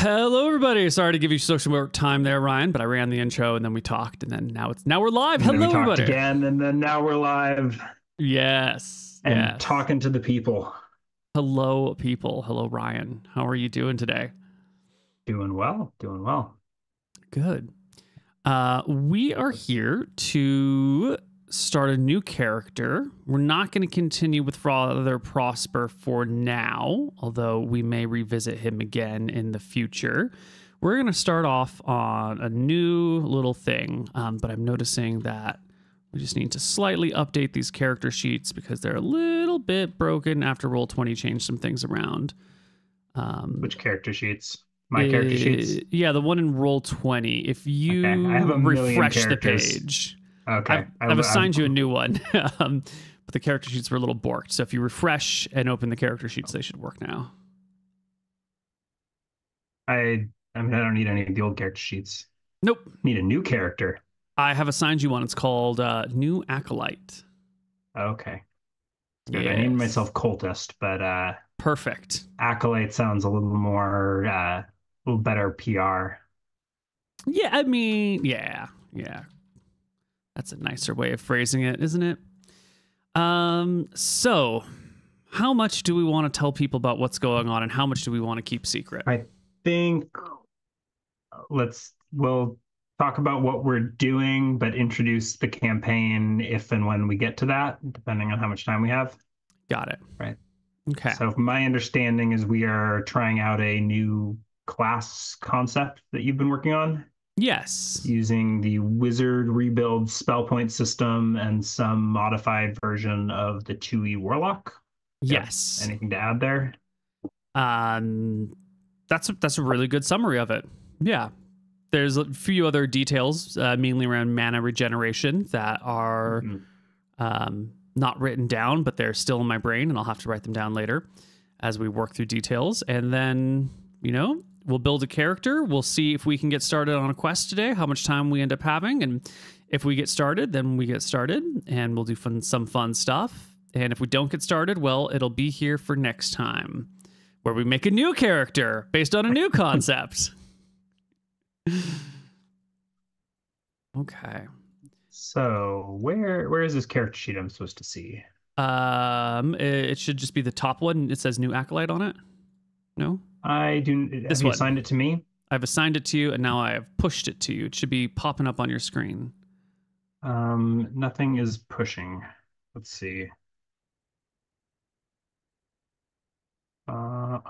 Hello, everybody. Sorry to give you so much time there, Ryan, but I ran the intro and then we talked, and then now we're live. And then Hello, we talked everybody. again, and then now we're live Yes, and yes. talking to the people. Hello, people. Hello, Ryan. How are you doing today? Doing well, doing well. Good. We are here to start a new character. We're not going to continue with Father Prosper for now, although we may revisit him again in the future. We're going to start off on a new little thing, but I'm noticing that we just need to slightly update these character sheets because they're a little bit broken after Roll20 changed some things around. Which character sheets? My character sheets? Yeah, the one in Roll20. If you I have a million refresh the characters. page, Okay. I've assigned you a new one, but the character sheets were a little borked. So if you refresh and open the character sheets, they should work now. I mean, I don't need any of the old character sheets. Nope. Need a new character. I have assigned you one. It's called New Acolyte. Okay. Good. Yes. I named myself Cultist, but Perfect. Acolyte sounds a little more, a little better PR. Yeah, I mean, yeah. That's a nicer way of phrasing it, isn't it? So how much do we want to tell people about what's going on, and how much do we want to keep secret? I think we'll talk about what we're doing, but introduce the campaign if and when we get to that, depending on how much time we have. Got it. Right. Okay. So my understanding is we are trying out a new class concept that you've been working on. Yes. Using the wizard rebuild spell point system and some modified version of the 2E warlock. Yes. Anything to add there? That's a really good summary of it. Yeah. There's a few other details, mainly around mana regeneration, that are not written down, but they're still in my brain, and I'll have to write them down later as we work through details. And then, we'll build a character. We'll see if we can get started on a quest today, how much time we end up having. And if we get started, then we get started, and we'll do some fun stuff. And if we don't get started, well, it'll be here for next time, where we make a new character based on a new concept. Okay. So where is this character sheet I'm supposed to see? It should just be the top one. It says New Acolyte on it. No? Have you assigned it to me? I've assigned it to you, and now I have pushed it to you. It should be popping up on your screen. Nothing is pushing. Let's see. Where?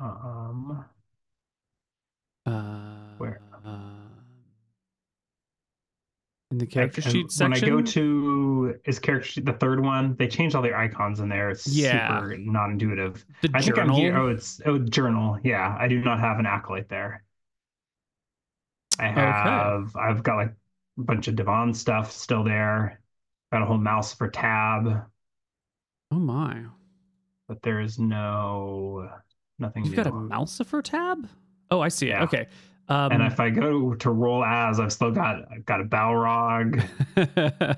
In the character sheet section? When I go to character sheet, the third one, they changed all their icons in there. It's super non-intuitive. I think I'm here. It's journal. Yeah, I do not have an acolyte there. I've got like a bunch of Devon stuff still there. Got a whole mouse for tab. Oh my. But there is nothing. You've got a Mousifer tab? Oh, I see it. Yeah. Okay. And if I go to roll as, I've got a Balrog,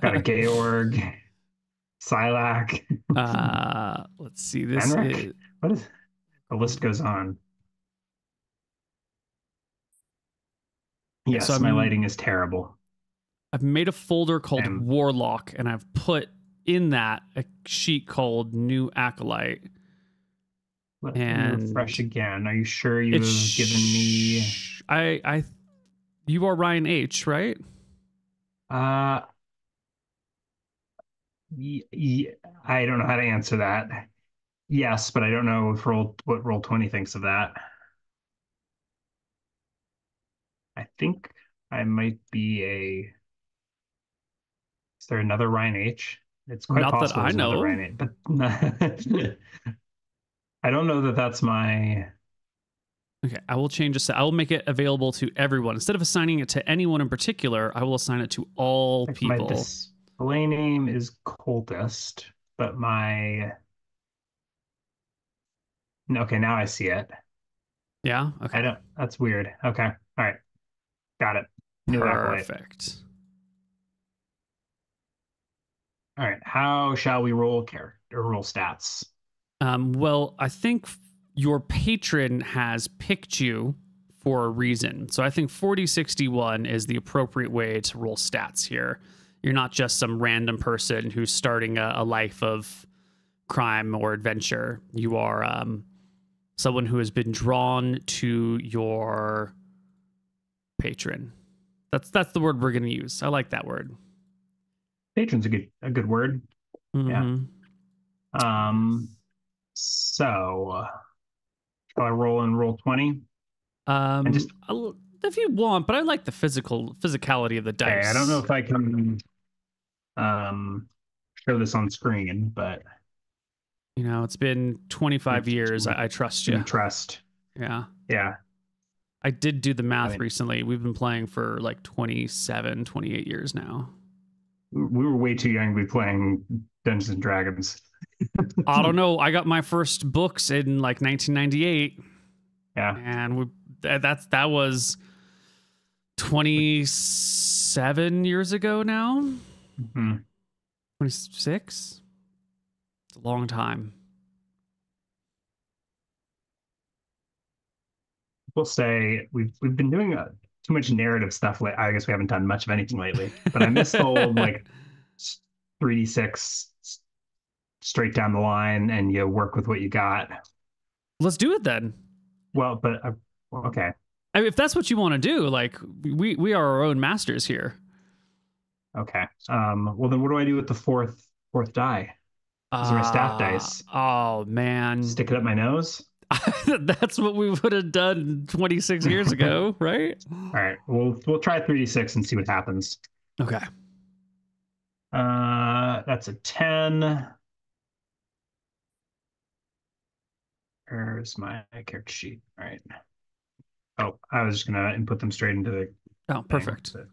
got a Georg, Silac. Let's see. This is what is the list goes on. Yes, so my lighting is terrible. I've made a folder called Warlock, and I've put in that a sheet called New Acolyte. Let me refresh again. Are you sure you've given me? You are Ryan H, right? I don't know how to answer that. Yes, but I don't know if what Roll20 thinks of that. I think I might be Is there another Ryan H? It's quite not possible that I know. Ryan H, but I don't know that that's my. Okay, I will change this. I will make it available to everyone. Instead of assigning it to anyone in particular, I will assign it to all people. My display name is Cultist, but okay, now I see it. Yeah? Okay. That's weird. Okay. All right. Got it. Perfect. All right. How shall we roll stats? Well, I think your patron has picked you for a reason. So I think 4061 is the appropriate way to roll stats here. You're not just some random person who's starting a life of crime or adventure. You are someone who has been drawn to your patron. That's the word we're going to use. I like that word. Patron's a good word. Mm-hmm. Yeah. So shall I roll 20? And just if you want, but I like the physicality of the dice. okay, I don't know if I can show this on screen, but you know, it's been 25 years. I trust you. Trust. Yeah. Yeah. I did do the math recently. We've been playing for like 27, 28 years now. We were way too young to be playing Dungeons and Dragons. I don't know. I got my first books in like 1998. Yeah. And that was 27 years ago now. Mm-hmm. 26. It's a long time. We'll say we've been doing too much narrative stuff. I guess we haven't done much of anything lately. But I miss the old like 3d6 straight down the line, and you work with what you got. Let's do it then. Well, but okay. I mean, if that's what you want to do, like we are our own masters here. Okay. Well, then what do I do with the fourth die? These are my staff dice. Oh man! Stick it up my nose. That's what we would have done 26 years ago, right? All right. We'll try 3d6 and see what happens. Okay. That's a 10. There's my character sheet. All right. Oh, I was just gonna input them straight into the. Oh, perfect. Thing.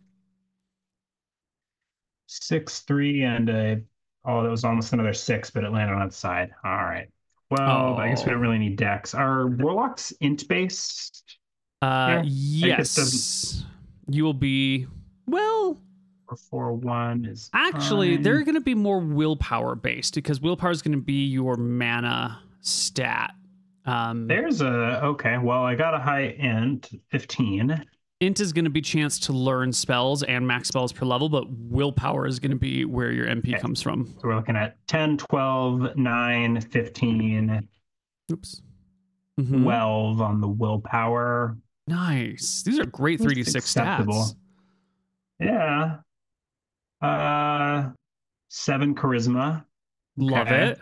6, 3, and that was almost another 6, but it landed on its side. All right. Well, I guess we don't really need decks. Are warlocks int based? Yes. You will be 4/1 is actually fine. they're going to be more willpower based because willpower is going to be your mana stat. Okay. Well, I got a high int 15. Int is going to be chance to learn spells and max spells per level, but willpower is going to be where your MP comes from. So we're looking at 10, 12, 9, 15. Oops. 12 on the willpower. Nice. These are great 3d6 stats. Yeah. 7 charisma. Love it.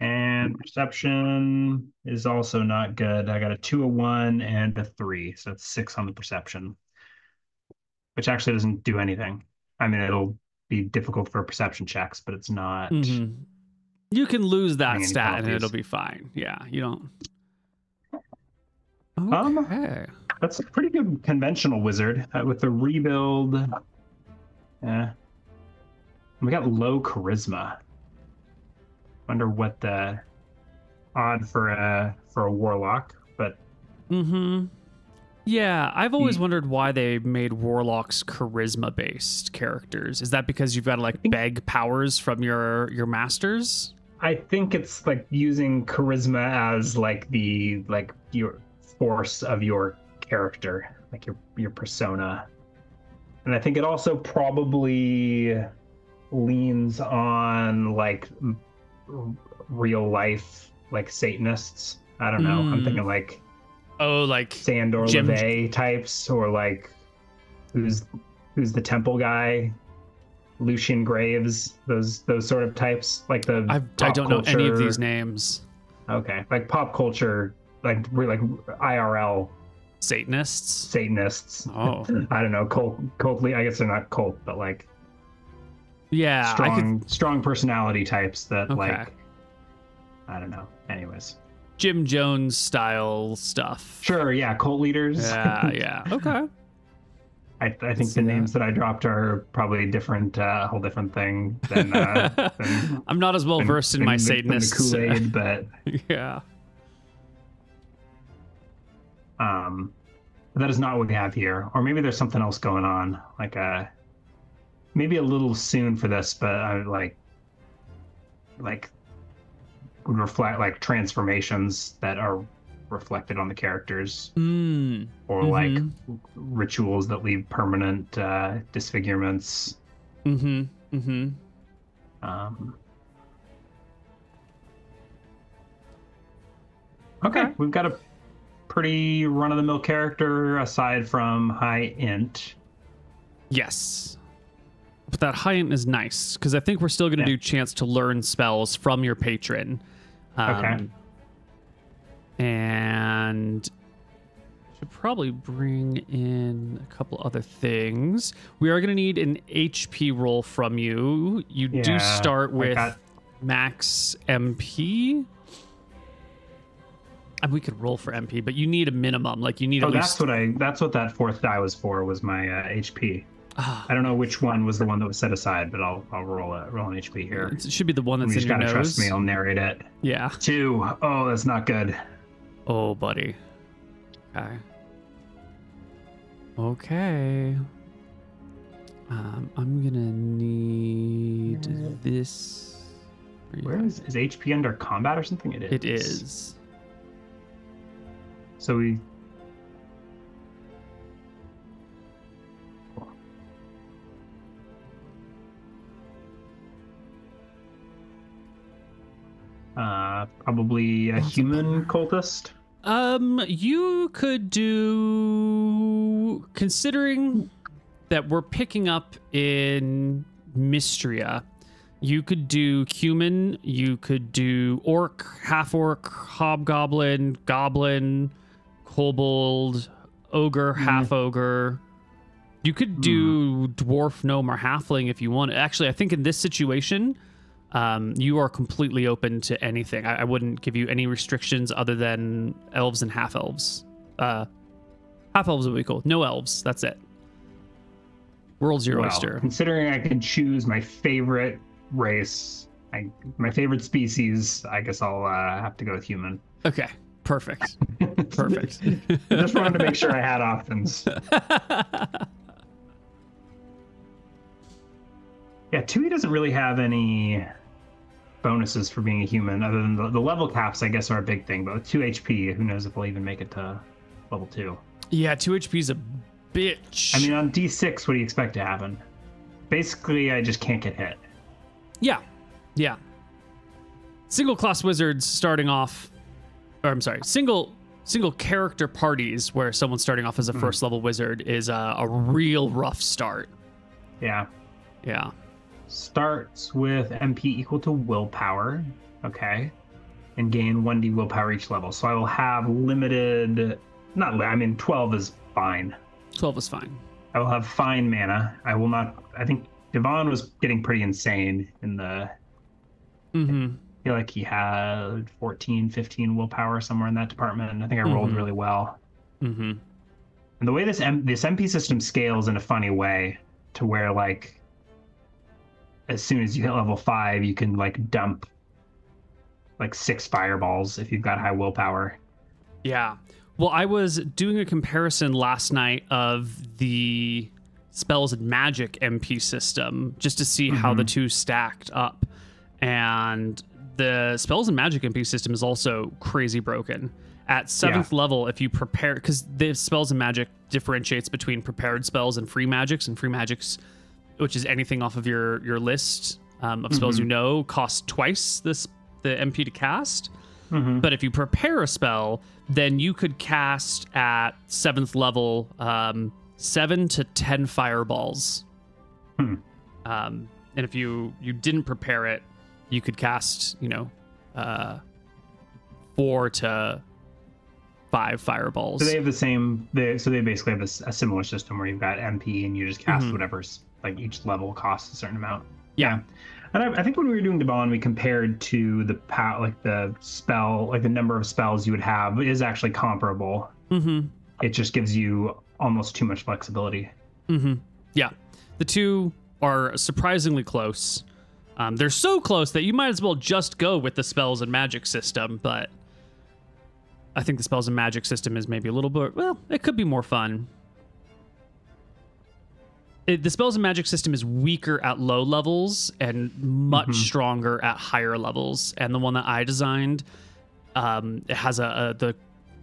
And perception is also not good. I got a 2, a 1, and a 3. So that's 6 on the perception, which actually doesn't do anything. I mean, it'll be difficult for perception checks, but it's not. Mm-hmm. You can lose that stat and it'll be fine. Yeah, you don't. Okay. That's a pretty good conventional wizard with the rebuild. Yeah. We got low charisma. Wonder what the odd for a warlock, but yeah, I've always wondered why they made warlocks charisma based characters. Is that because you've got to like beg powers from your masters? I think it's like using charisma as like your force of your character, like your persona. And I think it also probably leans on like real life like Satanists. I don't know. I'm thinking like Sandor LeVay types, or like who's the temple guy, Lucian Graves, those sort of types, like the I don't know any of these names. Okay, like pop culture, like we're like IRL Satanists. Oh, I don't know, cult. I guess they're not cult, but like strong personality types that like I don't know. Anyways, Jim Jones style stuff. Sure, yeah, cult leaders. Yeah. Okay. I think the names that I dropped are probably different, a whole different thing than. I'm not as well versed in my Satanists. The Kool-Aid, but yeah. That is not what we have here, or maybe there's something else going on, like maybe a little soon for this, but I like would reflect like transformations that are reflected on the characters, or mm-hmm. like rituals that leave permanent disfigurements. Mm-hmm. Mm-hmm. Okay, we've got a pretty run-of-the-mill character aside from high int. Yes. But that high int is nice, because I think we're still going to do chance to learn spells from your patron. Okay. And should probably bring in a couple other things. We are going to need an HP roll from you. You do start with max MP. And we could roll for MP, but you need a minimum. Like you need at least... that's what that fourth die was for, was my HP. I don't know which one was the one that was set aside, but I'll roll an HP here. It should be the one that's in your nose. You just gotta trust me, I'll narrate it. Yeah. 2. Oh, that's not good. Oh, buddy. Okay. Okay. I'm gonna need this. Where is HP under combat or something? It is. It is. So we... probably a human cultist. You could do, considering that we're picking up in Mystria, you could do human, you could do orc, half-orc, hobgoblin, goblin, kobold, ogre, half-ogre. You could do dwarf, gnome, or halfling if you want. Actually, I think in this situation... you are completely open to anything. I wouldn't give you any restrictions other than elves and half-elves. Half-elves would be cool. No elves. That's it. World's your oyster. Considering I can choose my favorite race, my favorite species, I guess I'll have to go with human. Okay. Perfect. Perfect. I just wanted to make sure I had options. Yeah, 2E doesn't really have any bonuses for being a human, other than the level caps, I guess, are a big thing. But with 2 HP, who knows if we'll even make it to level 2. Yeah, 2 HP is a bitch. I mean, on D6, what do you expect to happen? Basically, I just can't get hit. Yeah. Yeah. Single class wizards starting off... Or, I'm sorry, single character parties where someone's starting off as a first level wizard is a real rough start. Yeah. Yeah. Starts with MP equal to willpower, okay, and gain 1d willpower each level. So I will have limited, 12 is fine. 12 is fine. I will have fine mana. I will not, I think Devon was getting pretty insane in the, I feel like he had 14, 15 willpower somewhere in that department. And I think I rolled really well. And the way this MP system scales in a funny way to where, like, as soon as you hit level 5, you can like dump like 6 fireballs if you've got high willpower. Yeah. Well, I was doing a comparison last night of the spells and magic MP system just to see how the two stacked up. And the spells and magic MP system is also crazy broken. At 7th level, if you prepare, because the spells and magic differentiates between prepared spells and free magics, and free magics, which is anything off of your list of spells you know, costs twice the MP to cast. But if you prepare a spell, then you could cast at 7th level 7 to 10 fireballs. And if you didn't prepare it, you could cast 4 to 5 fireballs. So they have the same. They basically have a similar system where you've got MP and you just cast whatever's. Like each level costs a certain amount. Yeah. And I think when we were doing Devon, we compared to the spell, like the number of spells you would have is actually comparable. It just gives you almost too much flexibility. Yeah. The two are surprisingly close. They're so close that you might as well just go with the spells and magic system, but I think the spells and magic system is maybe a little bit, well, it could be more fun. The spells and magic system is weaker at low levels and much stronger at higher levels. And the one that I designed, it has the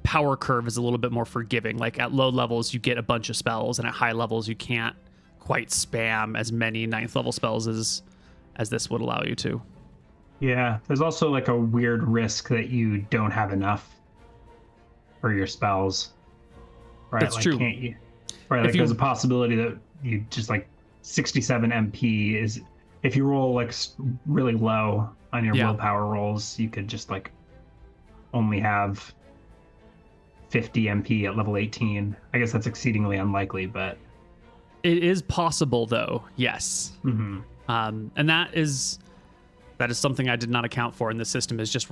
power curve is a little bit more forgiving. Like at low levels, you get a bunch of spells, and at high levels, you can't quite spam as many 9th level spells as this would allow you to. Yeah, there's also like a weird risk that you don't have enough for your spells. Right? That's like, true. Can't you? Right, like there's a possibility that you just like 67 MP is if you roll like really low on your willpower rolls, you could just like only have 50 MP at level 18. I guess that's exceedingly unlikely, but it is possible though. Yes. Mm-hmm. And that is something I did not account for in the system. Is just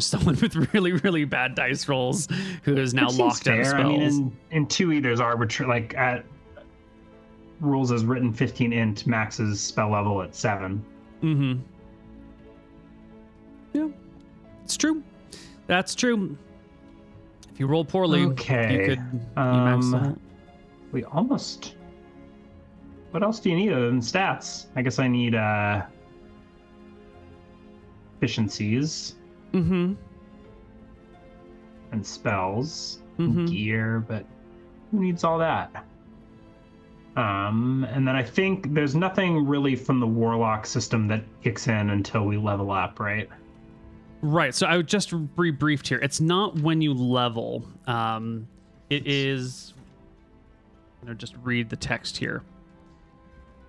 someone with really, really bad dice rolls who is now locked out of spells. I mean, in 2E, there's arbitrary, like at rules as written 15 int maxes spell level at 7. Mm-hmm. Yeah, it's true. That's true. If you roll poorly, you could max out. We almost. What else do you need other than stats? I guess I need efficiencies. Mm-hmm. And spells. And gear, but who needs all that? And then I think there's nothing really from the Warlock system that kicks in until we level up, right? Right. So I just rebriefed here. It's not when you level. It is. I'm gonna just read the text here.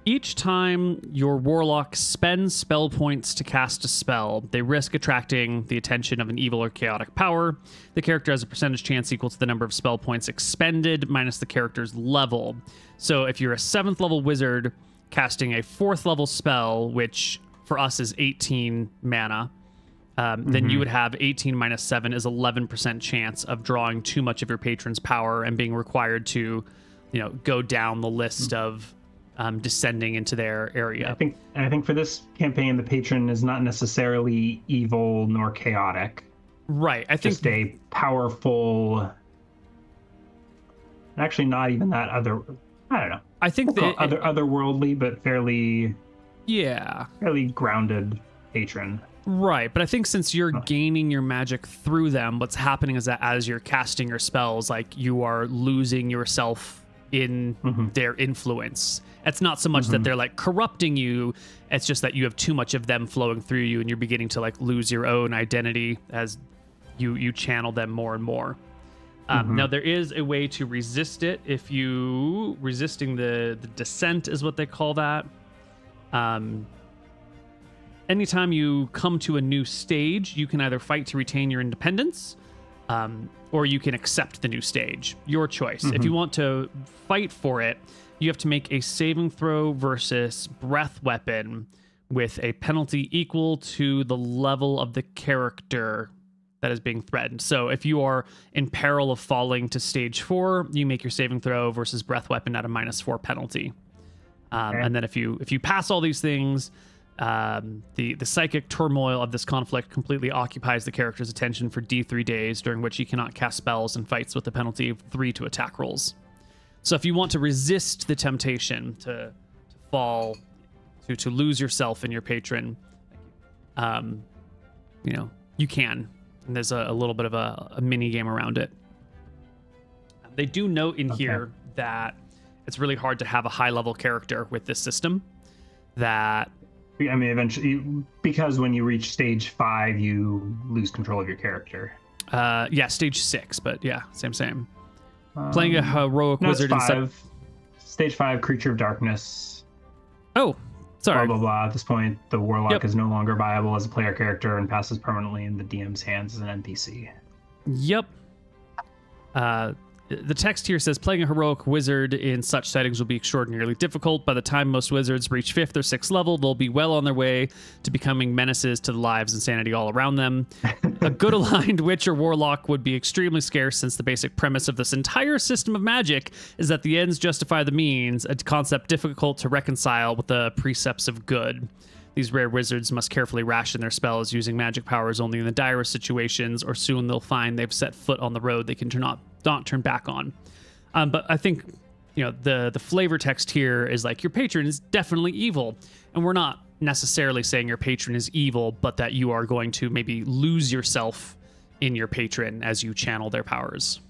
Each time your warlock spends spell points to cast a spell, they risk attracting the attention of an evil or chaotic power. The character has a percentage chance equal to the number of spell points expended minus the character's level. So if you're a 7th level wizard casting a 4th level spell, which for us is 18 mana, then you would have 18 minus 7 is 11% chance of drawing too much of your patron's power and being required to, go down the list of descending into their area. I think for this campaign, the patron is not necessarily evil nor chaotic. Right. I think just a powerful. Actually, not even that other. I don't know. I think otherworldly, but fairly grounded patron. Right, but I think since you're gaining your magic through them, what's happening is that as you're casting your spells, like you are losing yourself in their influence. It's not so much that they're like corrupting you, it's just that you have too much of them flowing through you and you're beginning to like lose your own identity as you channel them more and more. Now there is a way to resist it if you resisting the descent is what they call that. Anytime you come to a new stage, you can either fight to retain your independence, or you can accept the new stage. Your choice. If you want to fight for it, you have to make a saving throw versus breath weapon with a penalty equal to the level of the character that is being threatened. So if you are in peril of falling to stage 4, you make your saving throw versus breath weapon at a -4 penalty. And then if you pass all these things, the psychic turmoil of this conflict completely occupies the character's attention for D3 days, during which he cannot cast spells and fights with the penalty of 3 to attack rolls. So if you want to resist the temptation to fall, to lose yourself in your patron, you can. And there's a little bit of a mini game around it. They do note in here that it's really hard to have a high level character with this system. That eventually, because when you reach stage 5, you lose control of your character. Stage 6, but yeah, same. Playing a heroic wizard in stage 5, creature of darkness. Oh, sorry. Blah blah blah. At this point, the warlock is no longer viable as a player character and passes permanently in the DM's hands as an NPC. Yep. The text here says playing a heroic wizard in such settings will be extraordinarily difficult. By the time most wizards reach 5th or 6th level, they'll be well on their way to becoming menaces to the lives and sanity all around them. A good aligned witch or warlock would be extremely scarce, since the basic premise of this entire system of magic is that the ends justify the means, a concept difficult to reconcile with the precepts of good. These rare wizards must carefully ration their spells, using magic powers only in the direst situations, or soon they'll find they've set foot on the road they can not turn back on. But I think, the flavor text here is like, your patron is definitely evil. And we're not necessarily saying your patron is evil, but that you are going to maybe lose yourself in your patron as you channel their powers.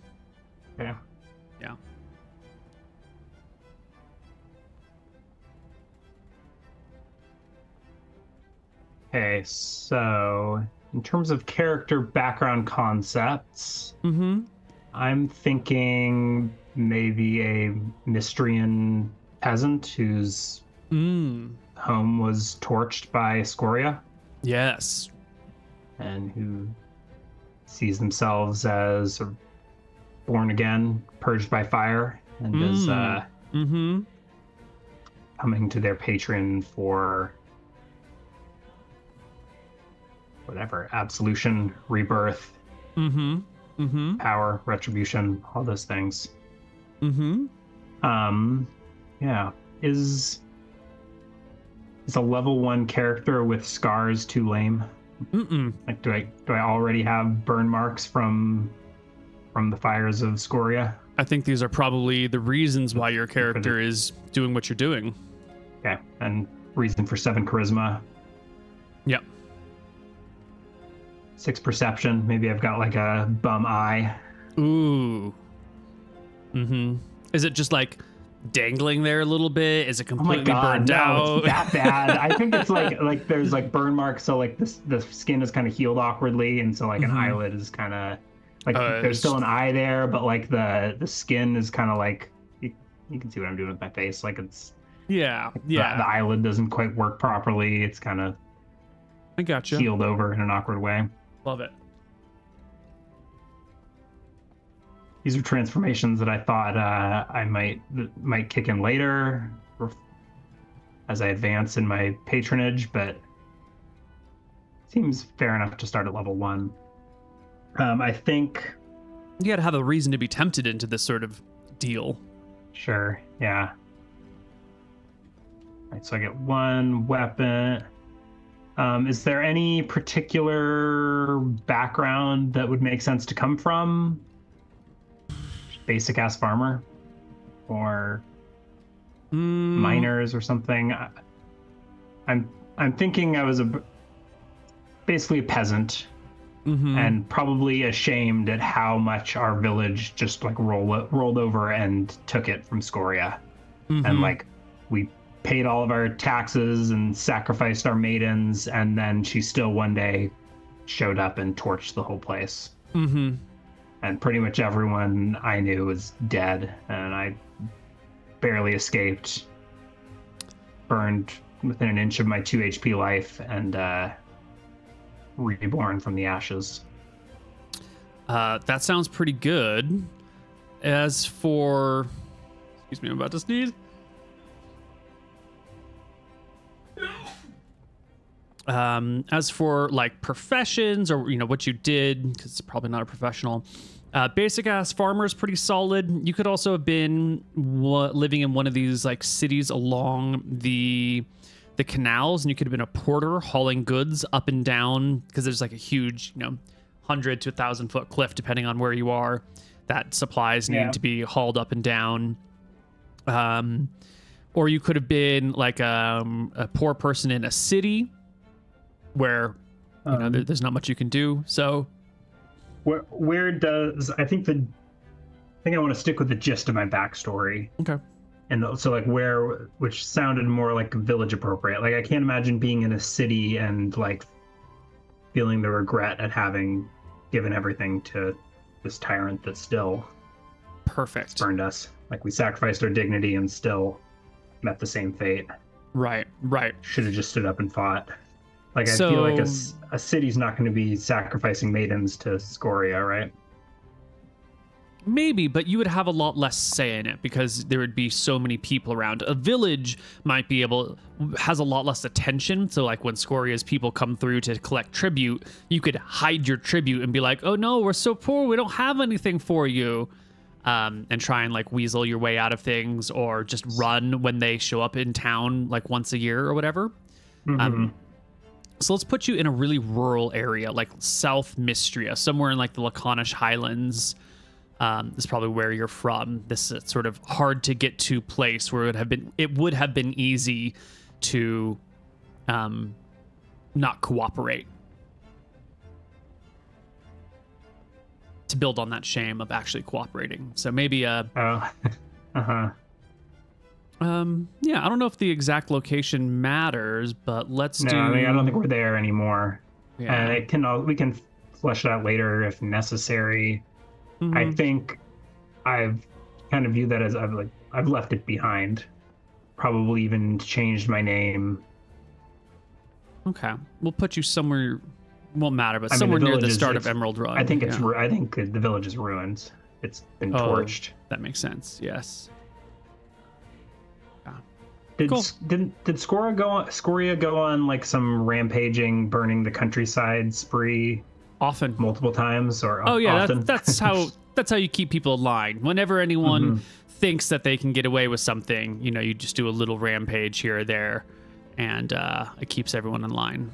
Okay. Yeah. Okay, so in terms of character background concepts, I'm thinking maybe a Mystrian peasant whose home was torched by Scoria. Yes. And who sees themselves as sort of born again, purged by fire, and is coming to their patron for whatever, absolution, rebirth, power, retribution, all those things. Yeah. Is a level 1 character with scars too lame? Like, do I already have burn marks from the fires of Scoria? I think these are probably the reasons why your character is doing what you're doing. Okay, and reason for 7 charisma. Yep. 6 perception. Maybe I've got like a bum eye. Ooh. Is it just like dangling there a little bit? Is it completely burned out? It's that bad. I think it's like there's like burn marks, so like the skin is kind of healed awkwardly, and so like an eyelid is kind of like there's still an eye there, but like the skin is kind of like you can see what I'm doing with my face. Like it's the eyelid doesn't quite work properly. It's kind of I gotcha. healed over in an awkward way. Love it. These are transformations that I thought I might kick in later as I advance in my patronage, but seems fair enough to start at level 1. I think you gotta have a reason to be tempted into this sort of deal. Sure, yeah. All right, so I get 1 weapon. Is there any particular background that would make sense to come from? Basic ass farmer or miners or something. I'm thinking I was basically a peasant and probably ashamed at how much our village just like rolled over and took it from Scoria. And like we paid all of our taxes and sacrificed our maidens, and then she still one day showed up and torched the whole place. And pretty much everyone I knew was dead, and I barely escaped, burned within an inch of my 2 HP life, and reborn from the ashes. That sounds pretty good. As for... Excuse me, I'm about to sneeze. As for like professions or what you did, because it's probably not a professional, basic ass farmer is pretty solid. You could also have been living in one of these like cities along the canals, and you could have been a porter hauling goods up and down, because there's like a huge 100 to 1,000 foot cliff depending on where you are that supplies need to be hauled up and down. Or you could have been like a poor person in a city where there's not much you can do. So where does I think I want to stick with the gist of my backstory. Okay. And so like which sounded more like village appropriate. Like I can't imagine being in a city and like feeling the regret at having given everything to this tyrant that still spurned us. Like we sacrificed our dignity and still met the same fate. Right. Should have just stood up and fought. Like, I feel like a city's not going to be sacrificing maidens to Scoria, right? Maybe, but you would have a lot less say in it because there would be so many people around. A village has a lot less attention. So like when Scoria's people come through to collect tribute, you could hide your tribute and be like, oh no, we're so poor, we don't have anything for you. And try and like weasel your way out of things, or just run when they show up in town like once a year or whatever. So let's put you in a really rural area, like South Mystria, somewhere in like the Laconish Highlands. This is probably where you're from. This sort of hard to get to place where it would have been easy to not cooperate. to build on that shame of actually cooperating. So maybe Oh, uh-huh. yeah, I don't know if the exact location matters, but let's No, do. I mean, I don't think we're there anymore. Yeah. And we can flesh it out later if necessary. I think I've kind of viewed that as I've left it behind. Probably even changed my name. Okay, we'll put you somewhere. Won't matter, but I mean, somewhere near the village start of Emerald Run. I think it's. Yeah. I think the village is ruined. It's been torched. That makes sense. Yes. Did Cool. did Scoria go on like some rampaging, burning the countryside spree Often. multiple times, or Oh yeah, often? that's how you keep people in line. Whenever anyone thinks that they can get away with something, you know, you just do a little rampage here or there, and it keeps everyone in line.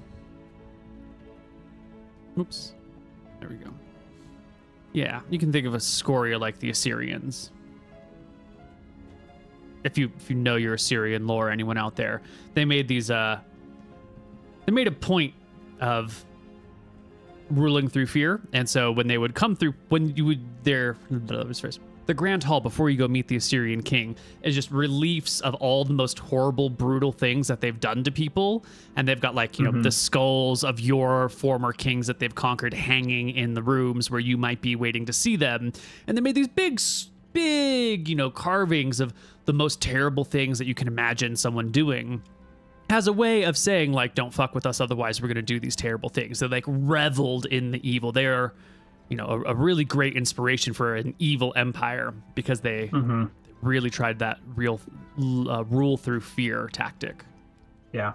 Oops. There we go. Yeah, you can think of a Scoria like the Assyrians. If you know your Assyrian lore, anyone out there, they made these they made a point of ruling through fear. And so when they would come through, when you would the Grand Hall before you go meet the Assyrian king is just reliefs of all the most horrible, brutal things that they've done to people. And they've got like, you know, the skulls of your former kings that they've conquered hanging in the rooms where you might be waiting to see them. And they made these big, you know, carvings of the most terrible things that you can imagine someone doing, as a way of saying, like, don't fuck with us, otherwise we're going to do these terrible things. They like reveled in the evil. They're, you know, a really great inspiration for an evil empire because they really tried that real rule through fear tactic. Yeah.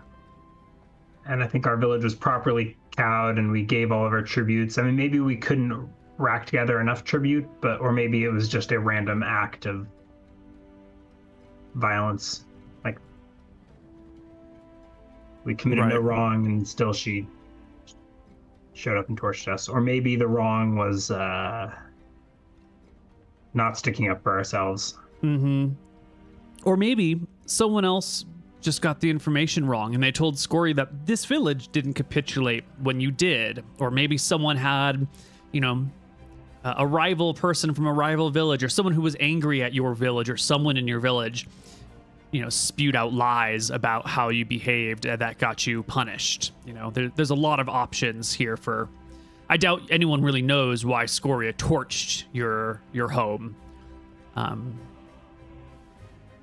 And I think our village was properly cowed and we gave all of our tributes. I mean, maybe we couldn't rack together enough tribute, or maybe it was just a random act of violence. Like, we committed no wrong and still she showed up and torched us. Or maybe the wrong was not sticking up for ourselves. Or maybe someone else just got the information wrong and they told Scoria that this village didn't capitulate when you did. Or maybe someone had, you know, a rival person from a rival village, or someone who was angry at your village, or someone in your village, you know, spewed out lies about how you behaved that got you punished. You know, there's a lot of options here for. I doubt anyone really knows why Scoria torched your home,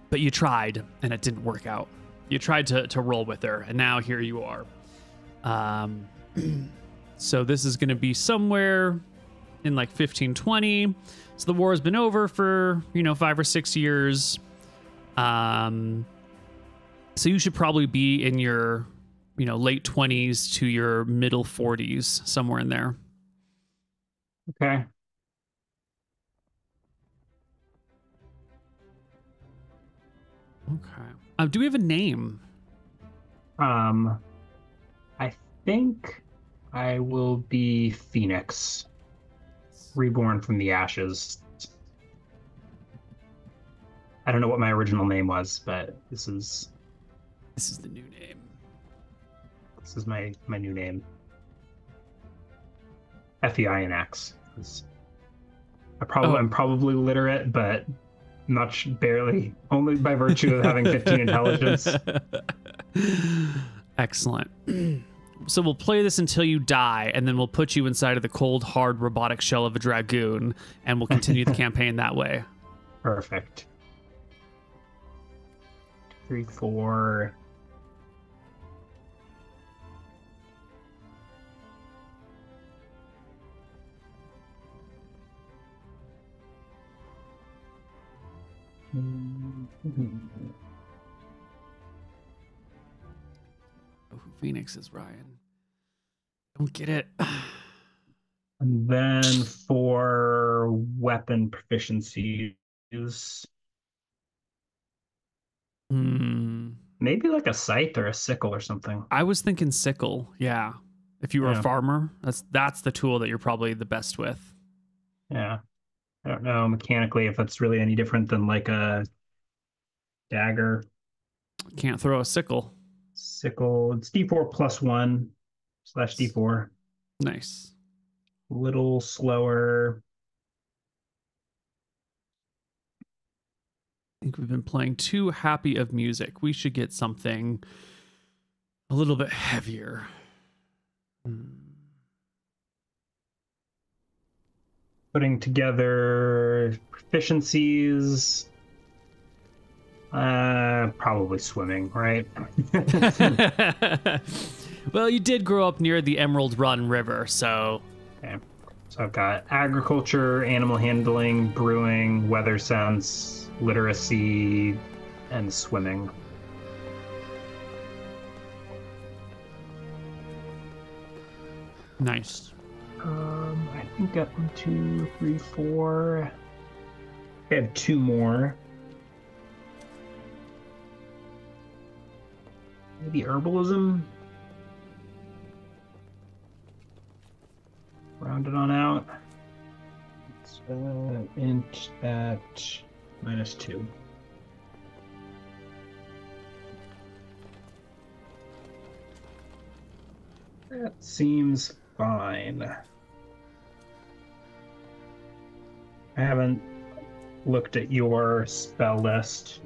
but you tried and it didn't work out. You tried to roll with her, and now here you are. So this is going to be somewhere in like 1520. So the war has been over for, you know, 5 or 6 years. So you should probably be in your, you know, late 20s to your middle 40s, somewhere in there. Okay. Okay. Do we have a name? I think I will be Fenix, reborn from the ashes. I don't know what my original name was, but this is the new name. This is my new name. Feinx. I'm probably literate, but barely, only by virtue of having 15 intelligence. Excellent. So we'll play this until you die, and then we'll put you inside of the cold, hard, robotic shell of a dragoon, and we'll continue the campaign that way. Perfect. 3, 4. Oh, Phoenix is Ryan. Don't get it. And then for weapon proficiencies, maybe like a scythe or a sickle or something. I was thinking sickle. Yeah. If you were a farmer, that's the tool that you're probably the best with. Yeah. I don't know mechanically if it's really any different than like a dagger. Can't throw a sickle. Sickle. It's D4 plus 1 / D4. Nice. A little slower. think we've been playing too happy of music. We should get something a little bit heavier. Putting together proficiencies. Probably swimming, right? Well, you did grow up near the Emerald Run River, so... Okay. So I've got agriculture, animal handling, brewing, weather sense, literacy, and swimming. Nice. I think got 1, 2, 3, 4. I have 2 more. Maybe herbalism. Round it on out. It's int at -2. That seems fine. I haven't looked at your spell list.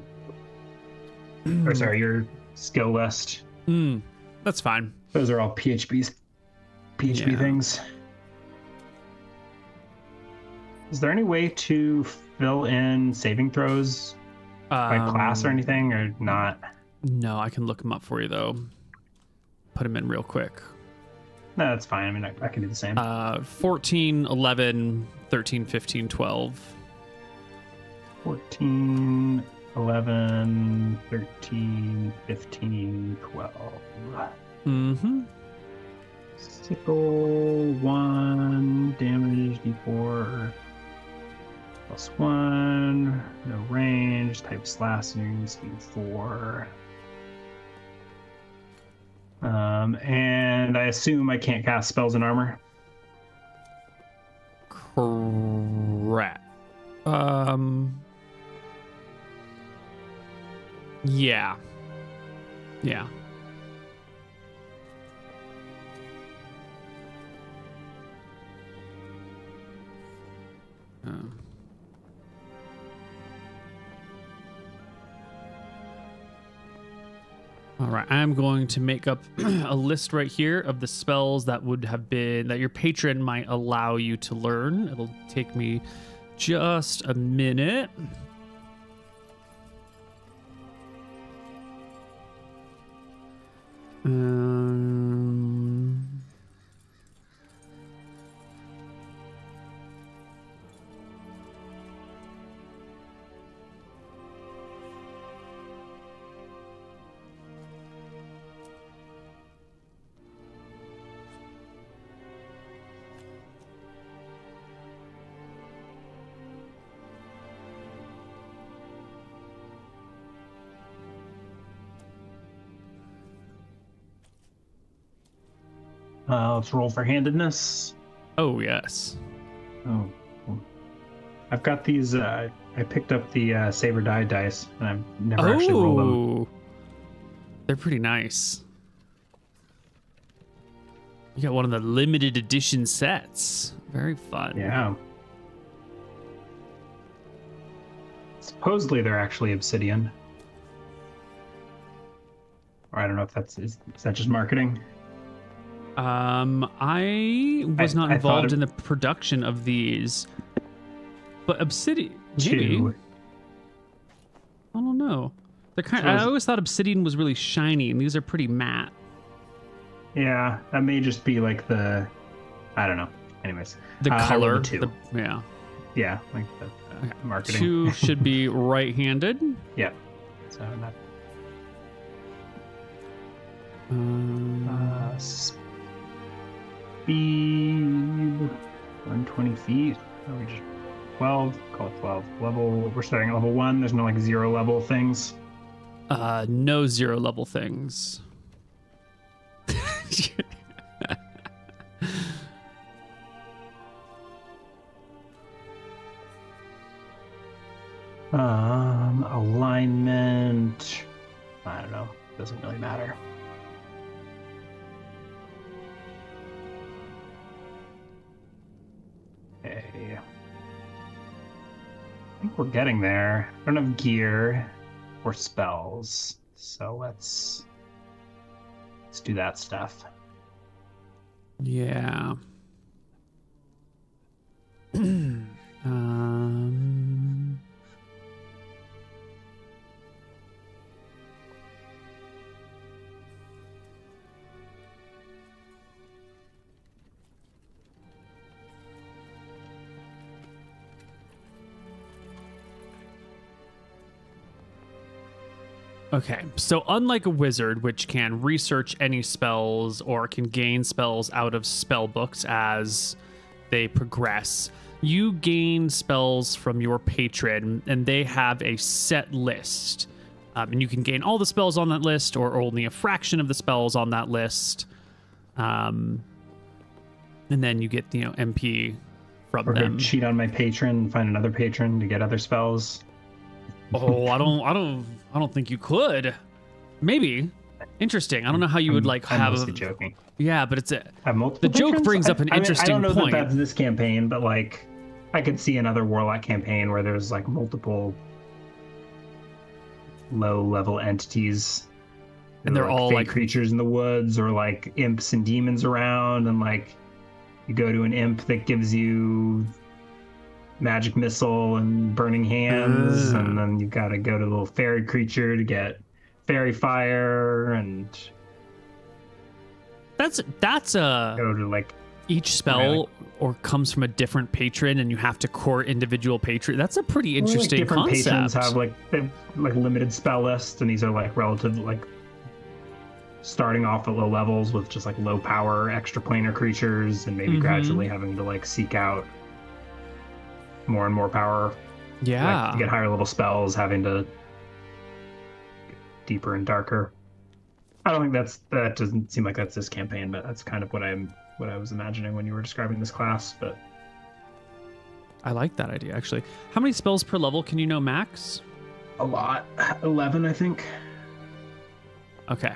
Or sorry, your skill list. That's fine. Those are all PHP things. Is there any way to fill in saving throws by class or anything, or not? No, I can look them up for you, though. Put them in real quick. No, that's fine. I mean, I can do the same. 14, 11, 13, 15, 12. 14, 11, 13, 15, 12. Mm-hmm. Sickle, 1, damage, d4, +1, no range, type slashing, speed 4. And I assume I can't cast spells in armor? Correct. Yeah. Yeah. All right, I'm going to make up a list right here of the spells that would have been that your patron might allow you to learn. It'll take me just a minute. Let's roll for handedness. Oh, yes. Oh, cool. I've got these. I picked up the Saber Die dice, and I've never actually rolled them. They're pretty nice. You got one of the limited edition sets. Very fun. Yeah. Supposedly they're actually obsidian. Or I don't know if is that just marketing? I was not involved in the production of these, but obsidian. Maybe. I don't know. They're kind. I always thought obsidian was really shiny, and these are pretty matte. Yeah, that may just be like the. I don't know. Anyways, the color. Yeah. Yeah, like the marketing. 2 should be right-handed. Yeah. So that. Speed 120 feet. We just 12. Call it 12. Level. We're starting at level 1. There's no like 0 level things. No 0 level things. Alignment. I don't know. Doesn't really matter. Okay. I think we're getting there. I don't have gear or spells, so let's do that stuff. Yeah. Okay, so unlike a wizard, which can research any spells or can gain spells out of spell books as they progress, you gain spells from your patron, and they have a set list. And you can gain all the spells on that list or only a fraction of the spells on that list. And then you get, MP from or them. Cheat on my patron, find another patron to get other spells. Oh, I don't think you could. Maybe. Interesting. I don't know how you would I'm have. mostly joking. Yeah, but it's Have multiple the joke patrons? brings up an interesting I don't know point. that that's this campaign, but like, I could see another Warlock campaign where there's like multiple low-level entities, And they're all fake like creatures in the woods, or like imps and demons around, and like you go to an imp that gives you magic missile and burning hands, and then you've got to go to the little fairy creature to get fairy fire, and that's go to like each spell or comes from a different patron, and you have to core individual patron. That's a pretty interesting different concept. patrons have they have, like limited spell lists, and these are like relative, like starting off at low levels with just like low power extraplanar creatures, and maybe gradually having to like seek out more and more power. Yeah. Like, to get higher level spells, having to get deeper and darker. I don't think that doesn't seem like that's this campaign, but that's kind of what I was imagining when you were describing this class. But I like that idea, actually. How many spells per level can you know max? a lot. 11, I think. Okay.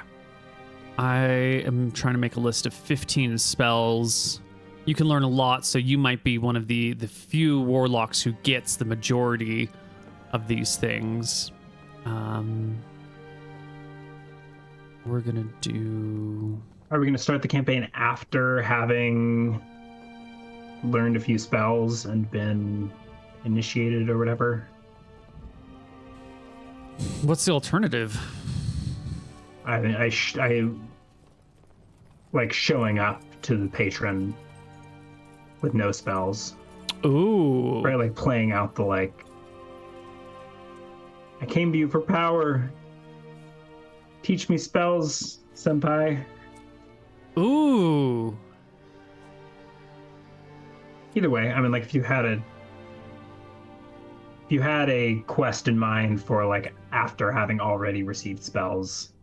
I am trying to make a list of 15 spells. You can learn a lot, so you might be one of the few warlocks who gets the majority of these things. We're gonna do... Are we going to start the campaign after having learned a few spells and been initiated or whatever? What's the alternative? I mean, I like showing up to the patron with no spells. Ooh. Right, like playing out the like, I came to you for power. Teach me spells, senpai. Ooh. Either way, I mean, like if you had a quest in mind for like after having already received spells.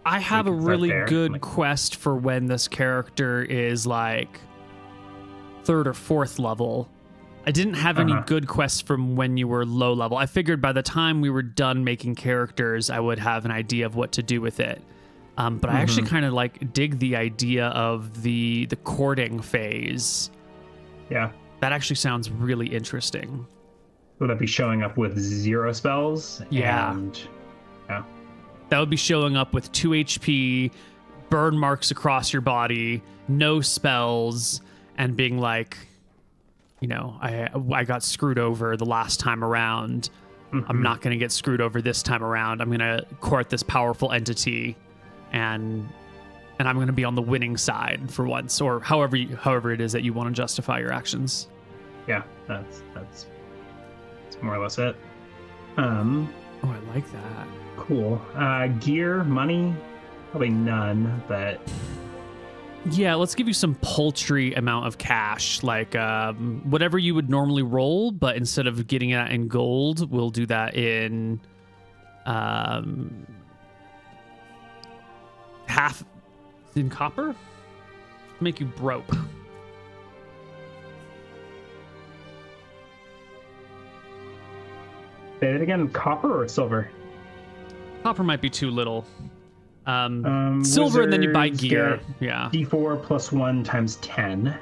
I have a really there. good Like, quest for when this character is like 3rd or 4th level. I didn't have any good quests from when you were low level. I figured by the time we were done making characters, I would have an idea of what to do with it. But I actually kind of like dig the idea of the courting phase. Yeah. That actually sounds really interesting. Would that be showing up with 0 spells? Yeah. And, yeah. That would be showing up with 2 HP, burn marks across your body, no spells, and being like, you know, I got screwed over the last time around. I'm not going to get screwed over this time around. I'm going to court this powerful entity, and I'm going to be on the winning side for once, or however it is that you want to justify your actions. Yeah, that's more or less it. Oh, I like that. Cool. Gear, money, probably none, but Yeah, let's give you some paltry amount of cash, like whatever you would normally roll, but instead of getting that in gold, we'll do that in half in copper. Make you broke. say it again, copper or silver? Copper might be too little. Silver, and then you buy wizards gear. get Yeah. D4 plus 1 times 10.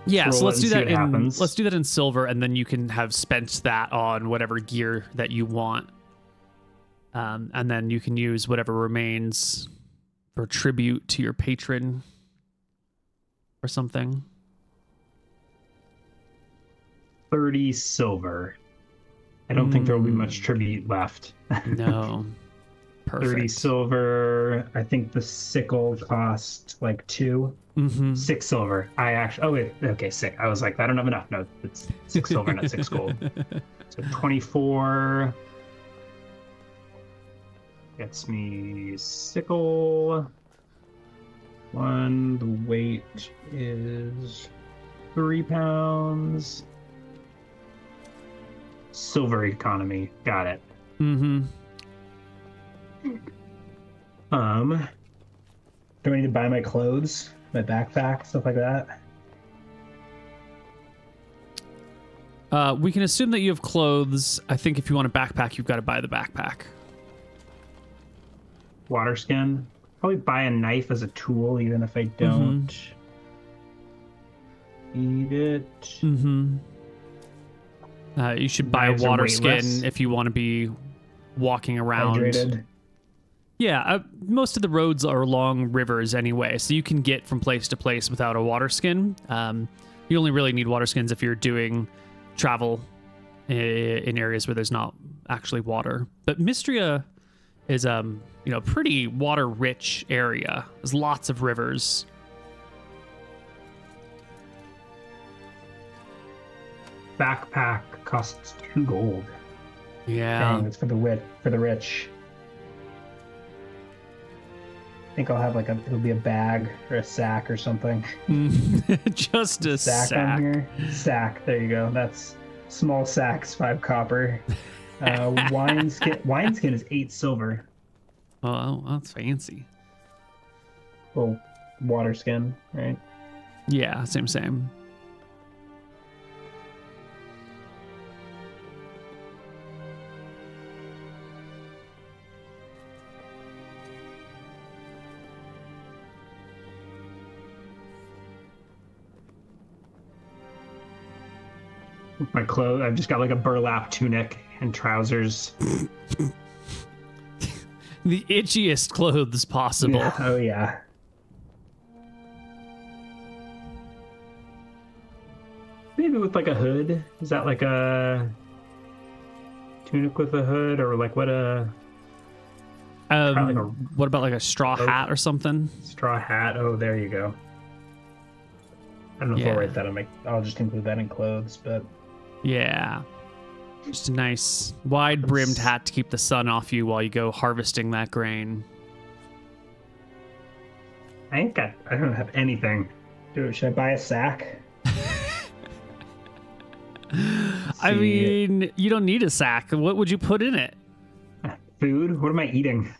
Yeah, so let's do that in happens. let's do that in silver, and then you can have spent that on whatever gear that you want, and then you can use whatever remains for tribute to your patron or something. 30 silver. I don't think there will be much tribute left. No. Perfect. 30 silver. I think the sickle cost like 2. 6 silver. I actually. Oh wait. Okay, 6. I was like, I don't have enough. No, it's 6 silver, not 6 gold. So 24 gets me sickle. 1. The weight is 3 pounds. Silver economy. Got it. Do I need to buy my clothes, my backpack, stuff like that? We can assume that you have clothes. I think if you want a backpack, you've got to buy the backpack. Water skin. Probably buy a knife as a tool, even if I don't need it. You should buy a water skin if you want to be walking around. Hydrated. Yeah, most of the roads are along rivers anyway, so you can get from place to place without a water skin. You only really need water skins if you're doing travel in areas where there's not actually water. But Mystria is pretty water rich area. There's lots of rivers. Backpack costs 2 gold. Yeah. Dang, it's for the rich. I think I'll have it'll be a bag or a sack or something. Just a sack. On here. Sack. There you go. That's small sacks, 5 copper. Wineskin is 8 silver. Oh, that's fancy. Well, water skin, right? Yeah, same. My clothes, I've just got like a burlap tunic and trousers. The itchiest clothes possible. Yeah. Oh yeah. Maybe with like a hood. Is that like a tunic with a hood, or like what a? What about like a straw hat or something? Straw hat. Oh, there you go. I don't know if I'll write that on I'll just include that in clothes, but. Yeah. Just a nice wide-brimmed hat to keep the sun off you while you go harvesting that grain. I don't have anything. Dude, should I buy a sack? I mean, you don't need a sack. What would you put in it? Food? What am I eating?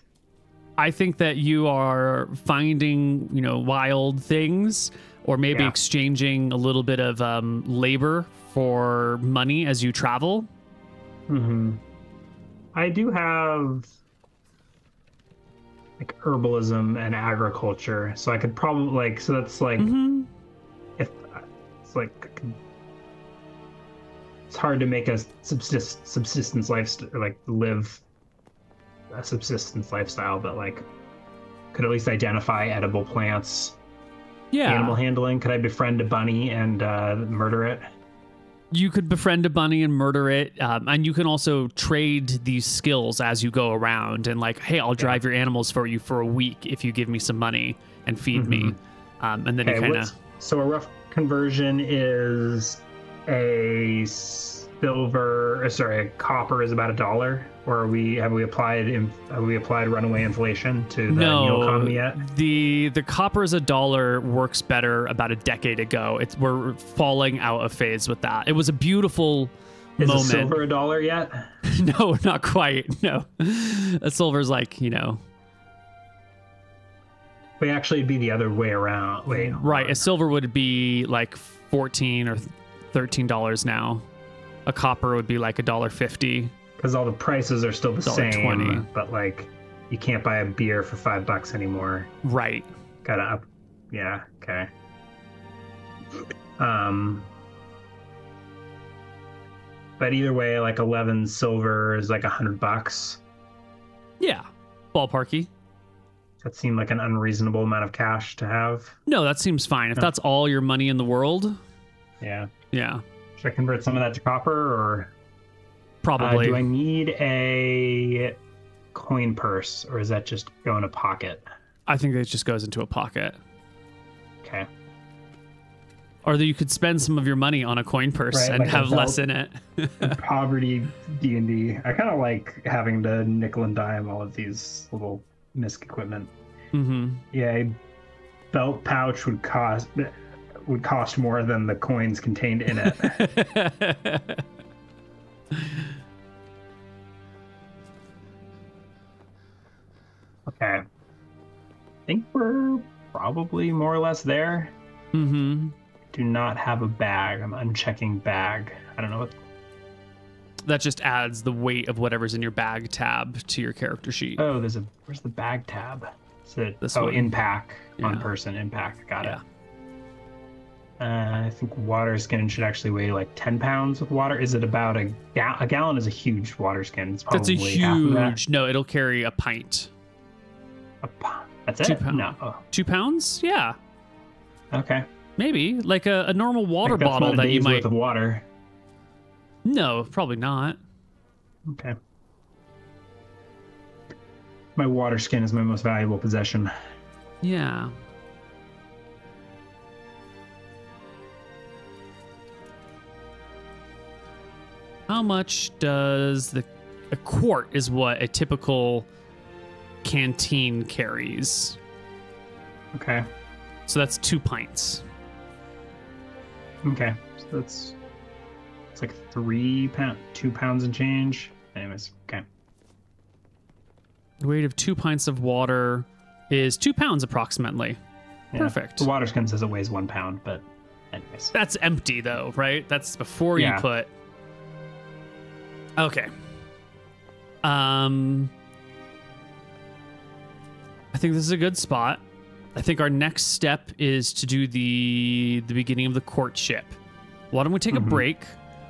I think that you are finding, wild things, or maybe exchanging a little bit of labor for money as you travel. I do have like herbalism and agriculture, so I could probably if it's like it's hard to make a subsistence lifestyle, live a subsistence lifestyle, but could at least identify edible plants. Yeah. Animal handling. Could I befriend a bunny and murder it? You could befriend a bunny and murder it, and you can also trade these skills as you go around. And hey, I'll drive your animals for you for a week if you give me some money and feed me. And then you kind of. So a rough conversion is a copper is about $1, or have we applied runaway inflation to the Neal economy yet? The copper is $1 works better about a decade ago. We're falling out of phase with that. It was a beautiful moment. Is silver $1 yet? No, not quite. No, a silver's Wait, actually, it'd be the other way around. Wait, right. A silver would be $14 or $13 now. A copper would be $1.50. Because all the prices are still the same, $1.20. But you can't buy a beer for $5 anymore. Right. Gotta up. Yeah. Okay. Um, but either way, like 11 silver is like $100. Yeah, ballparky. That seemed like an unreasonable amount of cash to have. No, that seems fine. If that's all your money in the world. Yeah. Yeah. Should I convert some of that to copper, or Probably. do I need a coin purse, or is that just go in a pocket? I think it just goes into a pocket. Okay. Or you could spend some of your money on a coin purse and like have less in it. Poverty D&D. I kind of like having to nickel and dime all of these little misc equipment. Mm-hmm. Yeah, a belt pouch would cost more than the coins contained in it. Okay. I think we're probably more or less there. Mm-hmm. Do not have a bag. I'm unchecking bag. I don't know what. That just adds the weight of whatever's in your bag tab to your character sheet. Oh, where's the bag tab? Is it, This oh, one. in pack, on Yeah. person, in pack. Got Yeah. it. I think water skin should actually weigh like 10 pounds with water. Is it about a gallon? Is a huge water skin. It's That's probably a half of that. huge. No, it'll carry a pint. That's 2 it? pounds. No. Oh, 2 pounds? Yeah, okay. maybe like a normal water Like, that's bottle not a that you day's might. worth of water. No, probably not. Okay. My water skin is my most valuable possession. Yeah. How much does a quart is what a typical canteen carries? Okay. So that's 2 pints. Okay. So it's like 2 pounds and change. Anyways, okay. The weight of 2 pints of water is 2 pounds approximately. Yeah. Perfect. The water skin says it weighs 1 pound, but anyways. That's empty though, right? That's before you Yeah. put. Okay. I think this is a good spot. I think our next step is to do the beginning of the courtship. Why don't we take a break?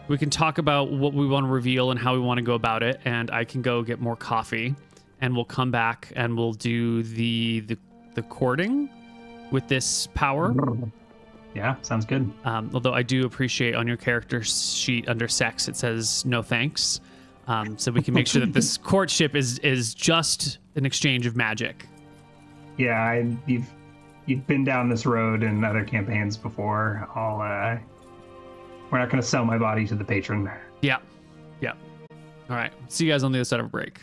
We can talk about what we want to reveal and how we want to go about it, and I can go get more coffee, and we'll come back and we'll do the courting with this power. Yeah, sounds good. Although I do appreciate on your character sheet under sex it says no thanks, so we can make sure that this courtship is just an exchange of magic. Yeah, you've been down this road in other campaigns before. We're not going to sell my body to the patron. Yeah. All right. See you guys on the other side of a break.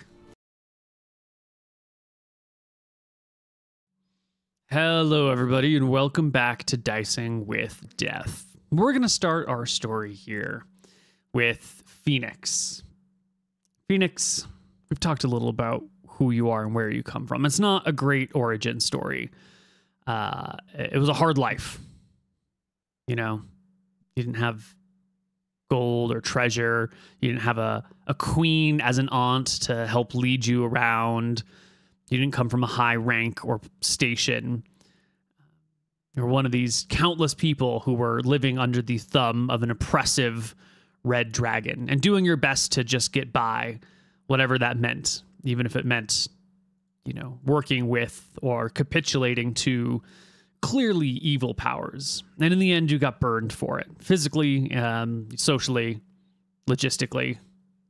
Hello, everybody, and welcome back to Dicing with Death. We're going to start our story here with Fenix. Fenix, we've talked a little about who you are and where you come from. It's not a great origin story. It was a hard life. You know, you didn't have gold or treasure. You didn't have a queen as an aunt to help lead you around. You didn't come from a high rank or station. You're one of these countless people who were living under the thumb of an oppressive red dragon and doing your best to just get by, whatever that meant, even if it meant, you know, working with or capitulating to clearly evil powers. And in the end, you got burned for it, physically, socially, logistically,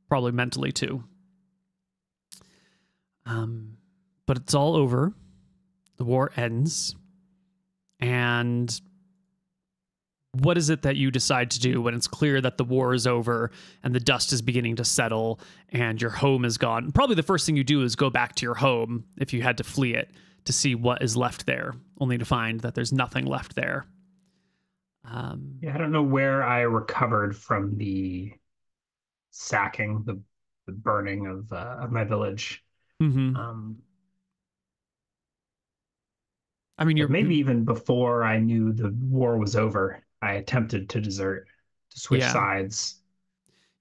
probably mentally too. But it's all over. The war ends. And what is it that you decide to do when it's clear that the war is over and the dust is beginning to settle and your home is gone? Probably the first thing you do is go back to your home if you had to flee it to see what is left there, only to find that there's nothing left there. Yeah, I don't know where I recovered from the sacking, the burning of my village. Mm-hmm. I mean, you're maybe even before I knew the war was over, I attempted to desert, to switch sides.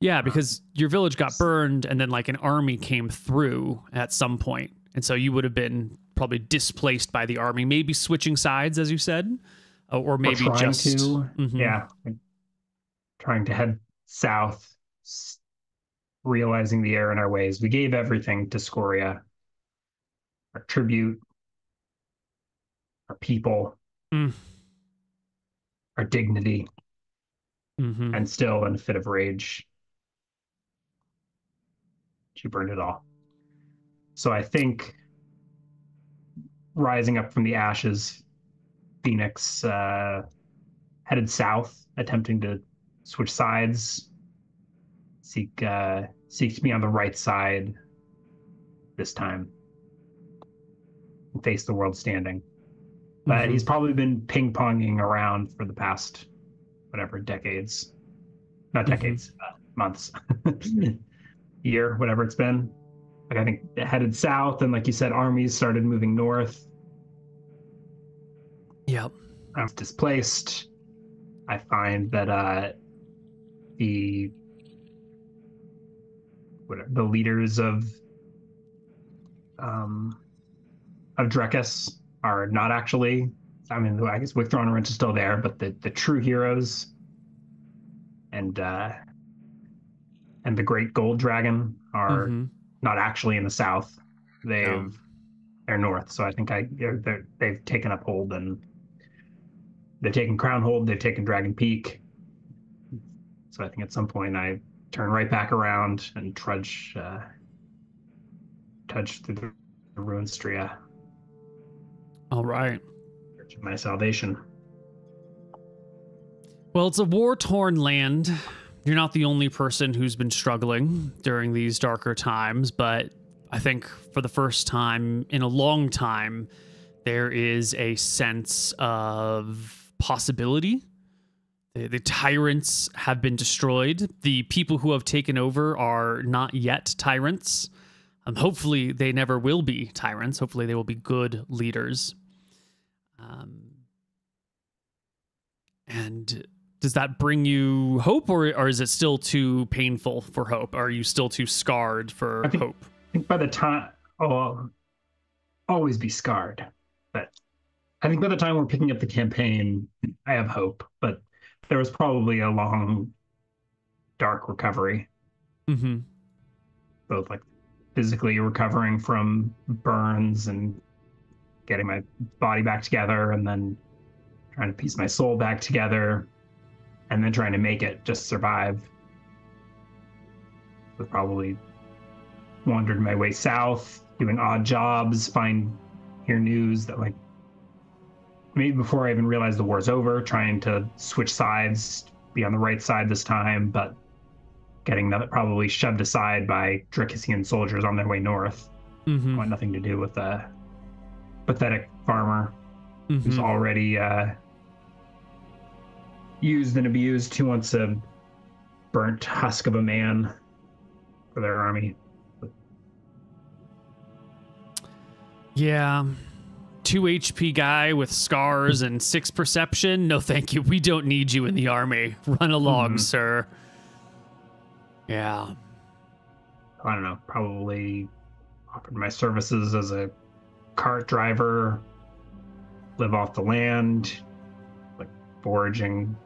Yeah, because your village got burned and then like an army came through at some point. And so you would have been probably displaced by the army, maybe switching sides, as you said, or maybe trying just to. Yeah, like trying to head south, realizing the error in our ways. We gave everything to Scoria, our tribute, our people, Mm. our dignity, Mm-hmm. and still in a fit of rage, she burned it all. So I think rising up from the ashes, Phoenix headed south, attempting to switch sides, seek to be on the right side this time, and face the world standing. But Mm-hmm. he's probably been ping-ponging around for the past whatever decades, not Mm-hmm. decades, months, year, whatever it's been. Like I think it headed south, and like you said, armies started moving north. Yep. I was displaced. I find that the the leaders um, of Drekis are not actually. I mean, I guess Withdrawn is still there, but the true heroes and the Great Gold Dragon are Mm-hmm. not actually in the south. No. They're north. So I think they've taken up hold, and they've taken Crown Hold. They've taken Dragon Peak. So I think at some point I turn right back around and trudge through the ruined Stria. All right. My salvation. Well, it's a war-torn land. You're not the only person who's been struggling during these darker times, but I think for the first time in a long time, there is a sense of possibility. The tyrants have been destroyed. The people who have taken over are not yet tyrants. Hopefully, they never will be tyrants. Hopefully, they will be good leaders. And does that bring you hope, or is it still too painful for hope? Are you still too scarred for hope? I think by the time, I'll always be scarred. But I think by the time we're picking up the campaign, I have hope. But there was probably a long, dark recovery. Mm-hmm. Both like physically recovering from burns and getting my body back together, and then trying to piece my soul back together, and then trying to make it, just survive. So probably wandered my way south, doing odd jobs, hear news that like maybe before I even realized the war's over, trying to switch sides, be on the right side this time, but getting that probably shoved aside by Drakisian soldiers on their way north. Mm-hmm. Want nothing to do with a pathetic farmer Mm-hmm. who's already used and abused, who wants a burnt husk of a man for their army. Yeah. 2 HP guy with scars and 6 perception. No, thank you. We don't need you in the army. Run along, sir. Yeah. I don't know, probably offered my services as a cart driver, live off the land, like foraging,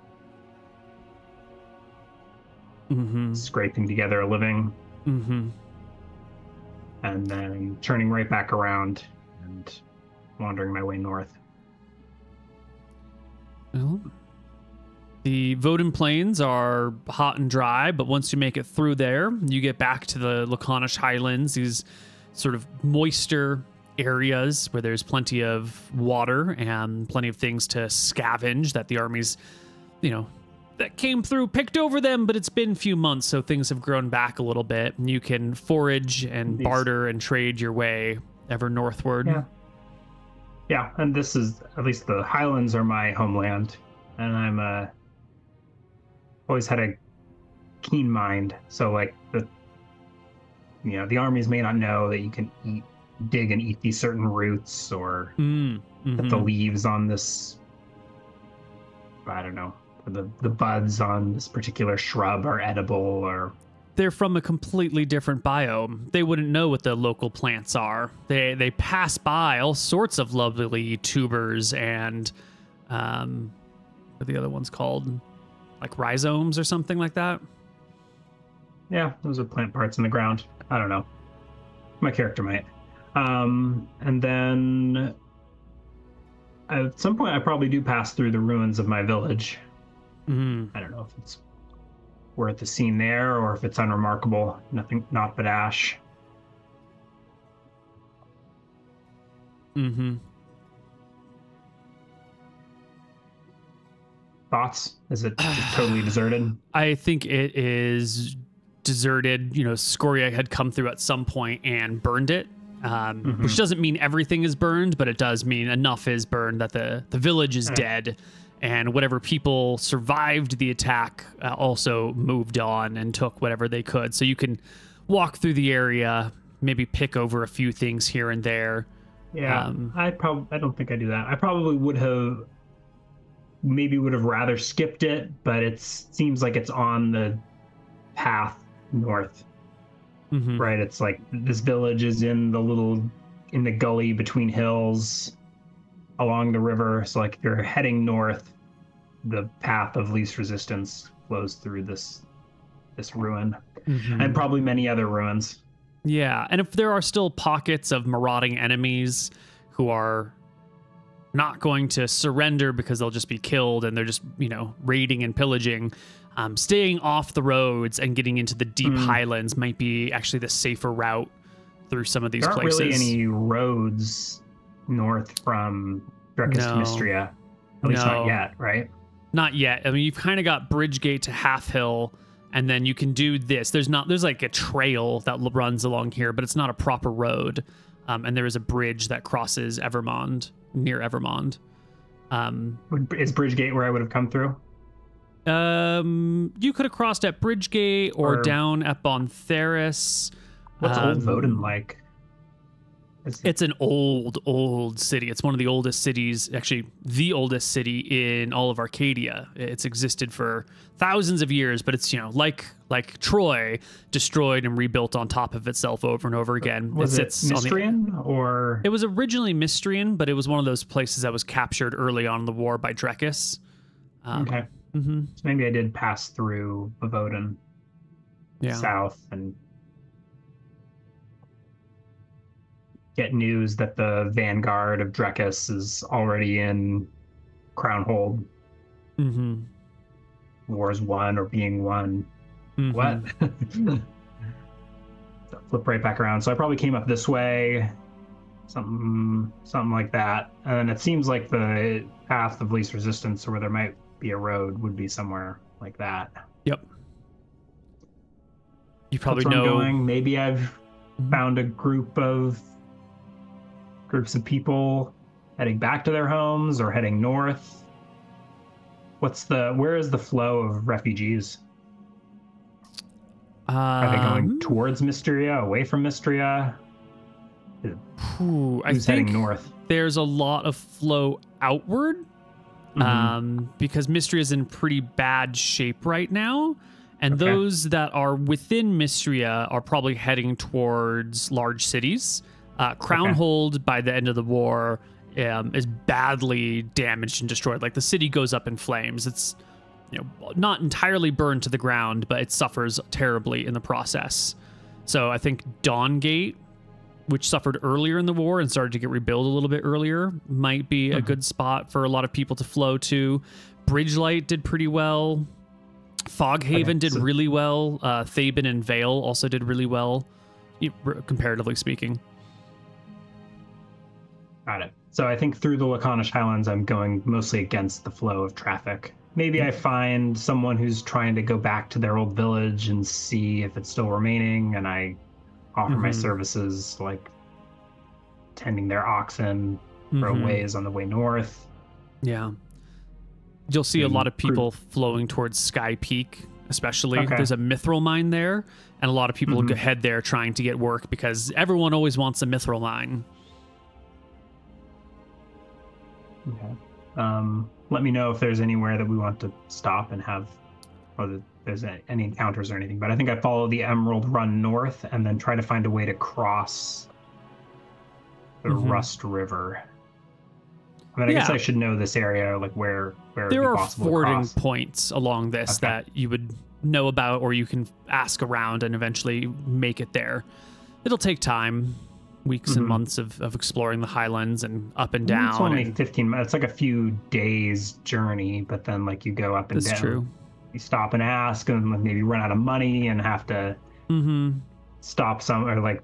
scraping together a living, and then turning right back around and wandering my way north. Well, the Voden Plains are hot and dry, but once you make it through there, you get back to the Laconish Highlands, these sort of moister areas where there's plenty of water and plenty of things to scavenge that the armies, that came through picked over them, but it's been a few months, so things have grown back a little bit. And you can forage and barter and trade your way ever northward. Yeah, and this is, at least the Highlands are my homeland, and I'm always had a keen mind. So like the armies may not know that you can dig and eat these certain roots, or that the leaves on this, I don't know, the buds on this particular shrub are edible, or they're from a completely different biome. They wouldn't know what the local plants are. They pass by all sorts of lovely tubers and What are the other ones called? Like rhizomes or something like that? Yeah, those are plant parts in the ground. I don't know. My character might. And then at some point, I probably do pass through the ruins of my village. Mm-hmm. I don't know if it's worth the scene there or if it's unremarkable. Nothing, not but ash. Mm-hmm. Thoughts? Is it just totally deserted? I think it is deserted. You know, Scoria had come through at some point and burned it, which doesn't mean everything is burned, but it does mean enough is burned that the village is dead, and whatever people survived the attack also moved on and took whatever they could. So you can walk through the area, maybe pick over a few things here and there. Yeah, I don't think I do that. I probably would have rather skipped it, but it seems like it's on the path north. Right? It's like this village is in the gully between hills along the river. So like if you're heading north, the path of least resistance flows through this ruin and probably many other ruins. Yeah, and if there are still pockets of marauding enemies who are not going to surrender because they'll just be killed and they're just, you know, raiding and pillaging, staying off the roads and getting into the deep highlands might be actually the safer route through some of these places. There aren't really any roads north from Drecus to Mystria. At least not yet, right? Not yet. I mean, you've kind of got Bridgegate to Half Hill, and then you can do this. There's like a trail that runs along here, but it's not a proper road. And there is a bridge that crosses Evermond, near Evermond. Is Bridgegate where I would have come through? You could have crossed at Bridgegate or down at Bontheris. What's Old Voden like? It's an old city. It's one of the oldest cities, actually the oldest city in all of Arcadia. It's existed for thousands of years, but it's, you know, like Troy, destroyed and rebuilt on top of itself over and over again. Was it Mystrian or? It was originally Mystrian, but it was one of those places that was captured early on in the war by Drecus. Okay. So maybe I did pass through Voden south and get news that the vanguard of Drecus is already in Crownhold. War's won or being won. What? So flip right back around. So I probably came up this way, something like that. And it seems like the path of least resistance, or where there might be a road, would be somewhere like that. Yep. You probably That's where know. I'm going. Maybe I've found a groups of people heading back to their homes or heading north. Where is the flow of refugees? Are they going towards Mystria, away from Mystria? Who's heading north? There's a lot of flow outward, because Mystria is in pretty bad shape right now. And those that are within Mystria are probably heading towards large cities. Crownhold by the end of the war is badly damaged and destroyed. Like the city goes up in flames. It's, you know, not entirely burned to the ground, but it suffers terribly in the process. So I think Dawngate, which suffered earlier in the war and started to get rebuilt a little bit earlier, might be a good spot for a lot of people to flow to. Bridgelight did pretty well. Foghaven did really well. Thabin and Vale also did really well, comparatively speaking. Got it. So I think through the Laconish Highlands, I'm going mostly against the flow of traffic. Maybe I find someone who's trying to go back to their old village and see if it's still remaining, and I offer my services, like tending their oxen for a ways on the way north. Yeah. You'll see a lot of people flowing towards Sky Peak, especially. There's a mithril mine there, and a lot of people head there trying to get work because everyone always wants a mithril mine. Okay. Let me know if there's anywhere that we want to stop and have, or that there's any encounters or anything. But I think I follow the Emerald Run north and then try to find a way to cross the Rust River. I mean, I guess I should know this area, like where it would there be are possible to fording cross. points along this that you would know about, or you can ask around and eventually make it there. It'll take time, weeks and months of exploring the highlands and up and down. It's only 15 minutes. It's like a few days journey, but then like you go up and down. That's true. You stop and ask, and maybe run out of money and have to stop somewhere, like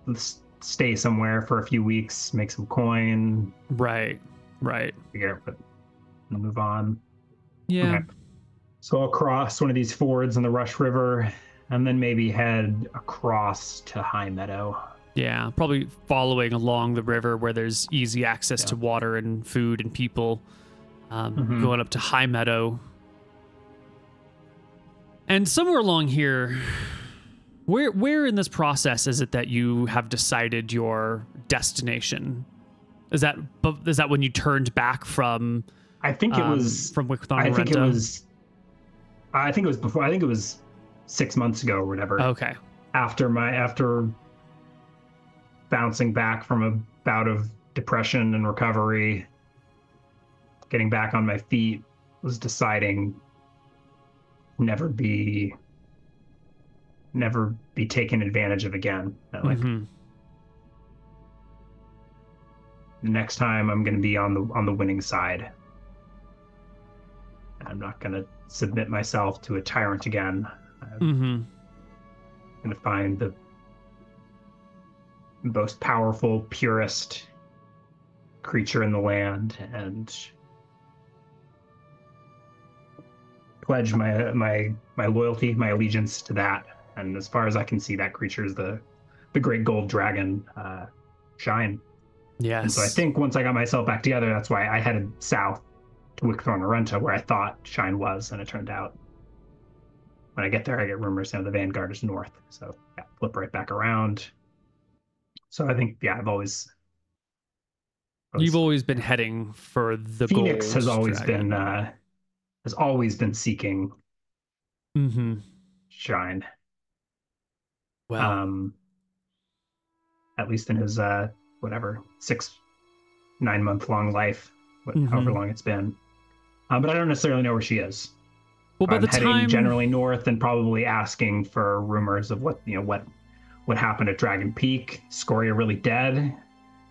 stay somewhere for a few weeks, make some coin. Right. Figure, but move on. Yeah. Okay. So I'll cross one of these fords in the Rush River, and then maybe head across to High Meadow. Yeah, probably following along the river where there's easy access to water and food and people. Going up to High Meadow. And somewhere along here, where in this process is it that you have decided your destination? Is that when you turned back from? I think it was from Wicthon. I think it was. I think it was before. I think it was 6 months ago or whatever. Okay. After bouncing back from a bout of depression and recovery, getting back on my feet, was deciding never be taken advantage of again. Like the next time I'm going to be on the winning side. I'm not going to submit myself to a tyrant again. I'm going to find the most powerful, purest creature in the land and pledge my loyalty, my allegiance to that. And as far as I can see, that creature is the great gold dragon, Shine. Yes. And so I think once I got myself back together, that's why I headed south to Wicthorn, where I thought Shine was, and it turned out when I get there, I get rumors the Vanguard is north. So yeah, flip right back around. So I think I've always you've always been heading for the Fenix gold has always dragon. been seeking Shine. Well, at least in his 9 month long life, however long it's been. But I don't necessarily know where she is. Well, by I'm the heading time generally north and probably asking for rumors of what happened at Dragon Peak. Scoria really dead?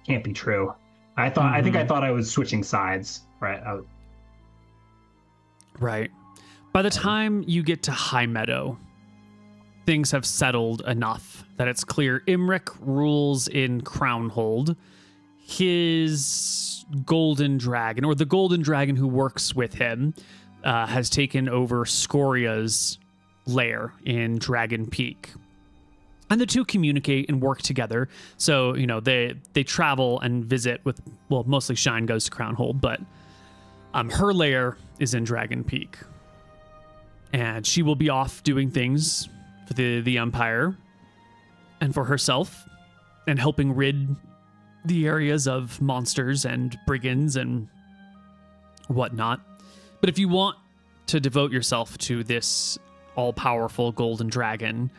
Can't be true. I think I thought I was switching sides, right? Right. By the time you get to High Meadow, things have settled enough that it's clear Imric rules in Crownhold. His golden dragon, or the golden dragon who works with him, has taken over Scoria's lair in Dragon Peak. And the two communicate and work together. So, they travel and visit with, well, mostly Shine goes to Crownhold, but her lair is in Dragon Peak. And she will be off doing things for the Empire and for herself and helping rid the areas of monsters and brigands and whatnot. But if you want to devote yourself to this all-powerful golden dragon,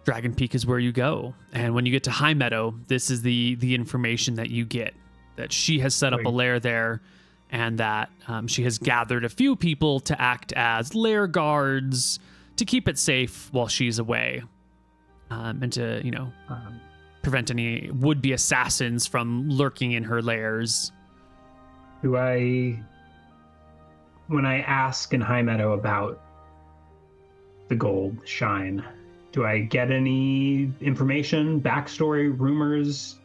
Dragon Peak is where you go. And when you get to High Meadow, this is the information that you get, that she has set up a lair there, and that she has gathered a few people to act as lair guards to keep it safe while she's away, and to prevent any would-be assassins from lurking in her lairs. When I ask in High Meadow about the gold Shine, do I get any information, backstory, rumors?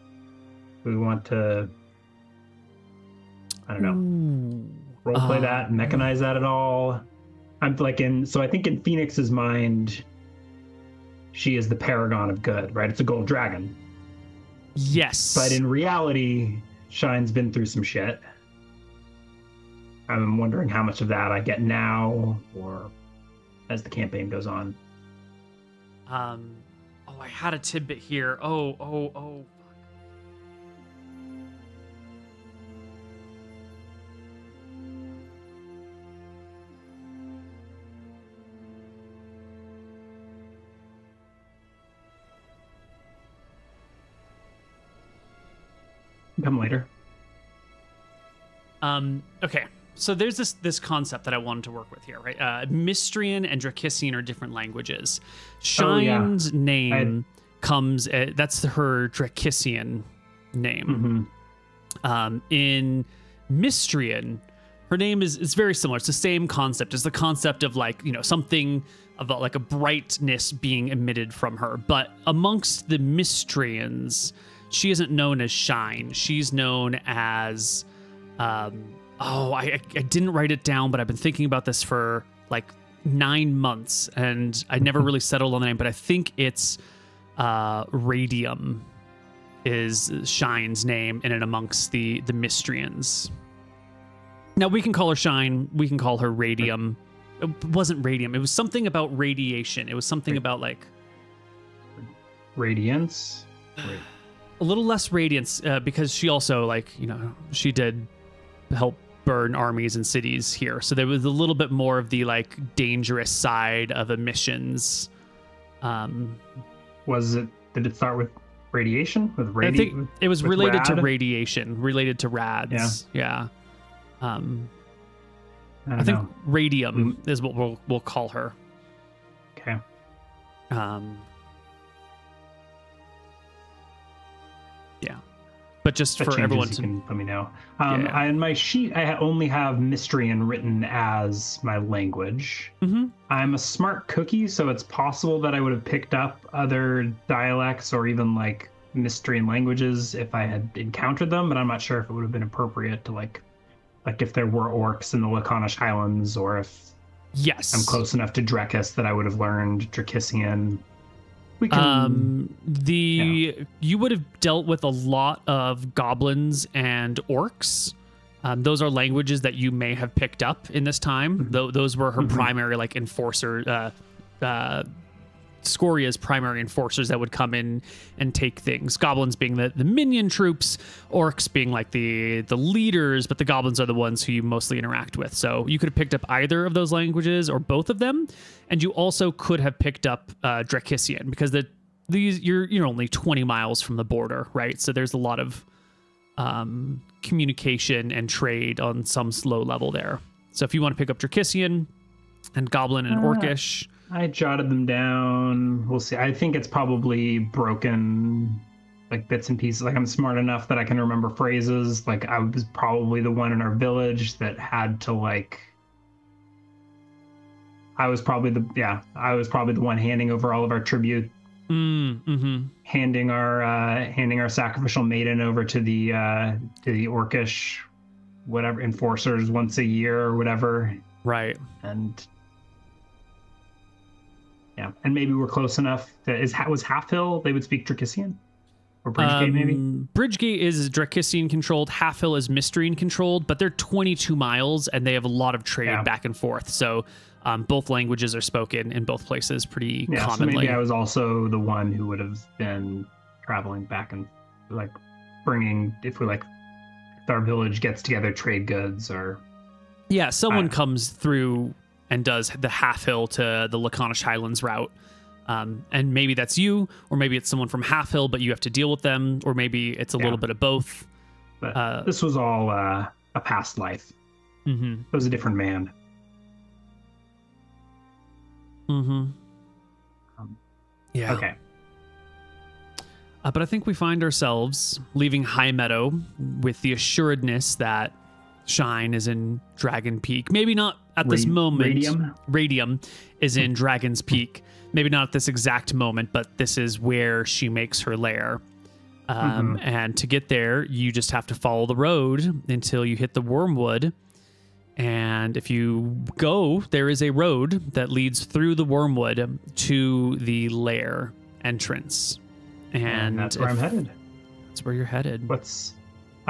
Do we want to, I don't know, roleplay that, mechanize that at all? So I think in Phoenix's mind, she is the paragon of good, right? It's a gold dragon. Yes. But in reality, Shine's been through some shit. I'm wondering how much of that I get now or as the campaign goes on. I had a tidbit here. Oh. Come later. Okay. So there's this concept that I wanted to work with here, right? Mystrian and Drakissian are different languages. Shine's name comes that's her Drakissian name. In Mystrian, her name is very similar. It's the same concept. It's the concept of like, something about like a brightness being emitted from her. But amongst the Mystrians, she isn't known as Shine. She's known as I didn't write it down, but I've been thinking about this for like 9 months and I never really settled on the name, but I think it's Radium is Shine's name in and amongst the Mystrians. Now we can call her Shine, we can call her Radium. It wasn't Radium, it was something about radiation. It was something about like Radiance. A little less radiance because she also she did help burn armies and cities here. So there was a little bit more of the like dangerous side of emissions. Did it start with radiation? I think it was related to radiation, related to rads. Yeah. I think Radium is what we'll call her. Okay. Yeah. But just for everyone to... You can let me know. In my sheet, I only have Mystrian written as my language. I'm a smart cookie, so it's possible that I would have picked up other dialects or even like Mystrian languages if I had encountered them, but I'm not sure if it would have been appropriate to like if there were orcs in the Laconish Highlands, or if I'm close enough to Drekis that I would have learned Drakissian. We can, you would have dealt with a lot of goblins and orcs. Those are languages that you may have picked up in this time. Those were her primary like enforcer, Scoria's primary enforcers that would come in and take things. Goblins being the minion troops, orcs being like the leaders, but the goblins are the ones who you mostly interact with. So you could have picked up either of those languages or both of them, and you also could have picked up Drakissian because you're only 20 miles from the border, right? So there's a lot of communication and trade on some slow level there. So if you want to pick up Drakissian and Goblin and Orcish. I jotted them down. We'll see. I think it's probably broken, like bits and pieces. Like I'm smart enough that I can remember phrases. Like I was probably the one in our village that had to like. I was probably the one handing over all of our tribute. Handing our sacrificial maiden over to the Orcish, whatever enforcers once a year or whatever. Right. And. Yeah, and maybe we're close enough. Was Half Hill? They would speak Drakissian, or Bridgegate maybe. Bridgegate is Drakissian controlled. Half Hill is Mystrian controlled, but they're 22 miles and they have a lot of trade back and forth. So both languages are spoken in both places pretty commonly. So maybe I was also the one who would have been traveling back and like bringing if our village gets together trade goods or. Yeah, someone comes through and does the Half Hill to the Laconish Highlands route. And maybe that's you, or maybe it's someone from Half Hill, but you have to deal with them, or maybe it's a little bit of both. But this was all a past life. It was a different man. Yeah. Okay. But I think we find ourselves leaving High Meadow with the assuredness that Shine is in Dragon Peak. Maybe not at this moment. Radium is in Dragon's Peak. Maybe not at this exact moment, but this is where she makes her lair. And to get there, you just have to follow the road until you hit the Wormwood. And if you go, there is a road that leads through the Wormwood to the lair entrance. And that's where I'm headed. That's where you're headed.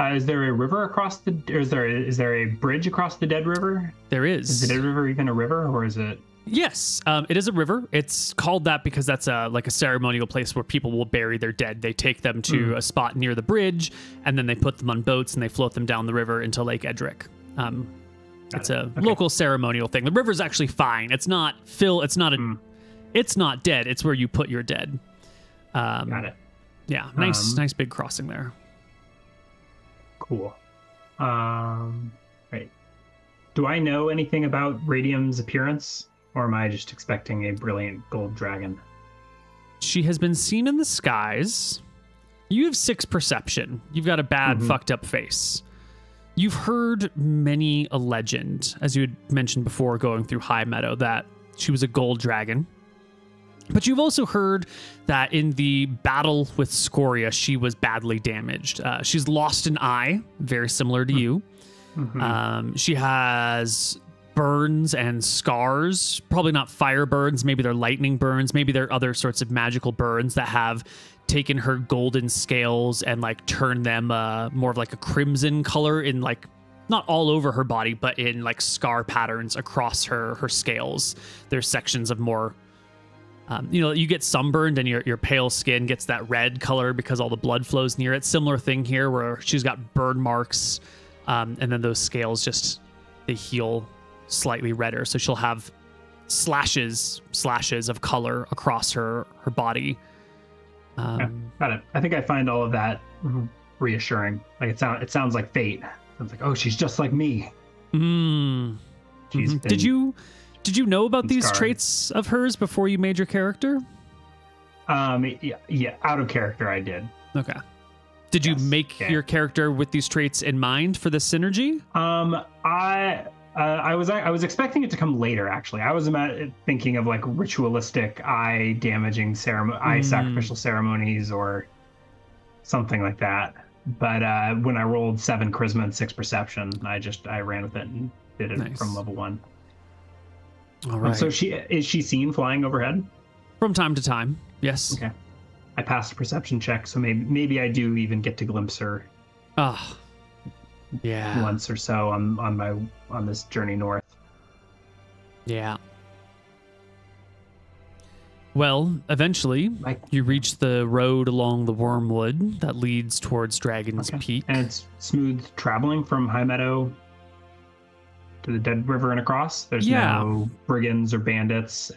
Is there a river across or is there a bridge across the Dead River? There is. Is the Dead River even a river, or is it? Yes, it is a river. It's called that because that's like a ceremonial place where people will bury their dead. They take them to a spot near the bridge, and then they put them on boats and they float them down the river into Lake Edric. It's a local ceremonial thing. The river's actually fine. It's not It's not dead. It's where you put your dead. Got it. Yeah, nice big crossing there. Cool. Right. Do I know anything about Radium's appearance, or am I just expecting a brilliant gold dragon? She has been seen in the skies. You have 6 perception. You've got a bad, fucked up face. You've heard many a legend, as you had mentioned before going through High Meadow, that she was a gold dragon. But you've also heard that in the battle with Scoria, she was badly damaged. She's lost an eye, very similar to you. She has burns and scars, probably not fire burns, maybe they're lightning burns, maybe they're other sorts of magical burns that have taken her golden scales and like turned them more of like a crimson color in like not all over her body, but in like scar patterns across her scales. There's sections of more you get sunburned and your pale skin gets that red color because all the blood flows near it. Similar thing here where she's got burn marks, and then those scales they heal slightly redder. So she'll have slashes of color across her body. Yeah, got it. I think I find all of that reassuring. Like it sounds like fate. It's like, oh, she's just like me. She's been Did you know about these scarred. traits of hers before you made your character? Yeah, out of character I did. Okay. Did you make your character with these traits in mind for the synergy? I was expecting it to come later. Actually, I was thinking of like ritualistic eye damaging eye sacrificial ceremonies or something like that. But when I rolled 7 charisma and 6 perception, I ran with it and did it from level 1. All right. So is she seen flying overhead? From time to time, yes. Okay. I passed a perception check, so maybe I do even get to glimpse her. Yeah. Once or so on this journey north. Yeah. Well, eventually, you reach the road along the Wormwood that leads towards Dragon's Peak. And it's smooth traveling from High Meadow to the Dead River and across. There's no brigands or bandits.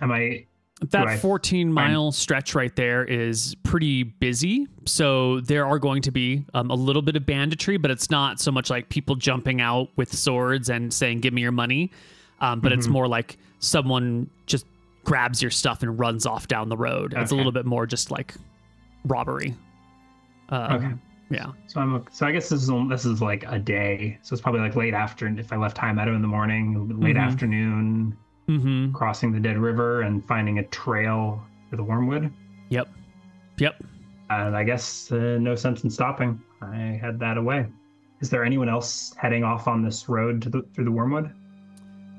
That 14-mile stretch right there is pretty busy. So there are going to be a little bit of banditry, but it's not so much like people jumping out with swords and saying, give me your money. But it's more like someone just grabs your stuff and runs off down the road. It's a little bit more just like robbery. Yeah. So I guess this is like a day. So it's probably like late afternoon. If I left High Meadow in the morning, late afternoon, crossing the Dead River and finding a trail to the Wormwood. Yep. And I guess no sense in stopping. I head that away. Is there anyone else heading off on this road through the Wormwood?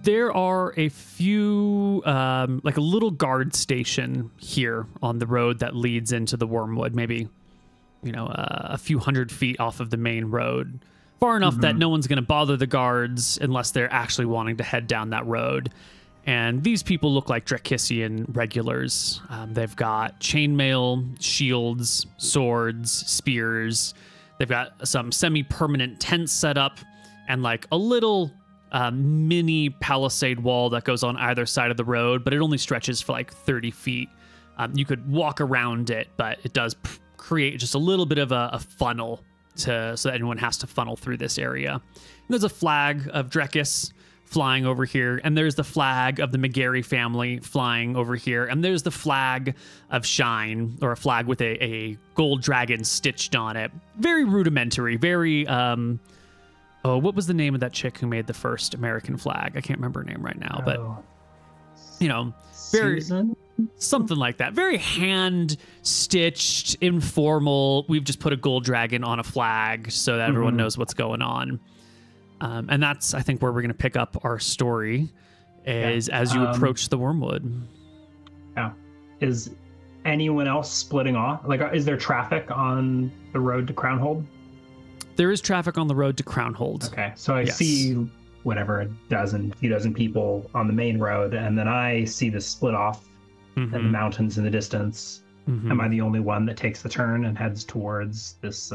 There are a few, like a little guard station here on the road that leads into the Wormwood, maybe, a few hundred feet off of the main road. Far enough that no one's going to bother the guards unless they're actually wanting to head down that road. And these people look like Drakissian regulars. They've got chainmail, shields, swords, spears. They've got some semi-permanent tents set up and like a little mini palisade wall that goes on either side of the road, but it only stretches for like 30 feet. You could walk around it, but it does create just a little bit of a funnel so that anyone has to funnel through this area. And there's a flag of Drekis flying over here, and there's the flag of the McGarry family flying over here, and there's the flag of Shine, or a flag with a gold dragon stitched on it. Very rudimentary, very what was the name of that chick who made the first American flag? I can't remember her name right now, but very something like that. Very hand stitched, informal. We've just put a gold dragon on a flag so that everyone knows what's going on. And that's, I think, where we're going to pick up our story is as you approach the Wormwood. Yeah. Is anyone else splitting off? Like, is there traffic on the road to Crownhold? There is traffic on the road to Crownhold. Okay. So I see whatever, a few dozen people on the main road, and then I see the split off and the mountains in the distance. Am I the only one that takes the turn and heads towards this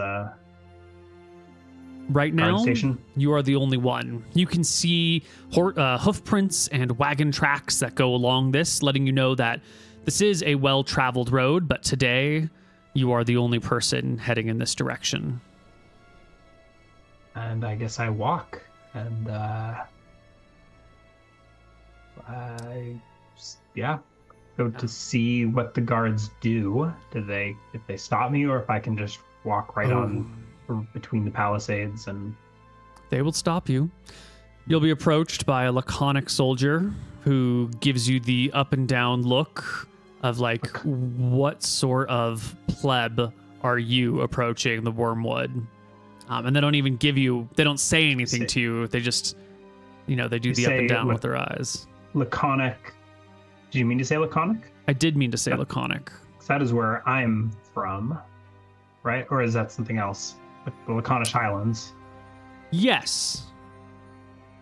right now, station? You are the only one. You can see hoof prints and wagon tracks that go along this, letting you know that this is a well-traveled road, but today you are the only person heading in this direction. And I guess I walk and yeah, go to see what the guards do. If they stop me, or if I can just walk right on between the palisades and. They will stop you. You'll be approached by a laconic soldier who gives you the up and down look of like, what sort of pleb are you approaching the Wormwood? And they don't even they don't say anything to you. They just, they do the up and down with their eyes. Laconic. Did you mean to say laconic? I did mean to say laconic. That is where I'm from, right? Or is that something else? Like the Laconish Highlands. Yes.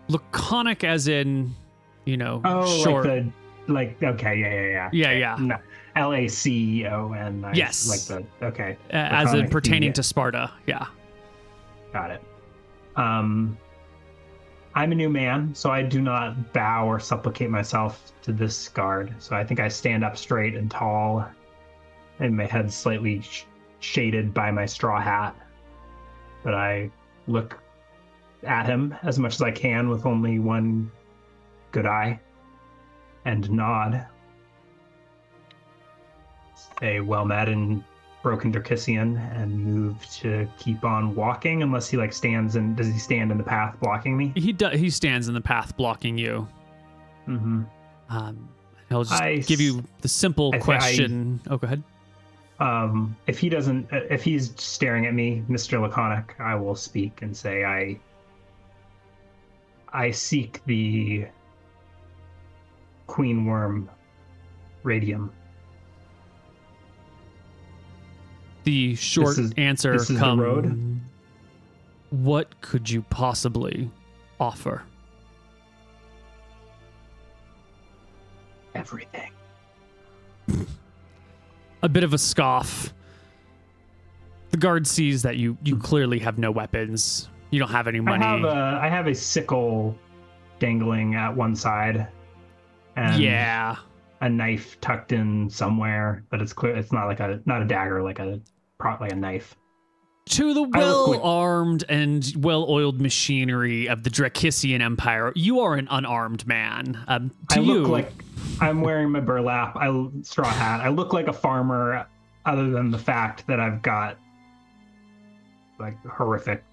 Laconic as in, short. Okay, yeah. Yeah. No, LACON. Yes. Okay. As in pertaining to Sparta, yeah. Got it. I'm a new man, so I do not bow or supplicate myself to this guard. So I think I stand up straight and tall, and my head slightly shaded by my straw hat. But I look at him as much as I can with only one good eye and nod. Say well met in broken Derkisian and move to keep on walking unless he stands in. Does he stand in the path blocking me? He stands in the path blocking you. Mm-hmm. He'll just give you the simple question. Go ahead. If he's staring at me, Mr. Laconic, I will speak and say I seek the Queen Worm Radium. The short answer comes. The road. What could you possibly offer? Everything. A bit of a scoff. The guard sees that you clearly have no weapons. You don't have any money. I have a sickle dangling at one side. And a knife tucked in somewhere, but it's clear it's not not a dagger, like a knife. To the well-armed and well-oiled machinery of the Drakisian Empire, you are an unarmed man. Look like I'm wearing my burlap, straw hat. I look like a farmer, other than the fact that I've got horrific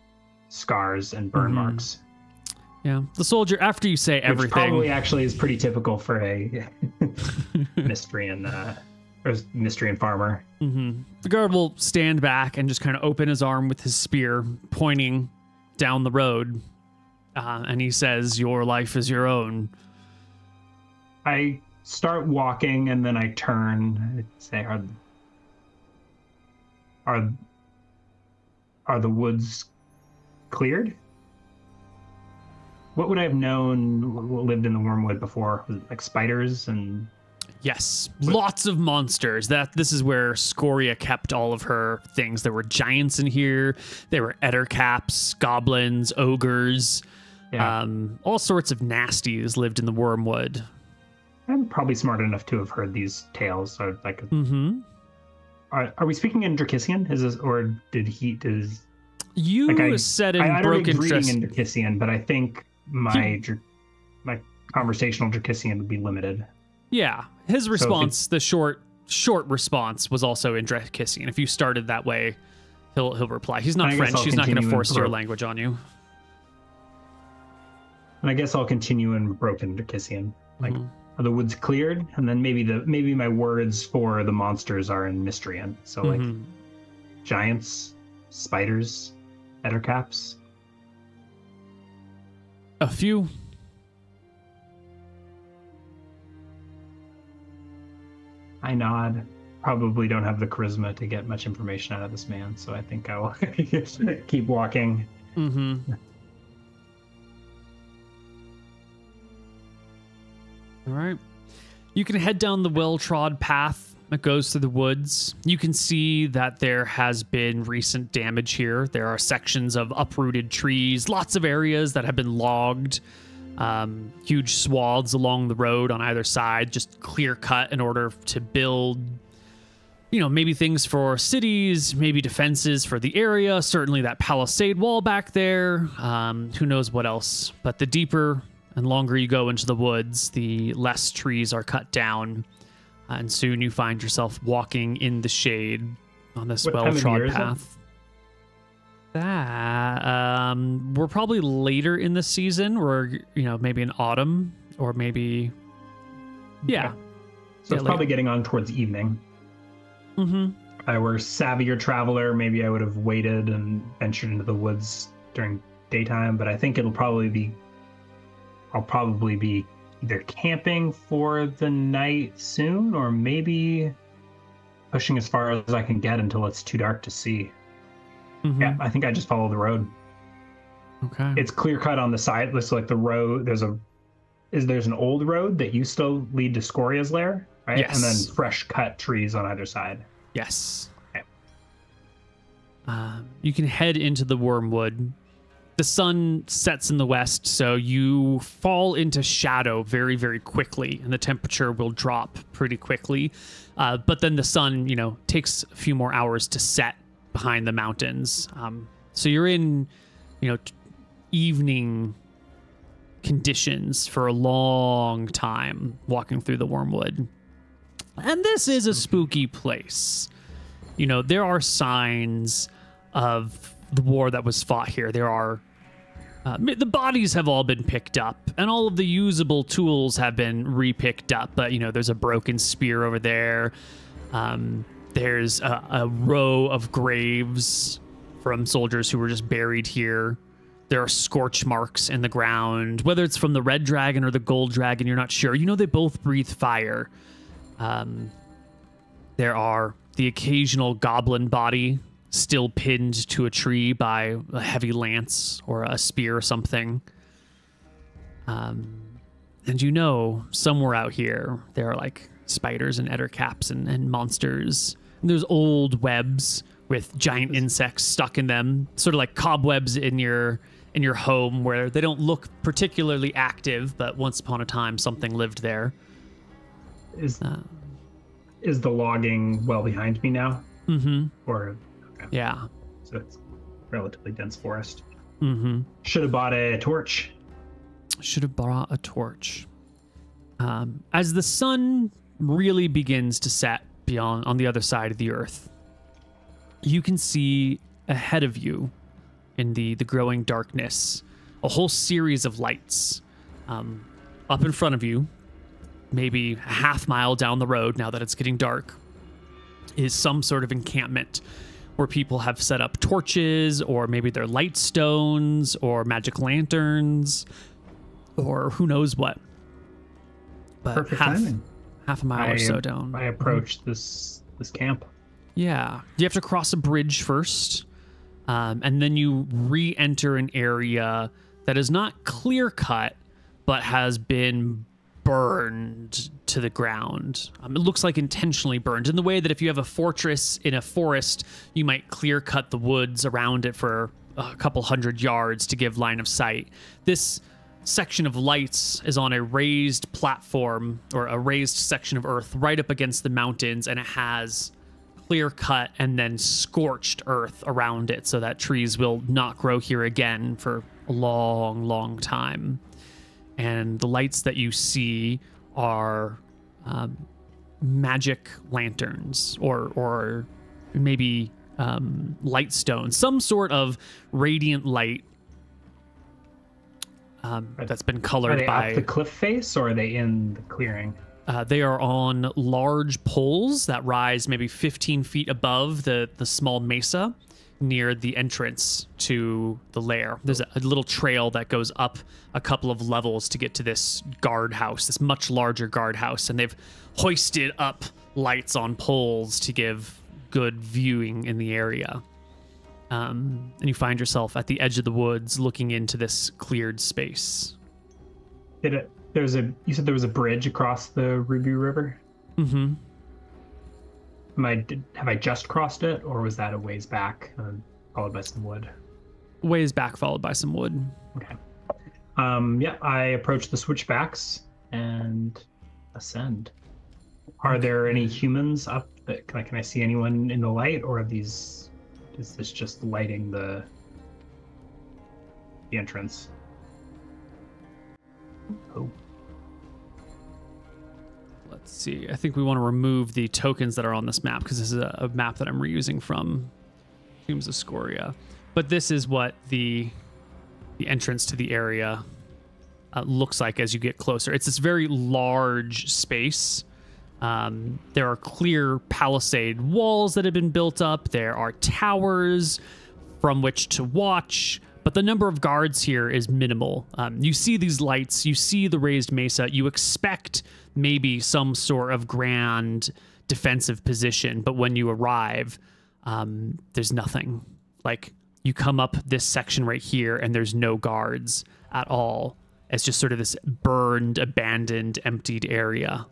scars and burn marks. Yeah, the soldier, after you say everything, which probably actually is pretty typical for a mystery and farmer. Mm-hmm. The guard will stand back and just kind of open his arm with his spear, pointing down the road, and he says, "Your life is your own." I start walking, and then I turn and say, "Are the woods cleared?" What would I have known lived in the Wormwood before? Was it like spiders and... Yes, lots of monsters. This is where Scoria kept all of her things. There were giants in here. There were ettercaps, goblins, ogres. Yeah. All sorts of nasties lived in the Wormwood. I'm probably smart enough to have heard these tales. So are we speaking in Drakisian? You said in broken reading in Drakisian, but I think my conversational Drakisian would be limited. Yeah, his response, the short response, was also in Drakisian. If you started that way, he'll reply. He's not French. He's not going to force your language on you. And I guess I'll continue in broken Drakisian. Are the woods cleared? And then maybe my words for the monsters are in Mystrian. So giants, spiders, ettercaps. A few. I nod. Probably don't have the charisma to get much information out of this man, so I think I will keep walking. Mm-hmm. All right. You can head down the well-trod path that goes through the woods. You can see that there has been recent damage here. There are sections of uprooted trees, lots of areas that have been logged, huge swaths along the road on either side, just clear cut in order to build maybe things for cities, maybe defenses for the area, certainly that palisade wall back there. Who knows what else? But the deeper and longer you go into the woods, the less trees are cut down. And soon you find yourself walking in the shade on this well-trod path. We're probably later in the season, or maybe in autumn, or maybe so it's probably getting on towards evening. If I were a savvier traveler, maybe I would have waited and ventured into the woods during daytime, but I think I'll probably be either camping for the night soon, or maybe pushing as far as I can get until it's too dark to see. Yeah, I think I just follow the road. Okay. It's clear cut on the side. Looks like the road. There's an old road that used to lead to Scoria's lair, right? Yes. And then fresh cut trees on either side. Yes. Okay. You can head into the wormwood. The sun sets in the west, so you fall into shadow very, very quickly, and the temperature will drop pretty quickly. But then the sun, takes a few more hours to set behind the mountains. So you're in, evening conditions for a long time walking through the wormwood. And this is a spooky place. There are signs of the war that was fought here. There are the bodies have all been picked up, and all of the usable tools have been re-picked up. But there's a broken spear over there. There's a row of graves from soldiers who were just buried here. There are scorch marks in the ground. Whether it's from the red dragon or the gold dragon, you're not sure. They both breathe fire. There are the occasional goblin body still pinned to a tree by a heavy lance or a spear or something. And somewhere out here, there are like spiders and ettercaps and monsters. And there's old webs with giant insects stuck in them, sort of like cobwebs in your home, where they don't look particularly active, but once upon a time something lived there. Is the logging well behind me now? Or okay. Yeah. So it's relatively dense forest. Should have bought a torch. Should have brought a torch. As the sun really begins to set on the other side of the earth, you can see ahead of you in the growing darkness a whole series of lights. Up in front of you, maybe a half mile down the road, now that it's getting dark, is some sort of encampment where people have set up torches, or maybe they're light stones or magic lanterns, or who knows what. But perfect timing. Half a mile or so down, I approached this camp. Yeah, you have to cross a bridge first, and then you re-enter an area that is not clear cut, but has been burned to the ground. It looks like intentionally burned, in the way that if you have a fortress in a forest, you might clear cut the woods around it for a couple hundred yards to give line of sight. This section of lights is on a raised platform, or a raised section of earth right up against the mountains, and it has clear cut and then scorched earth around it, so that trees will not grow here again for a long, long time. And the lights that you see are magic lanterns, or maybe light stones, some sort of radiant light that's been colored by... Are they up the cliff face, or are they in the clearing? They are on large poles that rise maybe 15 feet above the small mesa near the entrance to the lair. There's a little trail that goes up a couple of levels to get to this guardhouse, this much larger guardhouse, and they've hoisted up lights on poles to give good viewing in the area. And you find yourself at the edge of the woods looking into this cleared space. You said there was a bridge across the Ruby River? Mm-hmm. Have I just crossed it, or was that a ways back, followed by some wood? Ways back, followed by some wood. Okay. Yeah, I approach the switchbacks and ascend. Are there any humans up But can I see anyone in the light, or is this just lighting the entrance? Oh. Let's see. I think we want to remove the tokens that are on this map because this is a map that I'm reusing from Tombs of Scoria. But this is what the entrance to the area looks like as you get closer. It's this very large space. There are clear palisade walls that have been built up. There are towers from which to watch, but the number of guards here is minimal. You see these lights, you see the raised mesa, you expect maybe some sort of grand defensive position, but when you arrive, there's nothing. Like, you come up this section right here and there's no guards at all. It's just sort of this burned, abandoned, emptied area.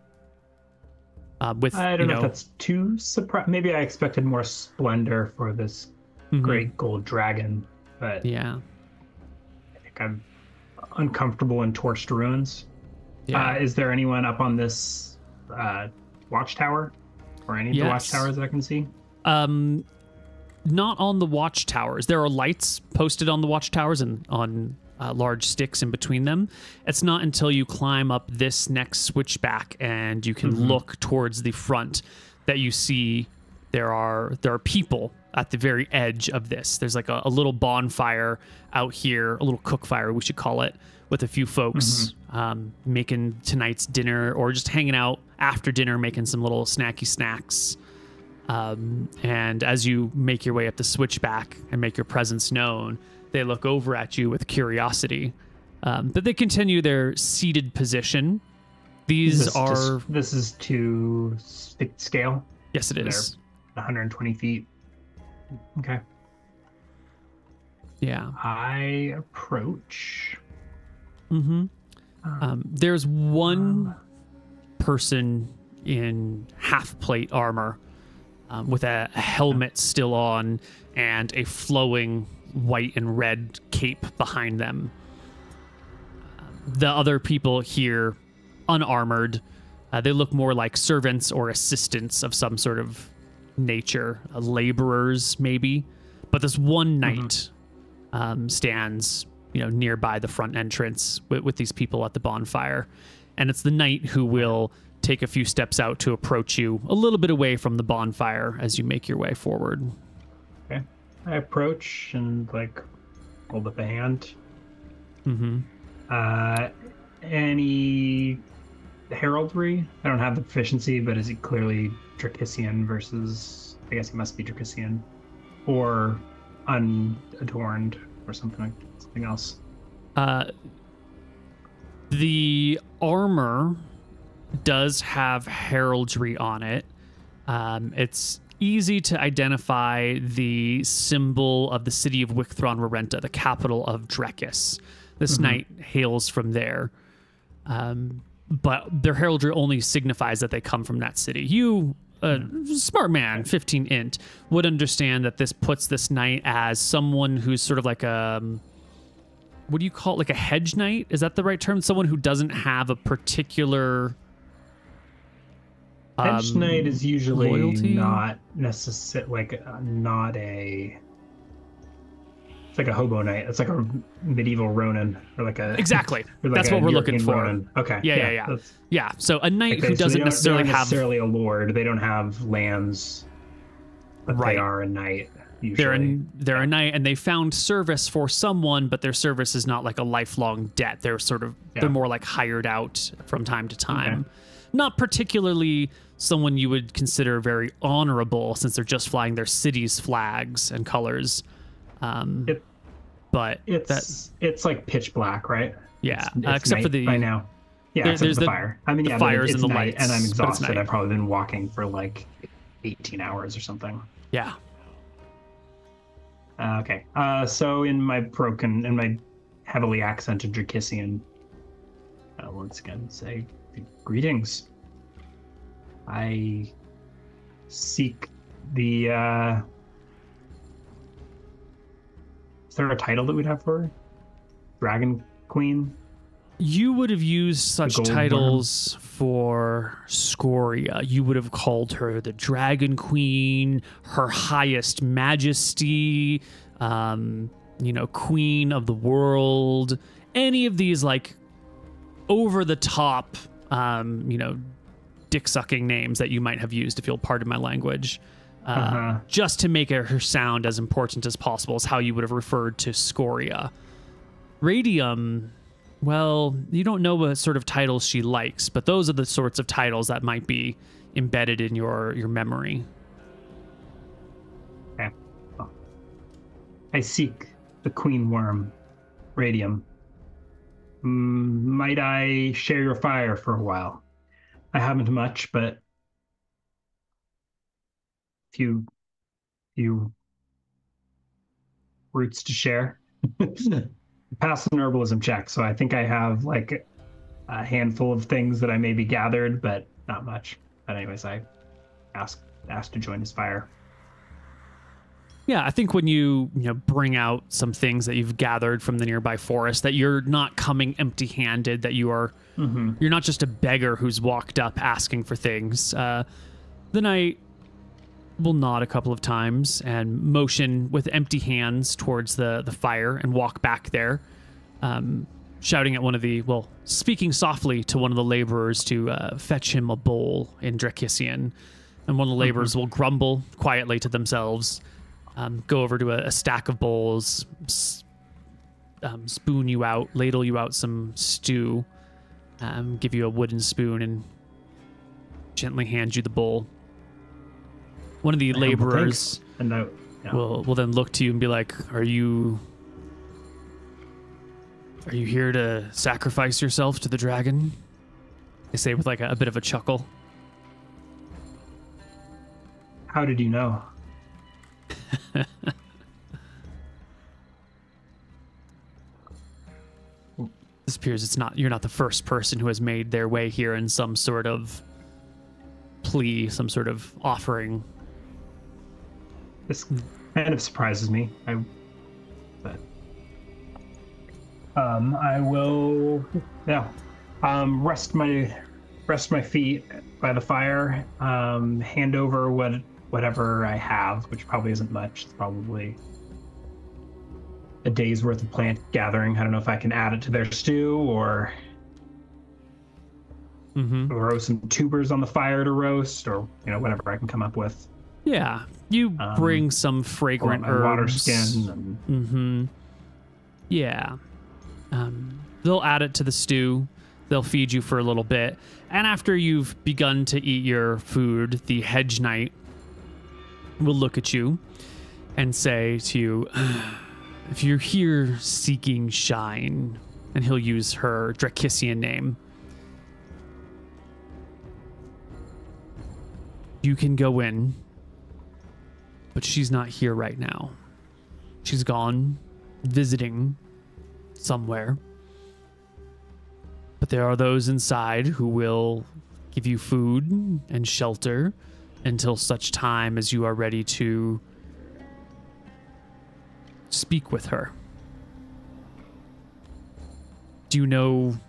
With, I don't know if that's too surprising. Maybe I expected more splendor for this great gold dragon, but yeah, I think I'm uncomfortable in torched ruins. Yeah. Is there anyone up on this watchtower, or any of the watchtowers that I can see? Not on the watchtowers. There are lights posted on the watchtowers and on large sticks in between them. It's not until you climb up this next switchback and you can look towards the front that you see there are people at the very edge of this. There's like a little bonfire out here, a little cook fire, we should call it, with a few folks making tonight's dinner or just hanging out after dinner, making some little snacky snacks. And as you make your way up the switchback and make your presence known, they look over at you with curiosity. But they continue their seated position. This is to scale? Yes, it is. 120 feet. Okay. Yeah. I approach. There's one person in half-plate armor with a helmet still on and a flowing white and red cape behind them. The other people here, unarmored, they look more like servants or assistants of some sort of nature, laborers maybe. But this one knight stands, nearby the front entrance with these people at the bonfire, and it's the knight who will take a few steps out to approach you a little bit away from the bonfire as you make your way forward. Okay. I approach and hold up a hand. Any heraldry? I don't have the proficiency, but is it clearly Dracissian versus? I guess he must be Dracissian, or unadorned, or something else. The armor does have heraldry on it. It's easy to identify the symbol of the city of Wicthron Rarenta, the capital of Drekis. This knight hails from there. But their heraldry only signifies that they come from that city. You, smart man, 15 int, would understand that this puts this knight as someone who's sort of like a... what do you call it? Like a hedge knight? Is that the right term? Someone who doesn't have a particular... hedge knight is usually loyalty? Not necessarily not a. It's like a hobo knight. It's like a medieval Ronin, or like a exactly. or like that's what we're looking for. Ronin. Okay. Yeah. So a knight okay, who doesn't so necessarily they don't have necessarily a lord. They don't have lands, but they are a knight. Usually. They're a knight, and they found service for someone, but their service is not like a lifelong debt. They're they're more like hired out from time to time. Okay. Not particularly someone you would consider very honorable, since they're just flying their city's flags and colors. But it's like pitch black, right? Yeah, it's except for the by now. Yeah, except for the fire. I mean, the fires it's and the night, lights, and I'm exhausted. I've probably been walking for 18 hours or something. Yeah. Okay. So in my heavily accented Dracissian, once again say greetings. I seek the. Is there a title that we'd have for her? Dragon Queen? You would have used such gold titles for Scoria. You would have called her the Dragon Queen, Her Highest Majesty, Queen of the World. Any of these like over the top, dick sucking names that you might have used, if you'll pardon my language, just to make her sound as important as possible is how you would have referred to Scoria. Radium. Well, you don't know what sort of titles she likes, but those are the sorts of titles that might be embedded in your memory. Okay. Oh. I seek the queen worm, Radium. Might I share your fire for a while? I haven't much, but few roots to share. Pass an herbalism check, so I think I have like a handful of things that I maybe gathered, but not much. But anyways, I asked to join his fire. Yeah, I think when you bring out some things that you've gathered from the nearby forest, that you're not coming empty-handed, that you are you're not just a beggar who's walked up asking for things. The knight will nod a couple of times and motion with empty hands towards the fire and walk back there, shouting at speaking softly to one of the laborers to fetch him a bowl in Drakissian. And one of the laborers will grumble quietly to themselves, go over to a stack of bowls, spoon you out, ladle you out some stew, give you a wooden spoon, and gently hand you the bowl. One of the laborers will then look to you and be like, Are you here to sacrifice yourself to the dragon? They say with like a bit of a chuckle. How did you know? This appears you're not the first person who has made their way here in some sort of plea, some sort of offering. This kind of surprises me. I will rest my feet by the fire, hand over whatever I have, which probably isn't much. It's probably a day's worth of plant gathering. I don't know if I can add it to their stew or roast some tubers on the fire to roast, or whatever I can come up with. Yeah, you bring some fragrant herbs. Water skin. Yeah. They'll add it to the stew. They'll feed you for a little bit. And after you've begun to eat your food, the hedge knight will look at you and say to you, if you're here seeking shine, and he'll use her Drakissian name, you can go in. But she's not here right now. She's gone visiting somewhere. But there are those inside who will give you food and shelter until such time as you are ready to speak with her. Do you know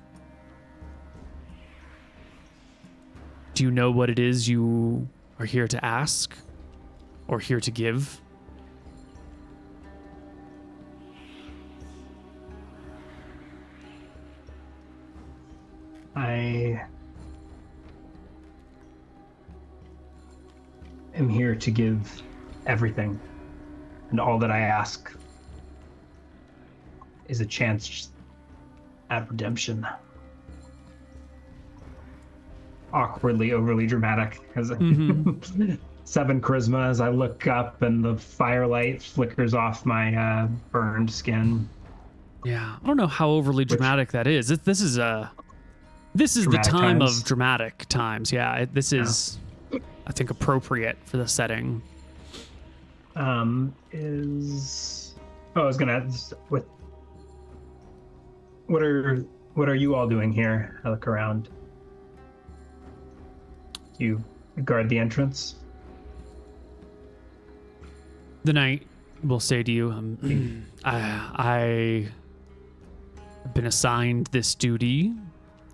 what it is you are here to ask? Or here to give? I am here to give everything, and all that I ask is a chance at redemption. Awkwardly, overly dramatic. 7 charisma as I look up and the firelight flickers off my burned skin. Yeah, I don't know how overly dramatic that is. This is the time times. of dramatic times. Yeah, this is, I think, appropriate for the setting. I was gonna what are you all doing here? I look around. You guard the entrance? The knight will say to you, I been assigned this duty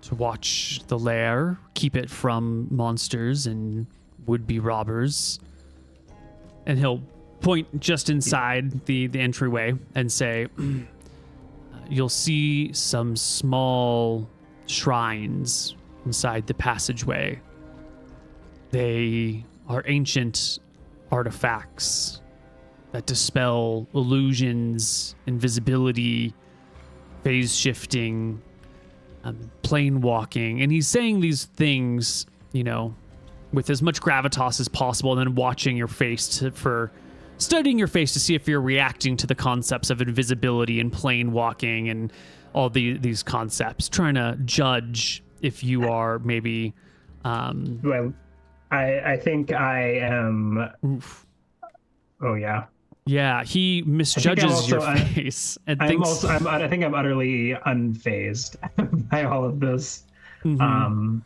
to watch the lair, keep it from monsters and would-be robbers. And he'll point just inside the entryway and say, you'll see some small shrines inside the passageway. They are ancient artifacts that dispel illusions, invisibility, phase shifting, plane walking. And he's saying these things, you know, with as much gravitas as possible, and then watching your face for studying your face to see if you're reacting to the concepts of invisibility and plane walking and all these concepts, trying to judge if you are maybe Well, I think I am. Oof. Oh yeah. Yeah, he misjudges your face and thinks. I think I'm utterly unfazed by all of this. Mm-hmm.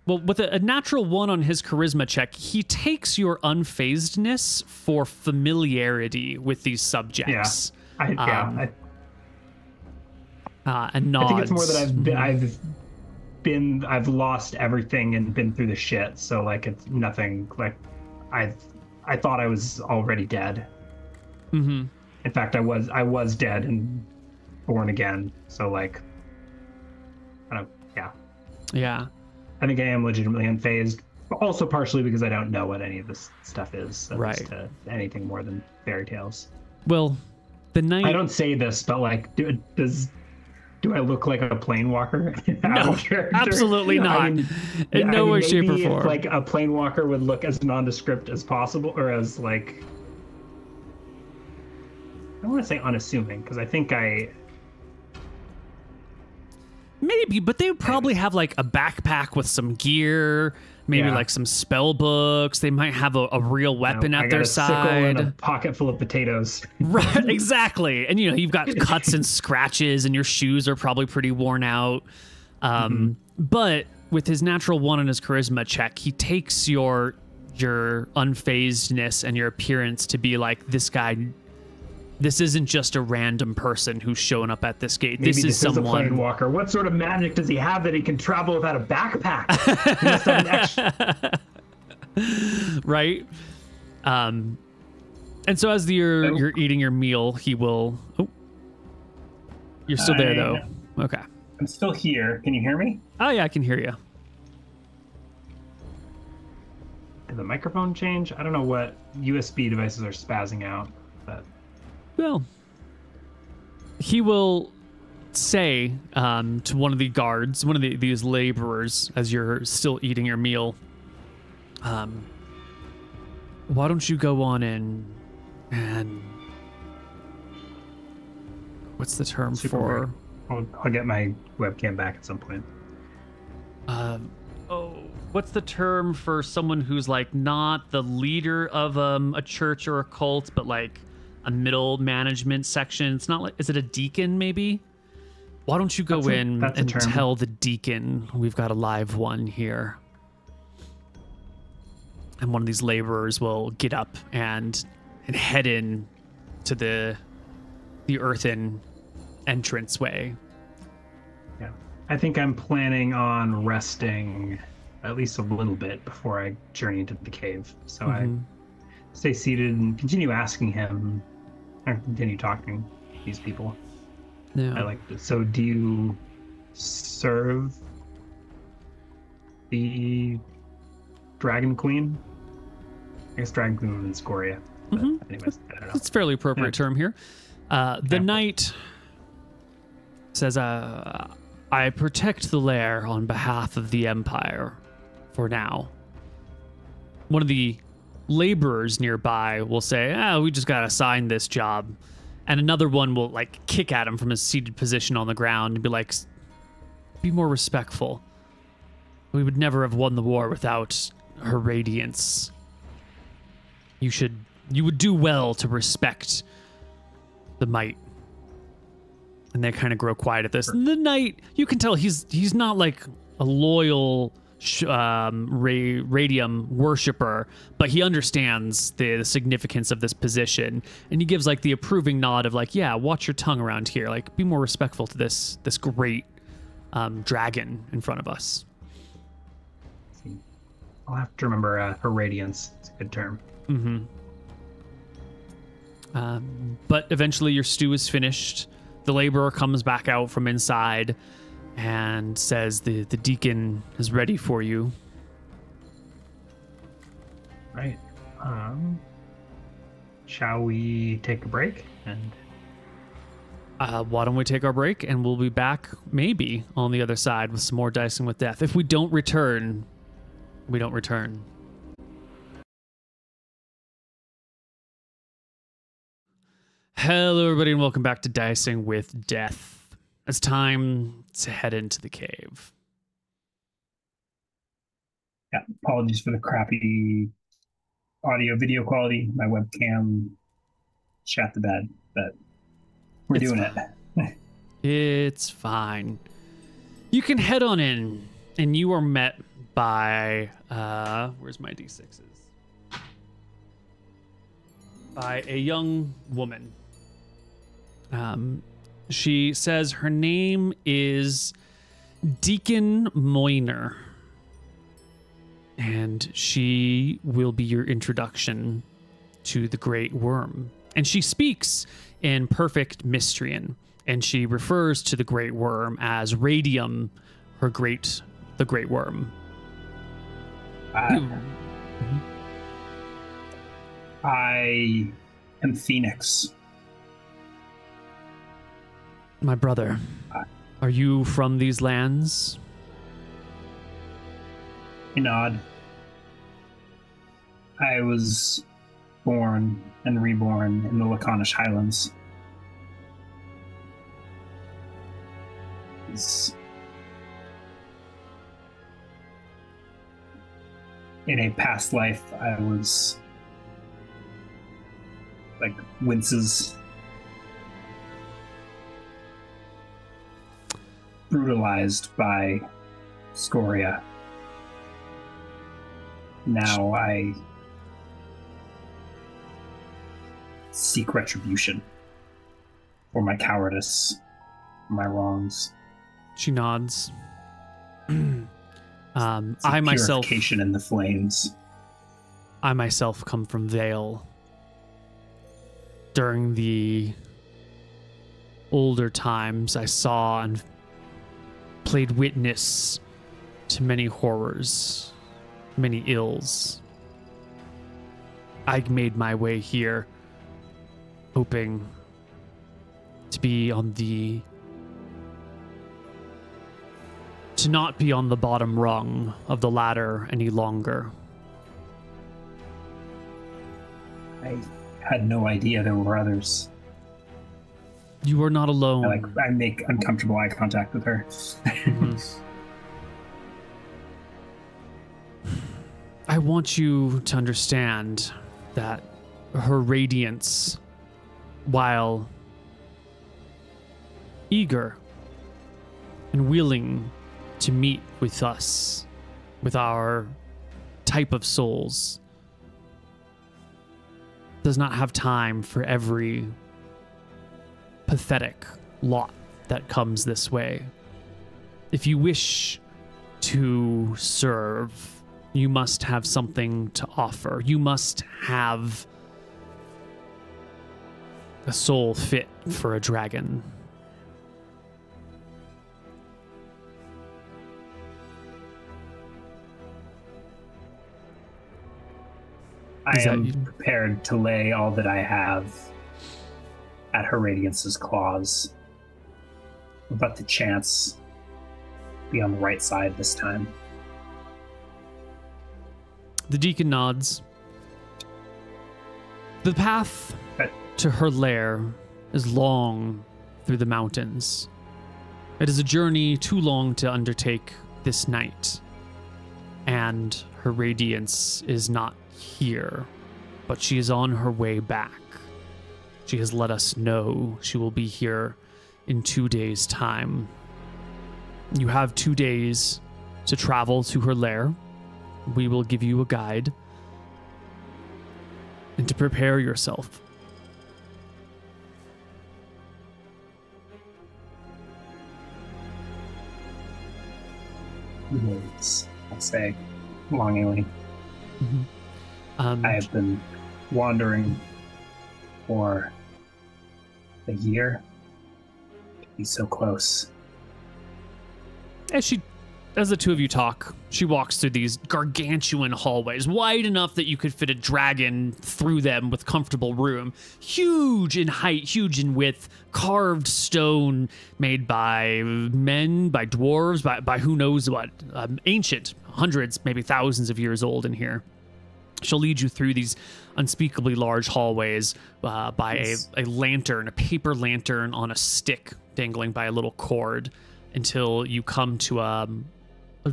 Well, with a natural 1 on his charisma check, he takes your unfazedness for familiarity with these subjects. Yeah, and nods. I think it's more that I've lost everything and been through the shit. So like it's nothing. Like I thought I was already dead. Mm-hmm. In fact, I was dead and born again. So like, Yeah. I think I am legitimately unfazed. But also partially because I don't know what any of this stuff is. Right. To anything more than fairy tales. Well, the night. I don't say this, but like, do I look like a plane walker? No, absolutely not. I mean, in no way, shape, or form. If, like a plane walker would look as nondescript as possible, or as like, I don't want to say unassuming, because I think maybe, but they would probably have like a backpack with some gear, maybe like some spell books. They might have a real weapon at their side. Sickle and a pocket full of potatoes. Right, exactly. And you know, you've got cuts and scratches, and your shoes are probably pretty worn out. But with his natural 1 on his charisma check, he takes your unfazedness and your appearance to be like, this guy. This isn't just a random person who's showing up at this gate. Maybe this is someone. Is a plane walker. What sort of magic does he have that he can travel without a backpack? He must have an extra... Right. And so as you're eating your meal, he will. Oh, you're still there though. Okay. I'm still here. Can you hear me? Oh yeah, I can hear you. Did the microphone change? I don't know what USB devices are spazzing out, but. Well, he will say to one of the guards, one of these laborers, as you're still eating your meal, why don't you go on in and what's the term for? I'll get my webcam back at some point. What's the term for someone who's like not the leader of a church or a cult, but like a middle management section? It's not like, is it a deacon maybe? Why don't you go in and tell the deacon we've got a live one here? And one of these laborers will get up and head in to the earthen entranceway. Yeah. I think I'm planning on resting at least a little bit before I journey into the cave. So I stay seated and continue asking him, or continue talking to these people. Yeah. I like this. So do you serve the Dragon Queen? I guess Dragon Queen would in Scoria. But anyways, I don't know. It's a fairly appropriate term here. The knight says, I protect the lair on behalf of the Empire for now. One of the laborers nearby will say, we just got assigned this job. And another one will like kick at him from his seated position on the ground and be like, be more respectful. We would never have won the war without her radiance. You would do well to respect the might. And they kind of grow quiet at this. And the knight, you can tell he's not like a loyal radium worshiper, but he understands the significance of this position, and he gives like the approving nod of like, yeah, watch your tongue around here, like be more respectful to this great dragon in front of us. I'll have to remember her radiance. It's a good term. But eventually your stew is finished. The laborer comes back out from inside and says the deacon is ready for you. Right. Shall we take a break? And why don't we take our break, and we'll be back maybe on the other side with some more Dicing with Death. If we don't return, we don't return. Hello, everybody, and welcome back to Dicing with Death. It's time to head into the cave. Yeah, apologies for the crappy audio video quality. My webcam shat the bed, but we're doing it. It's fine. You can head on in, and you are met by where's my D6s? By a young woman. She says her name is Deacon Moyner, and she will be your introduction to the Great Worm. And she speaks in perfect Mystrian, and she refers to the Great Worm as Radium, the Great Worm. I am Fenix. My brother, are you from these lands? I nod. I was born and reborn in the Laconish Highlands. In a past life, I was like winces, brutalized by Scoria. Now I seek retribution for my cowardice, for my wrongs. She nods. I myself, purification in the flames. I myself come from Vale. During the older times, I saw and played witness to many horrors, many ills. I made my way here, hoping to not be on the bottom rung of the ladder any longer. I had no idea there were others. You are not alone. I make uncomfortable eye contact with her. I want you to understand that her radiance, while eager and willing to meet with us, with our type of souls, does not have time for every pathetic lot that comes this way. If you wish to serve, you must have something to offer. You must have a soul fit for a dragon. I am prepared to lay all that I have at her Radiance's claws. But the chance be on the right side this time. The deacon nods. The path to her lair is long through the mountains. It is a journey too long to undertake this night. And her radiance is not here, but she is on her way back. She has let us know she will be here in 2 days' time. You have 2 days to travel to her lair. We will give you a guide. And to prepare yourself. I'll say longingly. I have been wandering for a year to be so close. As the two of you talk, she walks through these gargantuan hallways, wide enough that you could fit a dragon through them with comfortable room. Huge in height, huge in width, carved stone made by men, by dwarves, by who knows what. Ancient, hundreds, maybe thousands of years old in here. She'll lead you through these unspeakably large hallways by a lantern, a paper lantern on a stick dangling by a little cord, until you come to a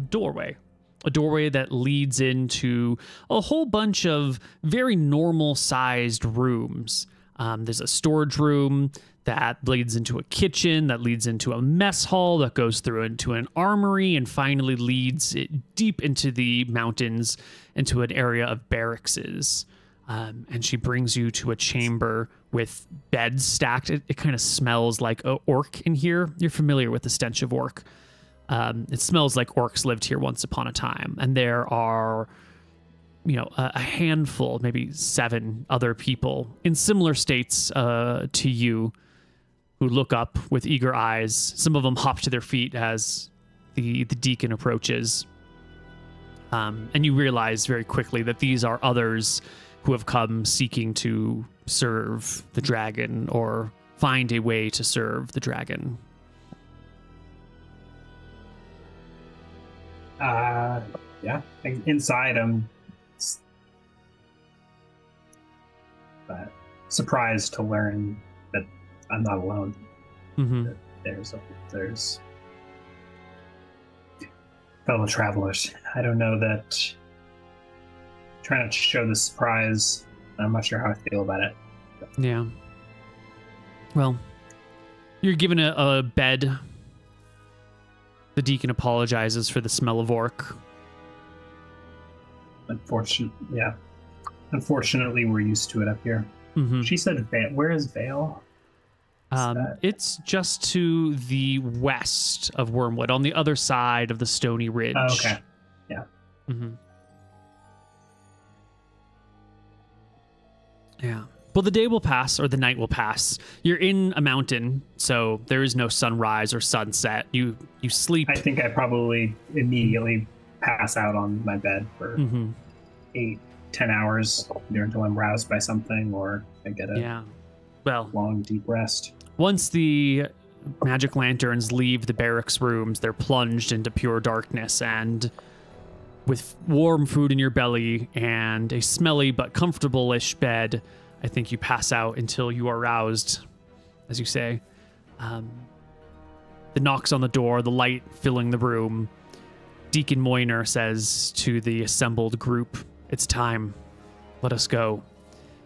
doorway that leads into a whole bunch of very normal sized rooms. There's a storage room that leads into a kitchen, that leads into a mess hall, that goes through into an armory, and finally leads it deep into the mountains into an area of barracks. And she brings you to a chamber with beds stacked. It kind of smells like a orc in here. You're familiar with the stench of orc. It smells like orcs lived here once upon a time. And there are, a handful, maybe 7 other people in similar states to you who look up with eager eyes. Some of them hop to their feet as the deacon approaches. And you realize very quickly that these are others who have come seeking to serve the dragon or find a way to serve the dragon. Yeah. Inside, I'm surprised to learn that I'm not alone. That there's fellow travelers. I don't know that. Trying to show the surprise. I'm not sure how I feel about it. Yeah. Well, you're given a bed. The deacon apologizes for the smell of orc. Unfortunately, we're used to it up here. She said, where is Vale? It's just to the west of Wormwood, on the other side of the Stony Ridge. Oh, okay. Yeah. Yeah. Well, the day will pass, or the night will pass. You're in a mountain, so there is no sunrise or sunset. You sleep. I think I probably immediately pass out on my bed for 8-10 hours either until I'm roused by something or I get a long, deep rest. Once the magic lanterns leave the barracks rooms, they're plunged into pure darkness, and with warm food in your belly and a smelly but comfortable-ish bed, I think you pass out until you are roused, as you say. The knocks on the door, the light filling the room. Deacon Moyner says to the assembled group, "It's time. Let us go."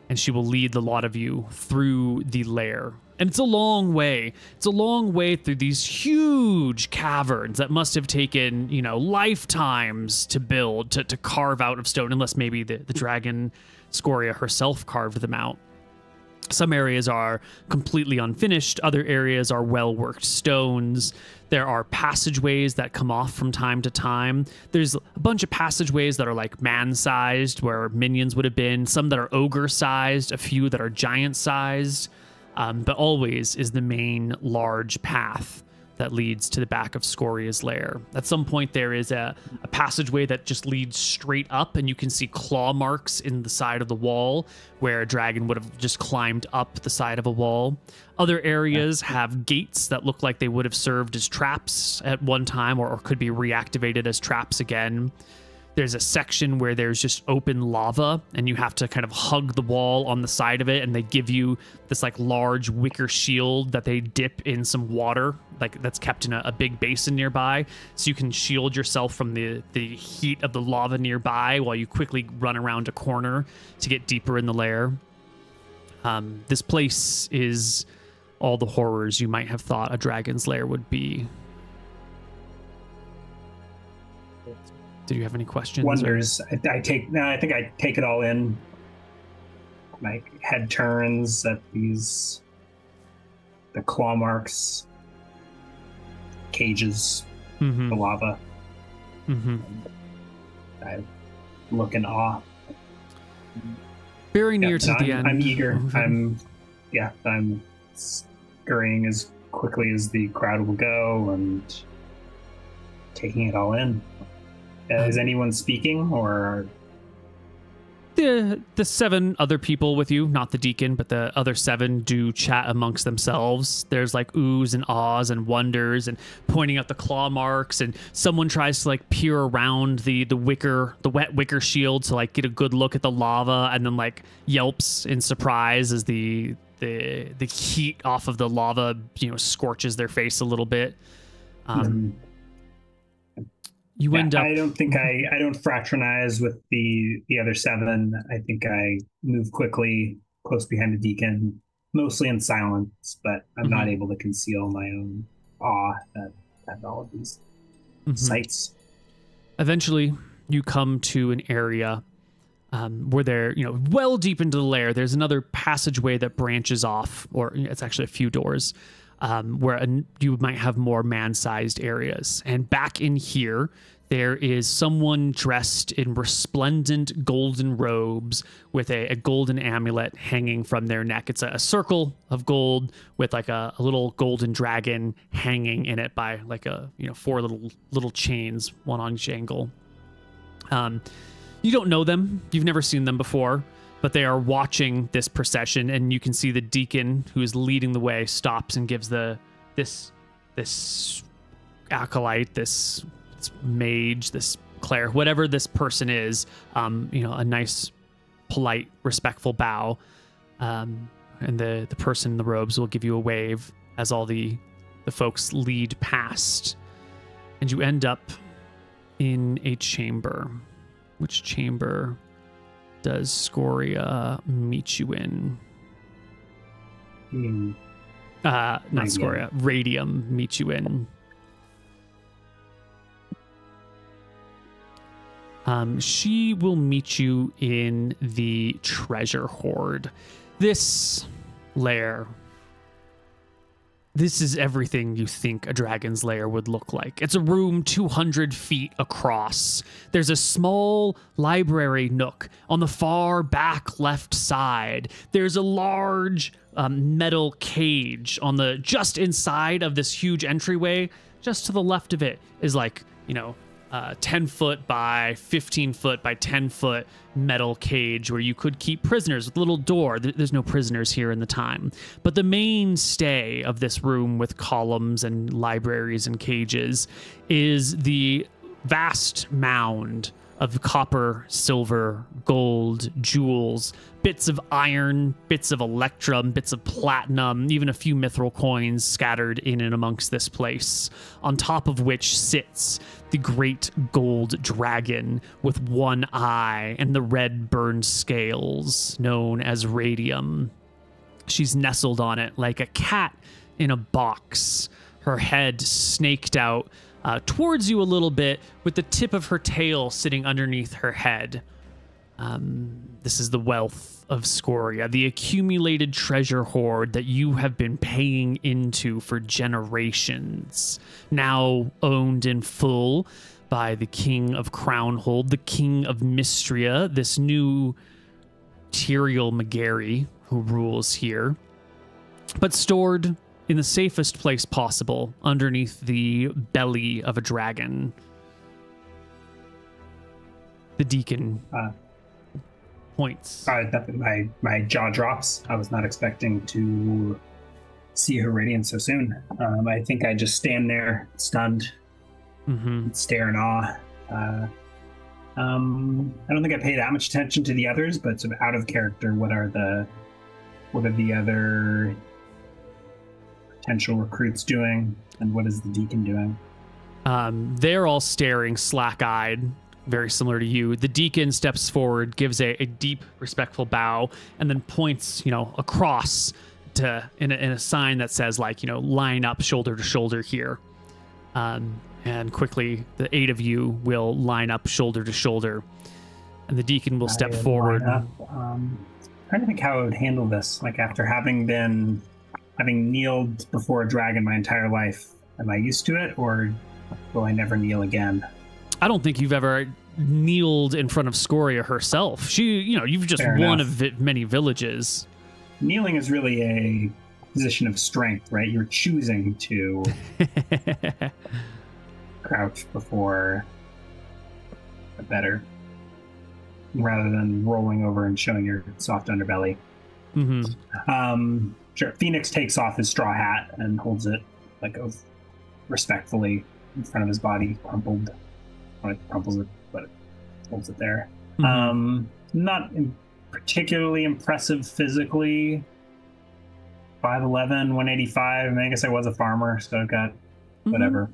And she will lead the lot of you through the lair. And it's a long way. It's a long way through these huge caverns that must have taken, lifetimes to build, to carve out of stone, unless maybe the dragon Scoria herself carved them out. Some areas are completely unfinished. Other areas are well-worked stones. There are passageways that come off from time to time. There's a bunch of passageways that are like man-sized, where minions would have been. Some that are ogre-sized, a few that are giant-sized. But always is the main large path that leads to the back of Scoria's lair. At some point, there is a passageway that just leads straight up, and you can see claw marks in the side of the wall where a dragon would have just climbed up the side of a wall. Other areas have gates that look like they would have served as traps at one time, or could be reactivated as traps again. There's a section where there's just open lava, and you have to kind of hug the wall on the side of it, and they give you this like large wicker shield that they dip in some water, like that's kept in a big basin nearby, so you can shield yourself from the heat of the lava nearby while you quickly run around a corner to get deeper in the lair. This place is all the horrors you might have thought a dragon's lair would be. Did you have any questions? Wonders. I think I take it all in. My head turns at the claw marks, cages, Mm-hmm. the lava. Mm-hmm. I look in awe. Very near to the end. I'm eager. Okay. I'm scurrying as quickly as the crowd will go and taking it all in. Is anyone speaking, or The 7 other people with you, not the deacon, but the other 7 do chat amongst themselves. There's like oohs and ahs and wonders and pointing out the claw marks, and someone tries to like peer around the wet wicker shield to like get a good look at the lava, and then like yelps in surprise as the heat off of the lava, scorches their face a little bit. You end up. I don't fraternize with the other 7. I think I move quickly, close behind the deacon, mostly in silence, but I'm not able to conceal my own awe at all of these sights. Eventually, you come to an area where they're, well deep into the lair. There's another passageway that branches off, or it's actually a few doors, where you might have more man-sized areas. And back in here, there is someone dressed in resplendent golden robes with a golden amulet hanging from their neck. It's a circle of gold with like a little golden dragon hanging in it by like 4 little chains, one on each angle. You don't know them. You've never seen them before, but they are watching this procession, and you can see the deacon who is leading the way stops and gives this acolyte, this mage, this cleric, whatever this person is, a nice, polite, respectful bow, and the person in the robes will give you a wave as all the folks lead past, and you end up in a chamber. Which chamber does Scoria meet you in? Not Radium. Scoria. Radium meets you in. She will meet you in the treasure hoard. This lair. This is everything you think a dragon's lair would look like. It's a room 200 feet across. There's a small library nook on the far back left side. There's a large metal cage on the just inside of this huge entryway. Just to the left of it is 10 foot by 15 foot by 10 foot metal cage where you could keep prisoners with a little door. There's no prisoners here in the time. But the mainstay of this room with columns and libraries and cages is the vast mound of copper, silver, gold, jewels, bits of iron, bits of electrum, bits of platinum, even a few mithril coins scattered in and amongst this place, on top of which sits the great gold dragon with one eye and the red burned scales, known as Radium. She's nestled on it like a cat in a box, her head snaked out towards you a little bit, with the tip of her tail sitting underneath her head. This is the wealth of Scoria, the accumulated treasure hoard that you have been paying into for generations, now owned in full by the King of Crownhold, the King of Mystria, this new Tyrael Magari who rules here, but stored in the safest place possible, underneath the belly of a dragon. The deacon points. My jaw drops. I was not expecting to see her radiant so soon. I think I just stand there, stunned, and stare in awe. I don't think I pay that much attention to the others, but sort of out of character, what are the other potential recruits doing, and what is the deacon doing? They're all staring slack-eyed, very similar to you. The deacon steps forward, gives a deep, respectful bow, and then points, across to in a sign that says line up shoulder to shoulder here. And And quickly, the 8 of you will line up shoulder to shoulder. And the deacon will step forward. I'm trying to think how I would handle this. Like, after having kneeled before a dragon my entire life, am I used to it, or will I never kneel again? I don't think you've ever kneeled in front of Scoria herself. You've just Fair one enough. of many villages. Kneeling is really a position of strength, right? You're choosing to crouch before a better, rather than rolling over and showing your soft underbelly. Mm-hmm. Sure. Fenix takes off his straw hat and holds it respectfully in front of his body, crumpled. Well, it crumples it, but it holds it there. Mm-hmm. Not particularly impressive physically. 5'11", 185. I mean, I guess I was a farmer, so I've got whatever.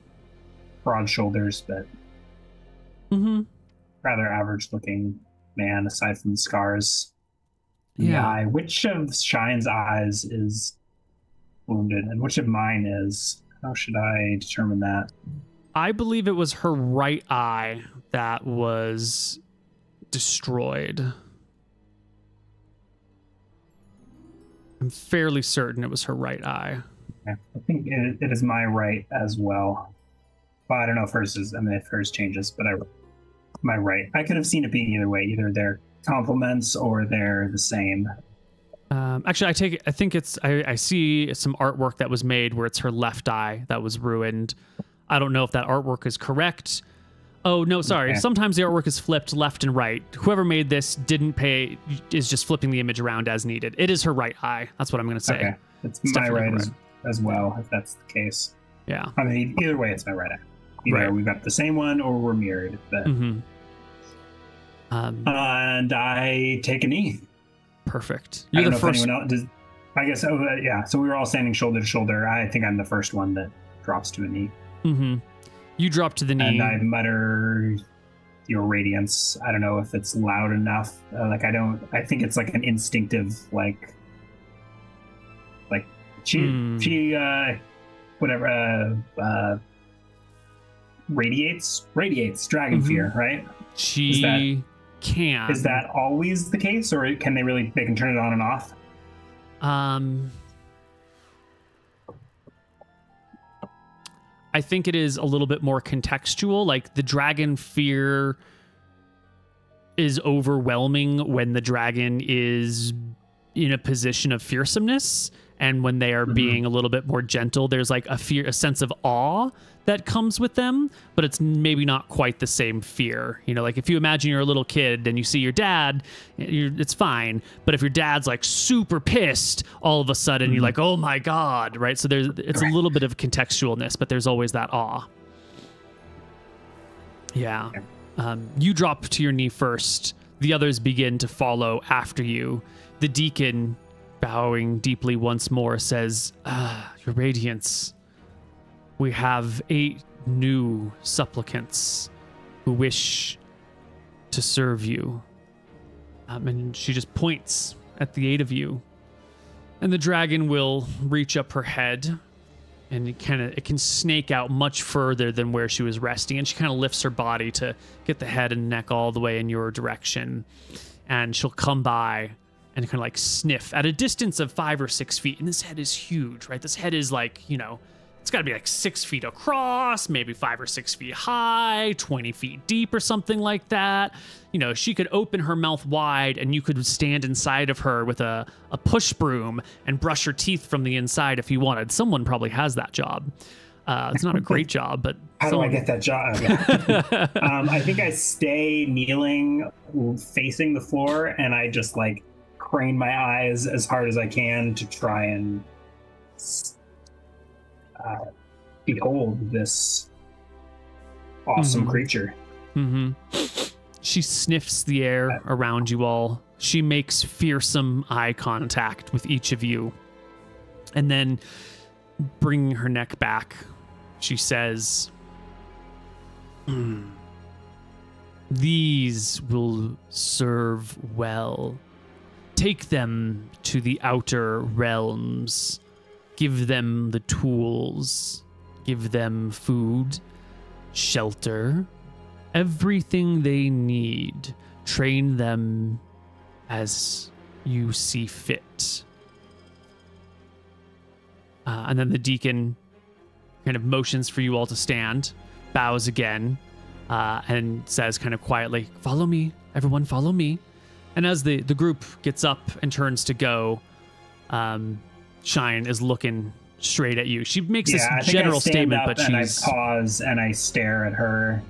Broad shoulders, but rather average-looking man, aside from the scars. Yeah. Which of Shine's eyes is wounded, and which of mine is? How should I determine that? I believe it was her right eye that was destroyed. I'm fairly certain it was her right eye. Yeah, I think it is my right as well. Well, I don't know if hers is. I mean, if hers changes, but my right. I could have seen it being either way. Either they're complements or they're the same. Actually, I see some artwork that was made where it's her left eye that was ruined. I don't know if that artwork is correct. Oh, no, sorry. Okay. Sometimes the artwork is flipped left and right. Whoever made this is just flipping the image around as needed. It is her right eye. That's what I'm going to say. Okay. It's my definitely right her as well, if that's the case. Yeah. I mean, either way, it's my right eye. Either Right. we've got the same one or we're mirrored. But, and I take a knee. Perfect. I You're don't the know if first. anyone else does. I guess, yeah. So we were all standing shoulder to shoulder. I think I'm the first one that drops to a knee. Mm-hmm. You drop to the knee. And I mutter, your radiance. I don't know if it's loud enough. I think it's like an instinctive, she radiates dragon fear, right? She can. Is that always the case, or can they can turn it on and off? I think it is a little bit more contextual. Like, the dragon fear is overwhelming when the dragon is in a position of fearsomeness, and when they are being a little bit more gentle, there's like a sense of awe that comes with them, but it's maybe not quite the same fear. Like, if you imagine you're a little kid and you see your dad, it's fine. But if your dad's like super pissed, all of a sudden you're like, oh my God, right? So it's a little bit of contextualness, but there's always that awe. Yeah. You drop to your knee first. The others begin to follow after you. The deacon, bowing deeply once more, says, Your Radiance, we have 8 new supplicants who wish to serve you. And she just points at the 8 of you. And the dragon will reach up her head, and it can snake out much further than where she was resting. And she kind of lifts her body to get the head and neck all the way in your direction. And she'll come by and kind of like sniff at a distance of 5 or 6 feet. And this head is huge, right? This head is like, it's got to be like 6 feet across, maybe 5 or 6 feet high, 20 feet deep or something like that. She could open her mouth wide and you could stand inside of her with a push broom and brush her teeth from the inside if you wanted. Someone probably has that job. It's not a great job, but how do I get that job? Yeah. I think I stay kneeling, facing the floor, and I just crane my eyes as hard as I can to try and behold this awesome creature. She sniffs the air around you all. She makes fearsome eye contact with each of you. And then, bringing her neck back, she says, These will serve well. Take them to the outer realms. Give them the tools. Give them food. shelter, everything they need. Train them as you see fit. And then the deacon kind of motions for you all to stand, bows again, and says kind of quietly, "Follow me, everyone, follow me." And as the group gets up and turns to go, Shine is looking straight at you. She makes this general statement, but she's... I pause and I stare at her.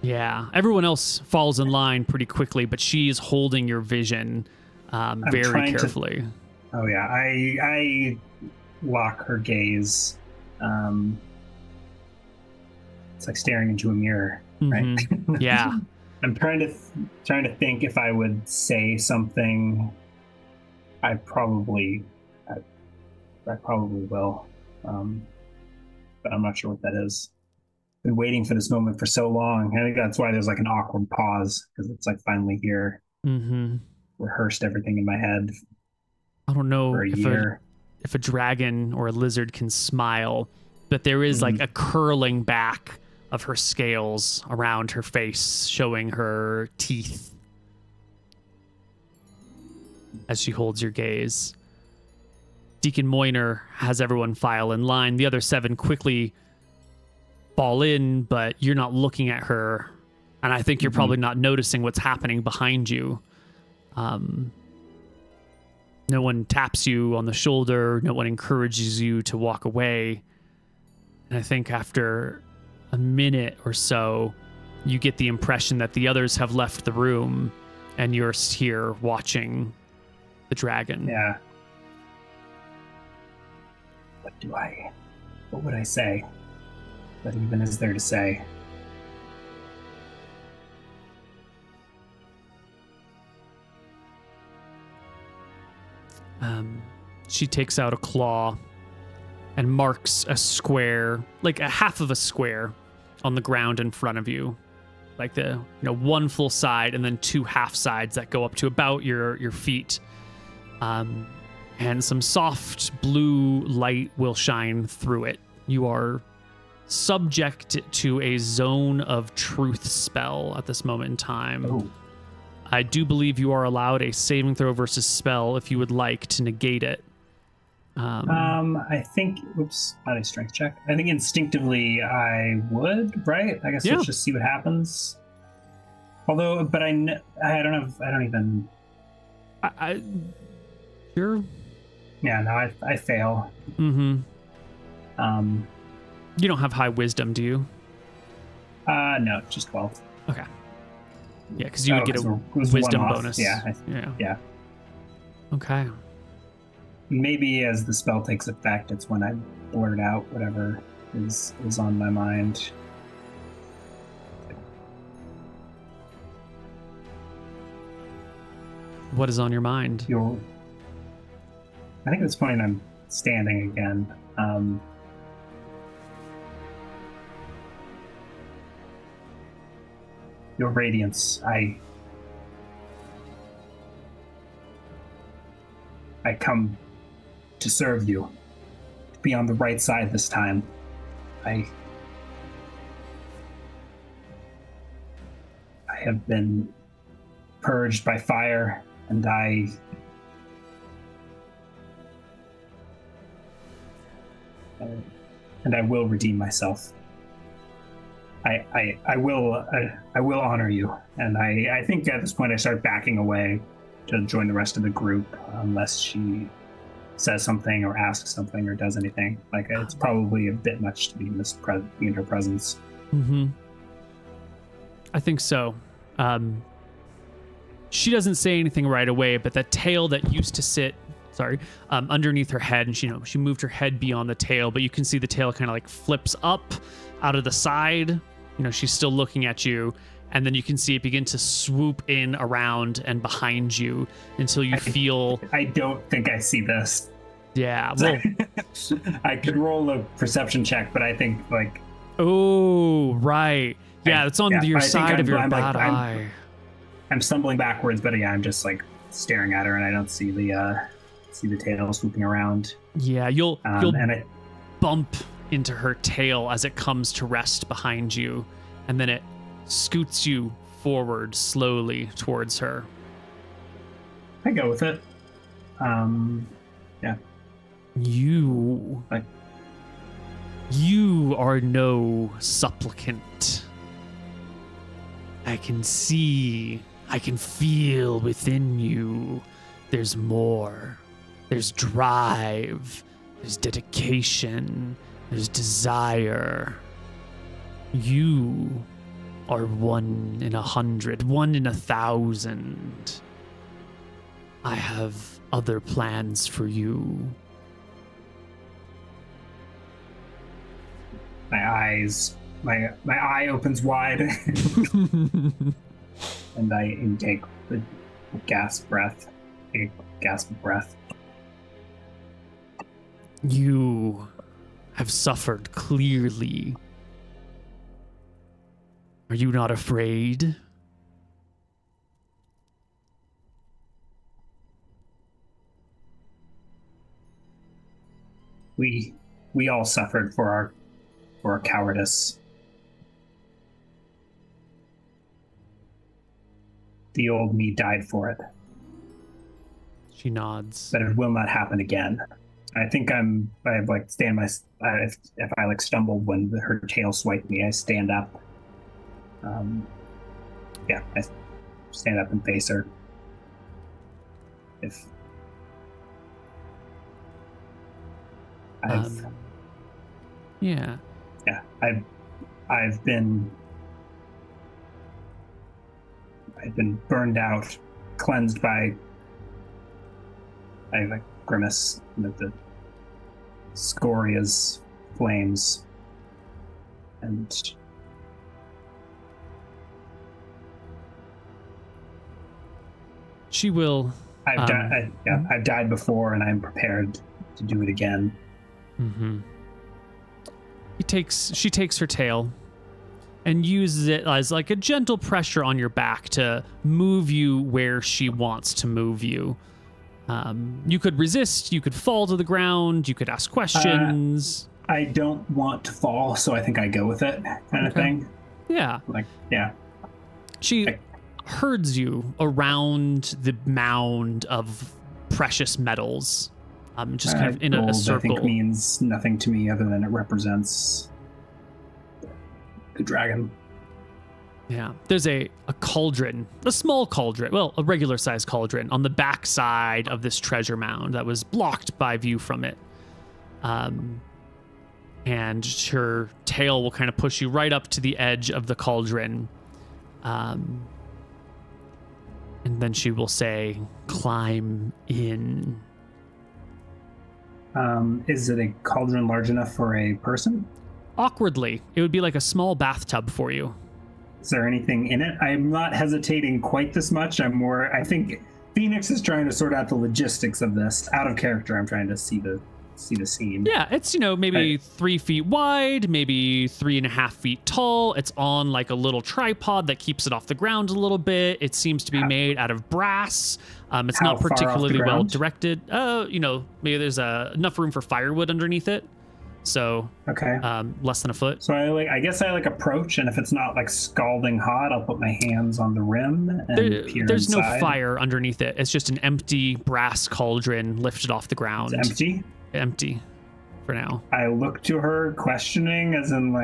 Yeah, everyone else falls in line pretty quickly, but she is holding your vision very carefully. Oh yeah, I lock her gaze. It's like staring into a mirror, right? Mm-hmm. Yeah. I'm trying to think if I would say something. I probably will, but I'm not sure what that is. Been waiting for this moment for so long. I think that's why there's like an awkward pause, because it's like finally here. Mm-hmm. Rehearsed everything in my head. I don't know if a dragon or a lizard can smile, but there is like a curling back of her scales around her face, showing her teeth as she holds your gaze. Deacon Moyner has everyone file in line. The other 7 quickly fall in, but you're not looking at her, and I think you're probably not noticing what's happening behind you. No one taps you on the shoulder. No one encourages you to walk away. And I think after a minute or so, you get the impression that the others have left the room and you're here watching the dragon. Yeah. What would I say? What even is there to say? She takes out a claw and marks a square, like a half of a square on the ground in front of you. Like one full side and then 2 half sides that go up to about your feet. And some soft blue light will shine through it. You are subject to a zone of truth spell at this moment in time. Oh. I do believe you are allowed a saving throw versus spell if you would like to negate it. I think, not a strength check. I think instinctively I would, right? I guess let's just see what happens. Although, but I don't even. Sure. Yeah, no, I fail. Mm-hmm. You don't have high wisdom, do you? No, just 12. Okay. Yeah, because you would get a wisdom bonus. Yeah. Okay. Maybe as the spell takes effect, it's when I blurt out whatever is on my mind. What is on your mind? I think at this point I'm standing again. Your radiance, I come to serve you, to be on the right side this time. I have been purged by fire, and I will redeem myself. I will honor you, and I think at this point I start backing away to join the rest of the group, unless she says something or asks something or does anything. Like, it's probably a bit much to be in her presence. Mm-hmm. I think so. She doesn't say anything right away, but that tail that used to sit underneath her head, and she moved her head beyond the tail, but you can see the tail kind of like flips up out of the side. She's still looking at you, and then you can see it begin to swoop in around and behind you until you feel... I don't think I see this. Yeah, well... I could roll a perception check, but I think, like... Oh, right. Yeah, it's on your side of your bad eye. I'm stumbling backwards, but yeah, I'm just, like, staring at her, and I don't see the tail swooping around. Yeah, you'll bump into her tail as it comes to rest behind you, and then it scoots you forward slowly towards her. I go with it. Yeah. You are no supplicant. I can see, I can feel within you. There's more. There's drive. There's dedication. There's desire. You are 1 in 100, 1 in 1,000. I have other plans for you. My eye opens wide, and I intake a gasp breath. A gasp of breath. You have suffered clearly. Are you not afraid? We all suffered for our cowardice. The old me died for it. She nods. But it will not happen again. I think I stand my, if I like stumble when her tail swiped me, I stand up. I stand up and face her. If I've I've been burned out, cleansed by, I like grimace with the scoria's flames, and she will. I've died before, and I'm prepared to do it again. Mm-hmm. She takes her tail and uses it as like a gentle pressure on your back to move you where she wants to move you. You could resist, you could fall to the ground, you could ask questions. I don't want to fall, so I think I go with it, kind of thing. Yeah. She herds you around the mound of precious metals. Just kind of in a circle. I think means nothing to me other than it represents the dragon. Yeah. There's a cauldron, a small cauldron, well, a regular sized cauldron on the back side of this treasure mound that was blocked by view from it. And her tail will kind of push you right up to the edge of the cauldron. And then she will say, "Climb in." Is it a cauldron large enough for a person? Awkwardly, it would be like a small bathtub for you. Is there anything in it? I'm not hesitating quite this much. I think Fenix is trying to sort out the logistics of this. Out of character, I'm trying to see the scene. Yeah, it's, maybe 3 feet wide, maybe 3.5 feet tall. It's on like a little tripod that keeps it off the ground a little bit. It seems to be made out of brass. It's not particularly well directed. Maybe there's enough room for firewood underneath it. So less than a foot. So I guess I approach, and if it's not like scalding hot, I'll put my hands on the rim and peer There's inside. No fire underneath it. It's just an empty brass cauldron lifted off the ground. It's empty? Empty for now. I look to her questioning, as in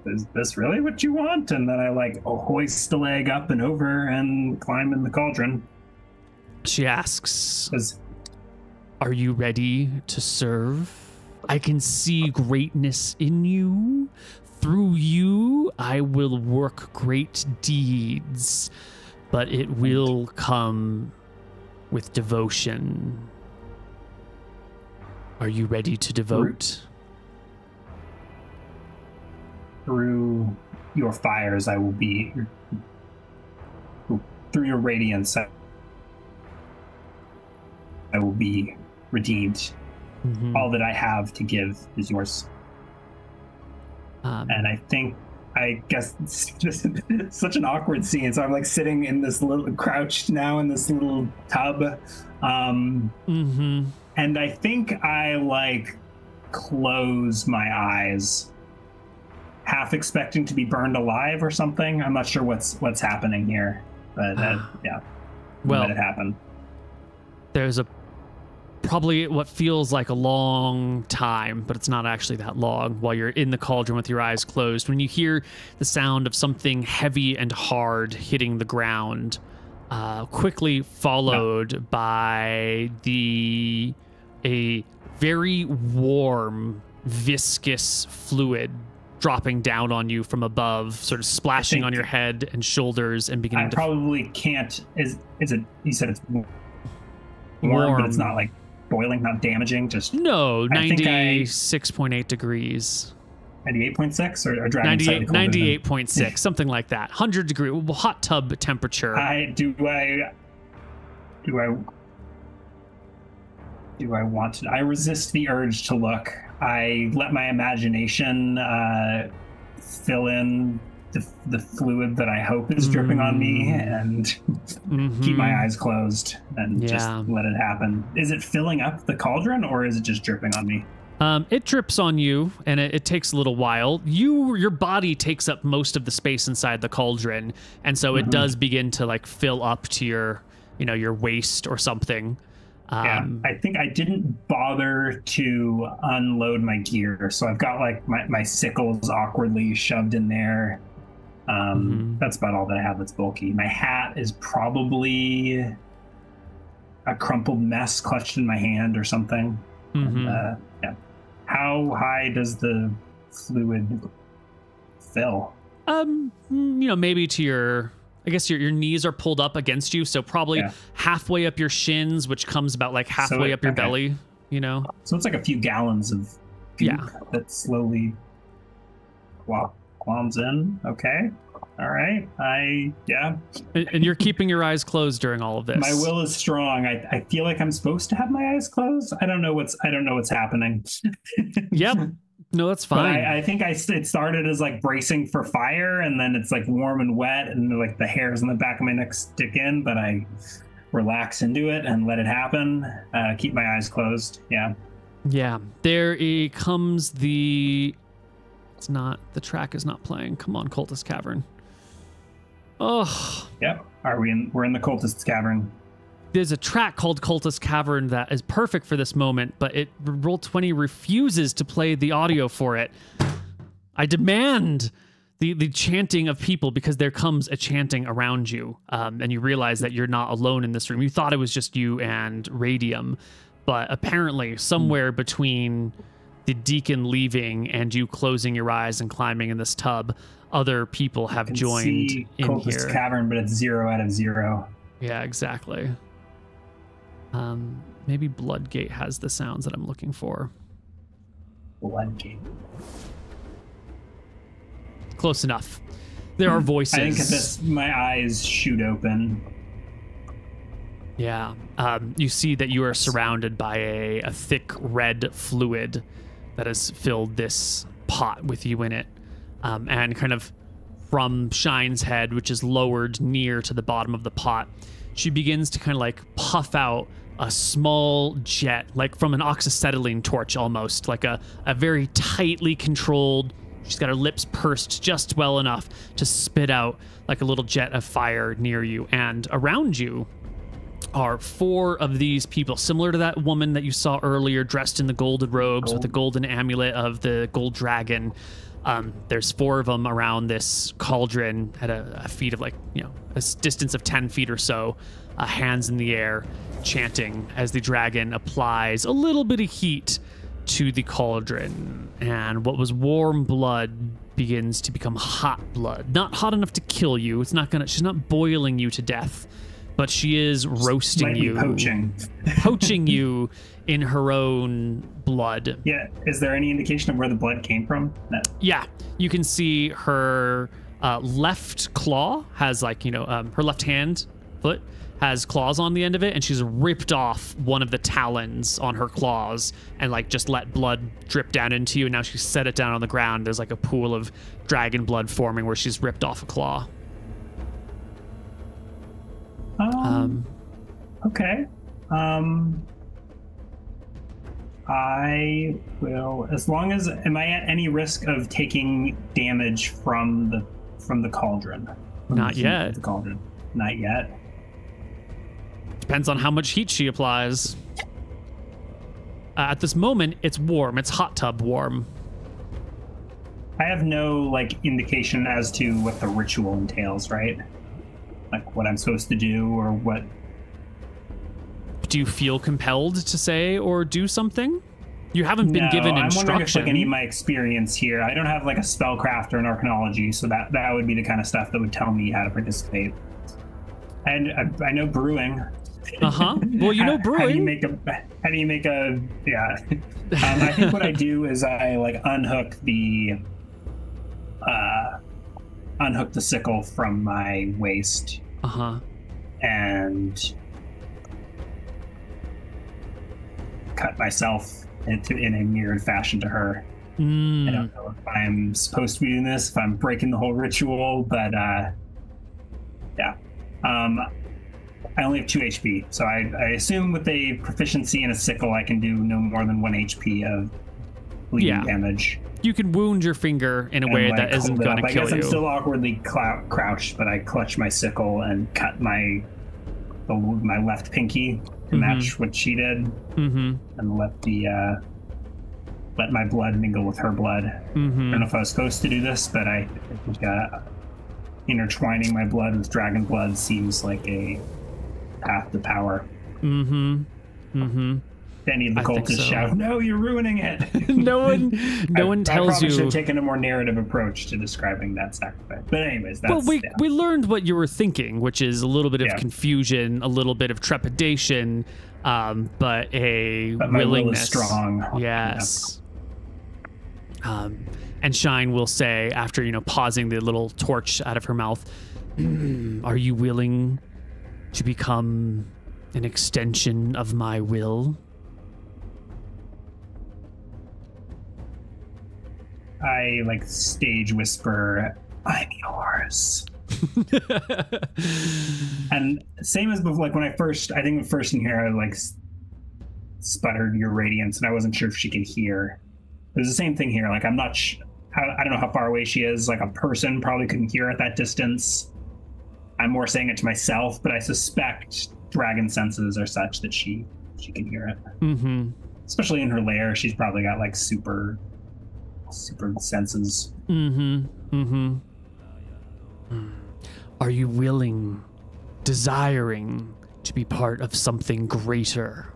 is this really what you want? And then I hoist the leg up and over and climb in the cauldron. She asks, "Are you ready to serve? I can see greatness in you. Through you, I will work great deeds, but it will come with devotion. Are you ready to devote?" Through your fires, I will be. Through your radiance, I will be redeemed. Mm-hmm. All that I have to give is yours. And I guess it's just such an awkward scene. So I'm sitting in this crouched now in this little tub. Mm-hmm. And I think I close my eyes, half expecting to be burned alive or something. I'm not sure what's happening here, but yeah, well, let it happen. There's probably what feels like a long time, but it's not actually that long, while you're in the cauldron with your eyes closed, when you hear the sound of something heavy and hard hitting the ground, quickly followed by a very warm, viscous fluid dropping down on you from above, sort of splashing on your head and shoulders and beginning I probably can't. Is it? You said it's warm, but it's not like boiling, not damaging. Just no, 96.8 degrees. 98.6 or dragon 98.6, something like that. 100 degree hot tub temperature. Do I want to? I resist the urge to look. I let my imagination fill in the fluid that I hope is dripping on me, and keep my eyes closed and just let it happen. Is it filling up the cauldron, or is it just dripping on me? It drips on you, and it takes a little while. Your body takes up most of the space inside the cauldron, and so it does begin to like fill up to your waist or something. Yeah, I think I didn't bother to unload my gear, so I've got like my sickles awkwardly shoved in there. That's about all that I have that's bulky. My hat is probably a crumpled mess clutched in my hand or something. And, yeah. How high does the fluid fill? Maybe to your... I guess your knees are pulled up against you, so probably halfway up your shins, which comes about like halfway up your belly, So it's like a few gallons of goop that slowly clombs in. Okay. All right. And you're keeping your eyes closed during all of this. My will is strong. I feel like I'm supposed to have my eyes closed. I don't know what's happening. Yep. No, that's fine. But I think it started as like bracing for fire, and then it's like warm and wet, and like the hairs on the back of my neck stick in, but I relax into it and let it happen. Keep my eyes closed. Yeah. Yeah. Comes the track is not playing. Come on, Cultist Cavern. Oh. Yep. We're in the Cultist Cavern. There's a track called Cultist Cavern that is perfect for this moment, but Roll20 refuses to play the audio for it. I demand the chanting of people, because there comes a chanting around you, and you realize that you're not alone in this room. You thought it was just you and Radium, but apparently somewhere between the deacon leaving and you closing your eyes and climbing in this tub, other people have joined in Cultist here. Cavern, but it's 0 out of 0. Yeah, exactly. Maybe Bloodgate has the sounds that I'm looking for. Bloodgate. Close enough. There are voices. I think at this, my eyes shoot open. Yeah. You see that you are surrounded by a thick red fluid that has filled this pot with you in it. And kind of from Shine's head, which is lowered near to the bottom of the pot, she begins to kind of like puff out a small jet, like from an oxyacetylene torch almost, like a very tightly controlled. She's got her lips pursed just well enough to spit out like a little jet of fire near you. And around you are 4 of these people, similar to that woman that you saw earlier, dressed in the golden robes with the golden amulet of the gold dragon. There's 4 of them around this cauldron at a feet of a distance of 10 feet or so, hands in the air, chanting as the dragon applies a little bit of heat to the cauldron. And what was warm blood begins to become hot blood. Not hot enough to kill you. She's not boiling you to death, but she is roasting you. Poaching you in her own blood. Yeah. Is there any indication of where the blood came from? No. Yeah. You can see her left claw has her left foot has claws on the end of it, and she's ripped off one of the talons on her claws and just let blood drip down into you. And now she's set it down on the ground. There's like a pool of dragon blood forming where she's ripped off a claw. Okay. I will, as long as, am I at any risk of taking damage from the cauldron? Not yet. The cauldron. Not yet. Depends on how much heat she applies. At this moment, it's warm. It's hot tub warm. I have no, like, indication as to what the ritual entails, right? Like, what I'm supposed to do or what... Do you feel compelled to say or do something? You haven't been given instruction. I'm wondering if, like, any of my experience here, I don't have, like, a spellcraft or an arcanology, so that would be the kind of stuff that would tell me how to participate. And I know brewing. Well, you know brewing. How do you make a yeah? I think what I do is I like unhook the sickle from my waist. And cut myself in a mirrored fashion to her. I don't know if I'm supposed to be doing this, if I'm breaking the whole ritual, but yeah. I only have 2 HP, so I assume with a proficiency in a sickle, I can do no more than 1 HP of bleeding damage. You can wound your finger in a way that isn't going to kill you. I guess I'm still awkwardly crouched, but I clutch my sickle and cut my left pinky to match what she did, and let my blood mingle with her blood. I don't know if I was supposed to do this, but I think intertwining my blood with dragon blood seems like a path to power. Any of the cultists shout, "No, you're ruining it!" no one tells I probably you. should have taken a more narrative approch to describing that sacrifice. But anyways, that's... Well, we learned what you were thinking, which is a little bit of confusion, a little bit of trepidation, but a willingness. My will is strong. Yes. And Shine will say, after pausing the little torch out of her mouth, "Are you willing to become an extension of my will?" I stage whisper, "I'm yours." And same as before, when I think first in here, I sputtered your radiance, and I wasn't sure if she could hear. It was the same thing here. I'm not. I don't know how far away she is. A person probably couldn't hear at that distance. I'm more saying it to myself, but I suspect dragon senses are such that she can hear it. Especially in her lair, she's probably got super senses. Are you willing, desiring to be part of something greater?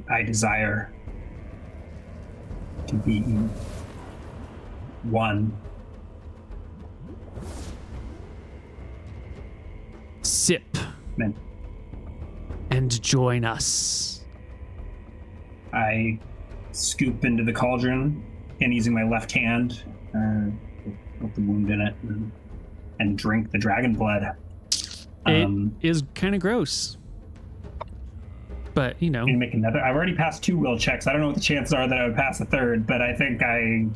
I desire to be one. Sip. Man. And join us. I scoop into the cauldron and using my left hand with the wound in it and drink the dragon blood. It is kind of gross. But, I'm gonna make another. I've already passed 2 will checks. I don't know what the chances are that I would pass a third, but I think I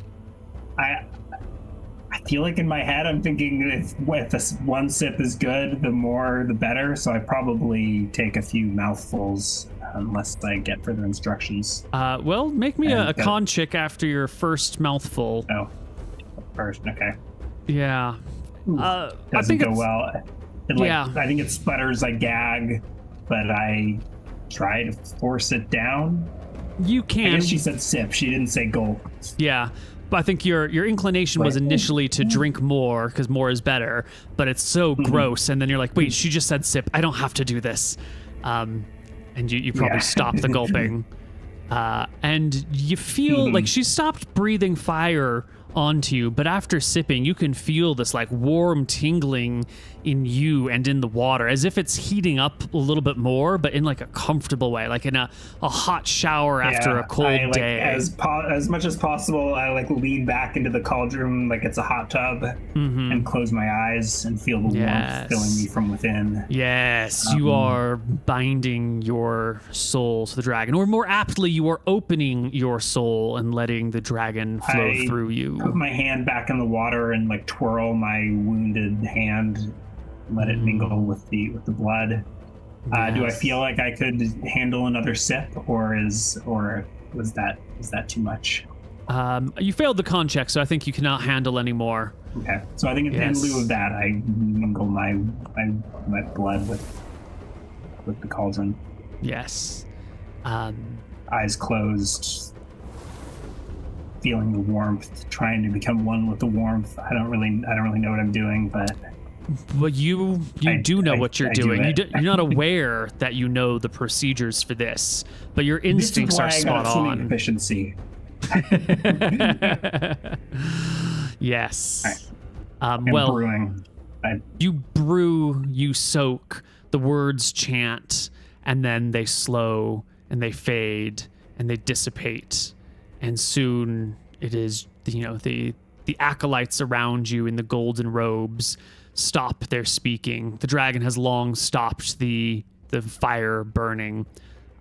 feel like in my head I'm thinking if this 1 sip is good, the more the better. So I probably take a few mouthfuls unless I get further instructions. Well, make me a con check after your first mouthful. Oh, first, okay. Yeah. Doesn't I think go well. I think it sputters. I gag, but I try to force it down. You can. I guess she said sip. She didn't say gulp. Yeah. But I think your inclination was initially to drink more because more is better, but it's so gross. And then you're like, wait, she just said sip. I don't have to do this. And you probably stop the gulping. And you feel like she stopped breathing fire onto you, but after sipping, you can feel this like warm tingling in you and in the water, as if it's heating up a little bit more, but in like a comfortable way, like in a hot shower after a cold day. As much as possible, I like lean back into the cauldron like it's a hot tub and close my eyes and feel the warmth filling me from within. Yes, you are binding your soul to the dragon, or more aptly, you are opening your soul and letting the dragon flow through you. Put my hand back in the water and like twirl my wounded hand, let it mingle with the blood. Do I feel like I could handle another sip, or was that too much? You failed the con check, so I think you cannot handle any more. Okay, so I think in lieu of that, I mingle my blood with the cauldron. Yes. Eyes closed, feeling the warmth, trying to become one with the warmth. I don't really know what I'm doing, but you do know what you're doing. You're not aware that you know the procedures for this, but your instincts are spot on. Efficiency. Yes. Right. Brewing. You brew, you soak, the words chant, and then they slow and they fade and they dissipate, and soon it is the acolytes around you in the golden robes stop their speaking. The dragon has long stopped the fire burning,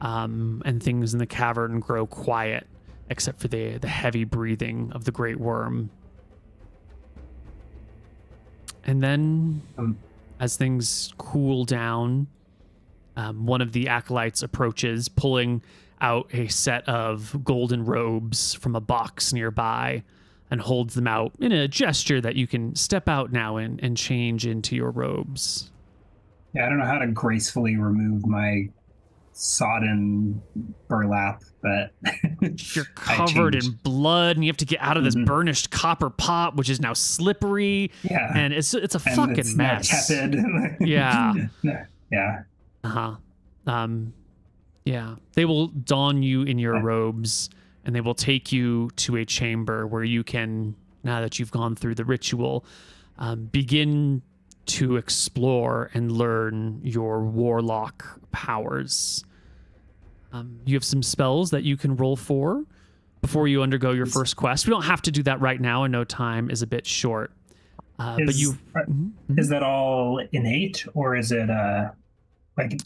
and things in the cavern grow quiet, except for the heavy breathing of the great worm. And then, as things cool down, one of the acolytes approaches, pulling out a set of golden robes from a box nearby, and holds them out in a gesture that you can step out now and change into your robes. Yeah, I don't know how to gracefully remove my sodden burlap, but you're covered in blood, and you have to get out of this burnished copper pot, which is now slippery. Yeah, and it's a fucking mess. Tepid. Yeah. Yeah. Yeah. They will don you in your robes, and they will take you to a chamber where you can, now that you've gone through the ritual, begin to explore and learn your warlock powers. You have some spells that you can roll for before you undergo your first quest. We don't have to do that right now. I know time is a bit short. Is that all innate, or is it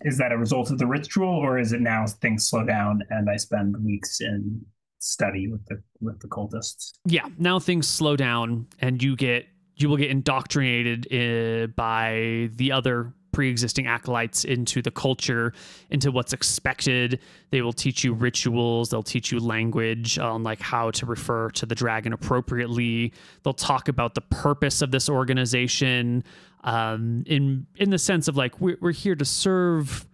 is that a result of the ritual, or is it now things slow down and I spend weeks in study with the cultists? Yeah, now things slow down, and you will get indoctrinated by the other pre-existing acolytes into the culture, into what's expected. They will teach you rituals. They'll teach you language on like how to refer to the dragon appropriately. They'll talk about the purpose of this organization, in the sense of like, we're here to serve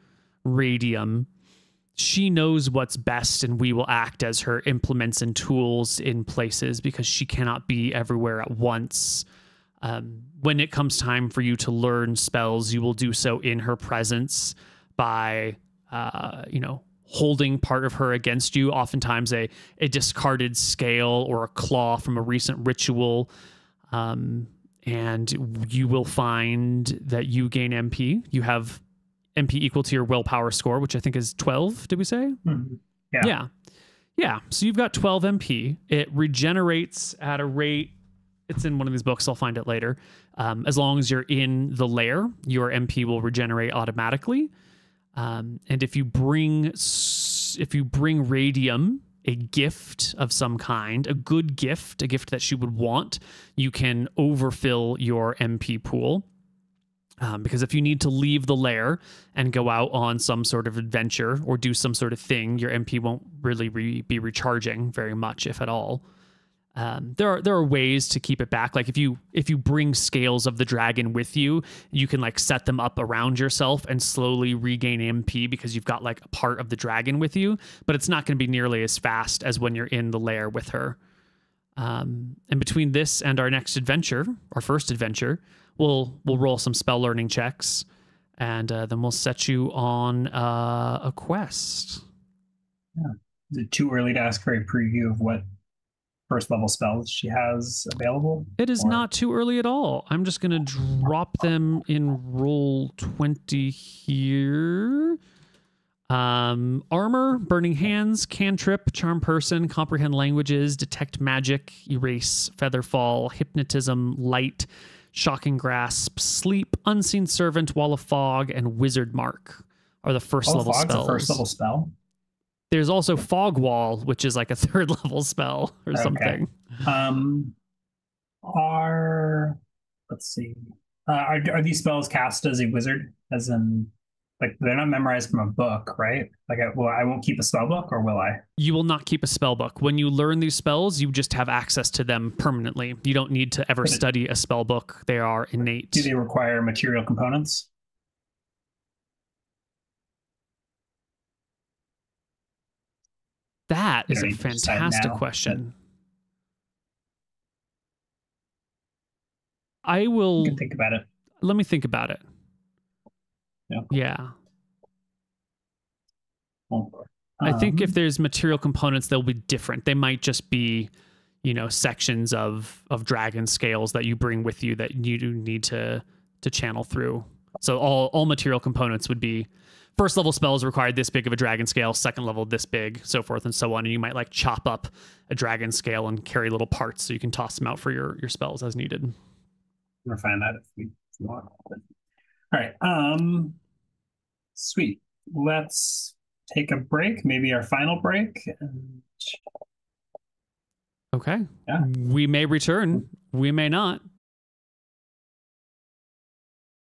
Radium. She knows what's best, and we will act as her implements and tools in places, because she cannot be everywhere at once. When it comes time for you to learn spells, you will do so in her presence by, holding part of her against you, oftentimes a discarded scale or a claw from a recent ritual. And you will find that you gain MP. You have MP equal to your willpower score, which I think is 12, did we say? Mm-hmm. Yeah. So you've got 12 MP. It regenerates at a rate, it's in one of these books, I'll find it later. As long as you're in the lair, your MP will regenerate automatically. And if you bring Radium a gift of some kind, a good gift, a gift that she would want, you can overfill your MP pool. Because if you need to leave the lair and go out on some sort of adventure or do some sort of thing, your MP won't really be recharging very much, if at all. There are ways to keep it back. Like if you bring scales of the dragon with you, you can like set them up around yourself and slowly regain MP because you've got like a part of the dragon with you, but it's not going to be nearly as fast as when you're in the lair with her. And between this and our next adventure, our first adventure, we'll roll some spell learning checks, and then we'll set you on a quest. Yeah. Is it too early to ask for a preview of what first level spells she has available? It is not too early at all. I'm just going to drop them in roll 20 here. Armor, Burning Hands, Cantrip, Charm Person, Comprehend Languages, Detect Magic, Erase, Featherfall, Hypnotism, Light, Shocking Grasp, Sleep, Unseen Servant, Wall of Fog, and Wizard Mark are the first level spells. A first level spell. There's also Fog Wall, which is like a third level spell or something. Let's see. Are these spells cast as a wizard? As in, like, they're not memorized from a book, right? Like, I won't keep a spell book, or will I? You will not keep a spell book. When you learn these spells, you just have access to them permanently. You don't need to ever study a spell book. They are innate. Do they require material components? That is a fantastic question. I will... You can think about it. Let me think about it. Yeah. I think if there's material components, they'll be different. They might just be, sections of dragon scales that you bring with you that you do need to channel through. So all material components would be first level spells required this big of a dragon scale, second level this big, so forth and so on. And you might like chop up a dragon scale and carry little parts so you can toss them out for your spells as needed. We'll find that if you want. All right. Sweet. Let's take a break, maybe our final break. Okay. Yeah. We may return. We may not.